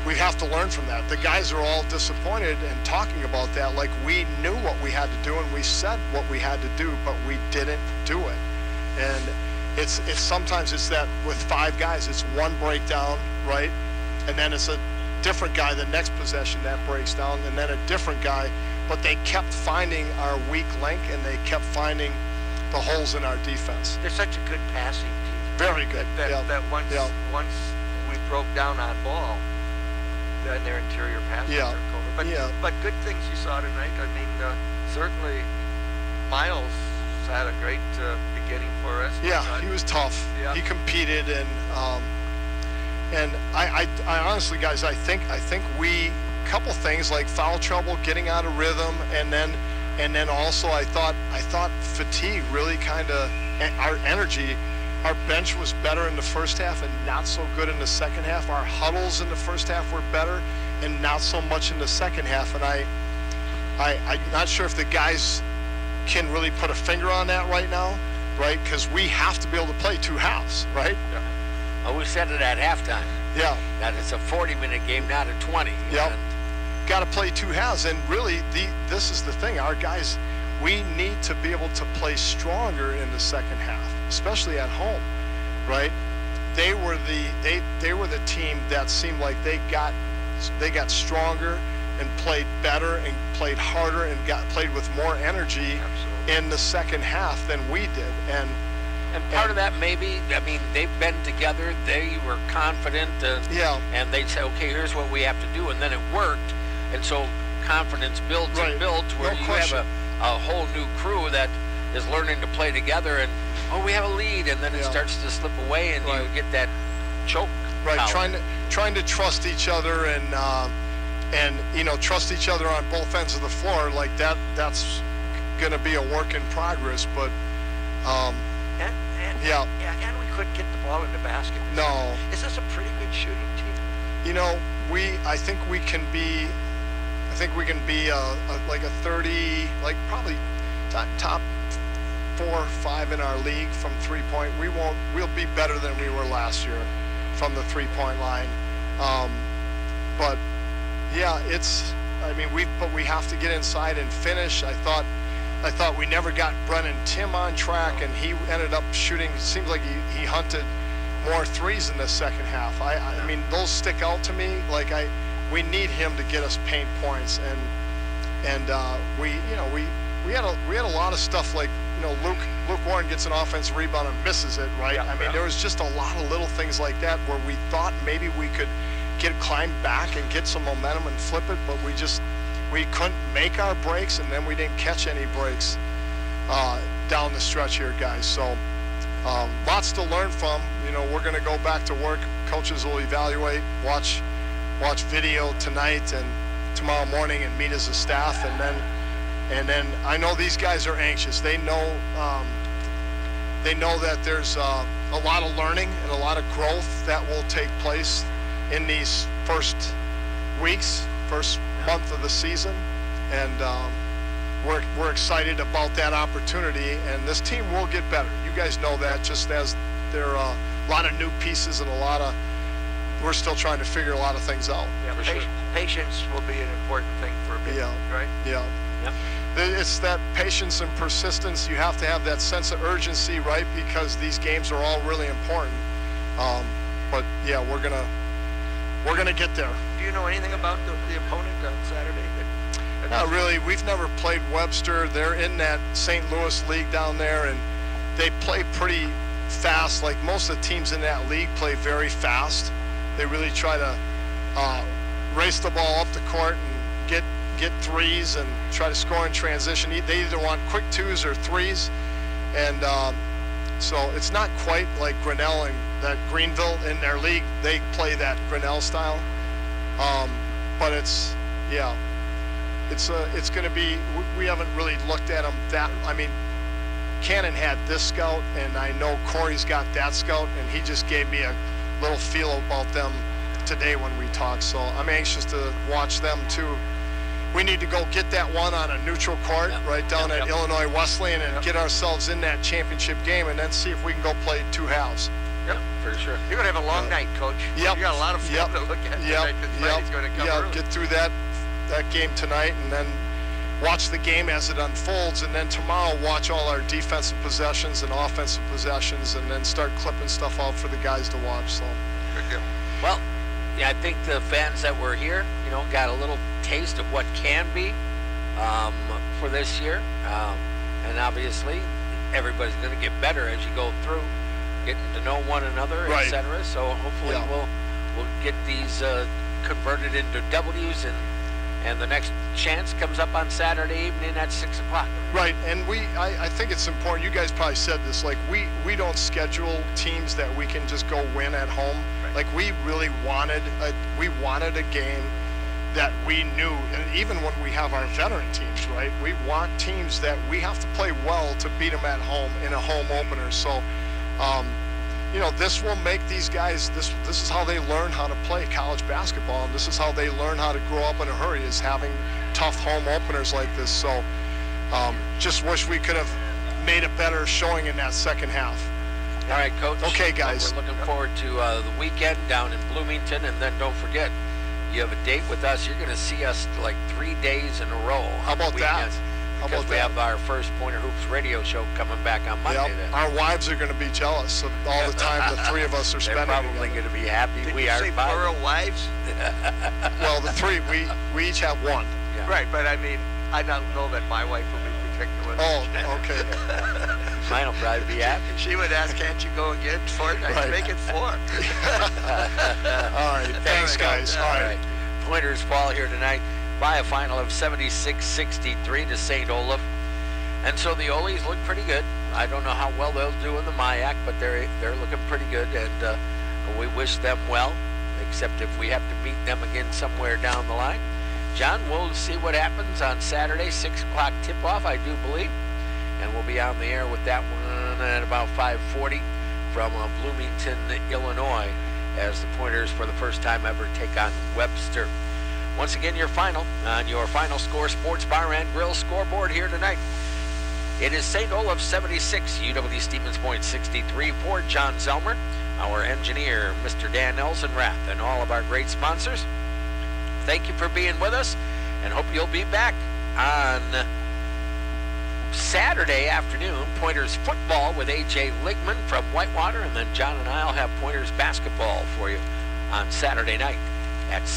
we have to learn from that. The guys are all disappointed and talking about that. Like, we knew what we had to do, and we said what we had to do, but we didn't do it. And it's sometimes it's that with 5 guys, it's one breakdown, right? And then it's a different guy the next possession that breaks down, and then a different guy. But they kept finding our weak link, and they kept finding the holes in our defense. They're such a good passing team. Very good. That once we broke down on ball, then their interior passes Yeah. are covered. But good things you saw tonight. I mean, certainly Miles had a great beginning for us. Yeah, he was tough. Yeah. He competed, and I honestly, guys, I think we couple things like foul trouble, getting out of rhythm, and then also I thought fatigue really kind of our energy. Our bench was better in the first half and not so good in the second half. Our huddles in the first half were better and not so much in the second half. And I'm not sure if the guys can really put a finger on that right now, right? Because we have to be able to play 2 halves, right? Yeah. Well, we said it at halftime. Yeah. That it's a 40-minute game, not a 20. Yep. And Got to play 2 halves, and really, this is the thing. Our guys, we need to be able to play stronger in the second half, especially at home, right? They were the team that seemed like they got stronger and played better and played harder and played with more energy in the second half than we did, and part of that maybe, I mean, they've been together, they were confident, and they'd say, okay, here's what we have to do, and then it worked, and so confidence builds and builds, where you have a whole new crew that is learning to play together, and we have a lead, and then it starts to slip away, and you get that choke. Right, trying to trust each other, and trust each other on both ends of the floor, like that's going to be a work in progress, but and we couldn't get the ball in the basket. No. Is this a pretty good shooting team? I think we can be like a 30, like probably top 4 or 5 in our league from 3-point. We'll be better than we were last year from the 3-point line. But yeah, we have to get inside and finish. I thought we never got Brennan Tim on track, and he ended up shooting. It seems like he hunted more threes in the second half. I mean, those stick out to me. Like we need him to get us paint points, and we had a lot of stuff like Luke Warren gets an offensive rebound and misses it, right? There was just a lot of little things like that where we thought maybe we could climb back and get some momentum and flip it, but we couldn't make our breaks, and then we didn't catch any breaks down the stretch here, guys. So lots to learn from. We're going to go back to work. Coaches will evaluate, watch video tonight and tomorrow morning, and meet as a staff, and then I know these guys are anxious. They know that there's a lot of learning and a lot of growth that will take place in these first weeks, first month of the season, and we're excited about that opportunity, and this team will get better. You guys know that, just as there are a lot of new pieces and we're still trying to figure a lot of things out. Yeah, patience will be an important thing for a bit, right? Yeah. Yep. It's that patience and persistence. You have to have that sense of urgency, right? Because these games are all really important. But yeah, we're gonna get there. Do you know anything about the opponent on Saturday? Not really. We've never played Webster. They're in that St. Louis league down there, and they play pretty fast. Like most of the teams in that league play very fast. They really try to race the ball up the court and get threes and try to score in transition. They either want quick twos or threes, and so it's not quite like Grinnell and that Greenville in their league. They play that Grinnell style, but it's going to be. We haven't really looked at them that. I mean, Cannon had this scout, and I know Corey's got that scout, and he just gave me a little feel about them today when we talked. So I'm anxious to watch them too. We need to go get that one on a neutral court right down at Illinois Wesleyan and get ourselves in that championship game, and then see if we can go play two halves. Yep, for sure. You're going to have a long night, Coach. Yep. You got a lot of film to look at tonight, because Friday's going to come early. Get through that game tonight, and then watch the game as it unfolds, and then tomorrow watch all our defensive possessions and offensive possessions, and then start clipping stuff out for the guys to watch. So, Good deal. Well, yeah, I think the fans that were here, got a little taste of what can be for this year, and obviously everybody's going to get better as you go through, getting to know one another, right, etc. So hopefully we'll get these converted into W's, and the next chance comes up on Saturday evening at 6 o'clock. Right, and I think it's important. You guys probably said this. Like we don't schedule teams that we can just go win at home. Right. Like we really wanted a game that we knew, and even when we have our veteran teams, right, we want teams that we have to play well to beat them at home in a home opener. So, this will make these guys, this is how they learn how to play college basketball, and this is how they learn how to grow up in a hurry, is having tough home openers like this. So, just wish we could have made a better showing in that second half. All right, Coach. Okay, guys. We're looking forward to the weekend down in Bloomington, and then don't forget, you have a date with us. You're going to see us like 3 days in a row. How about that? Because we have our first Pointer Hoops radio show coming back on Monday. Yep. Our wives are going to be jealous of all the time the three of us are spending. They're probably going to be happy. Did we you are say plural wives? Well, the three, we each have one. Yeah. Right, but I mean, I don't know that my wife will be particular. Oh, okay. Mine will probably be happy. She would ask, can't you go again? 4 nights, Right. make it 4. All right, thanks, guys. All right. Pointers fall here tonight by a final of 76-63 to St. Olaf. And so the Olies look pretty good. I don't know how well they'll do in the MIAC, but they're looking pretty good, and we wish them well, except if we have to meet them again somewhere down the line. John, we'll see what happens on Saturday, 6 o'clock tip-off, I do believe. And we'll be on the air with that one at about 5:40 from Bloomington, Illinois, as the Pointers, for the first time ever, take on Webster. Once again, your final on your Final Score Sports Bar and Grill scoreboard here tonight. It is St. Olaf 76, UW Stevens Point 63 for John Zelmer, our engineer, Mr. Dan Elsenrath, and all of our great sponsors. Thank you for being with us, and hope you'll be back on Saturday afternoon. Pointers football with A.J. Ligman from Whitewater, and then John and I will have Pointers basketball for you on Saturday night at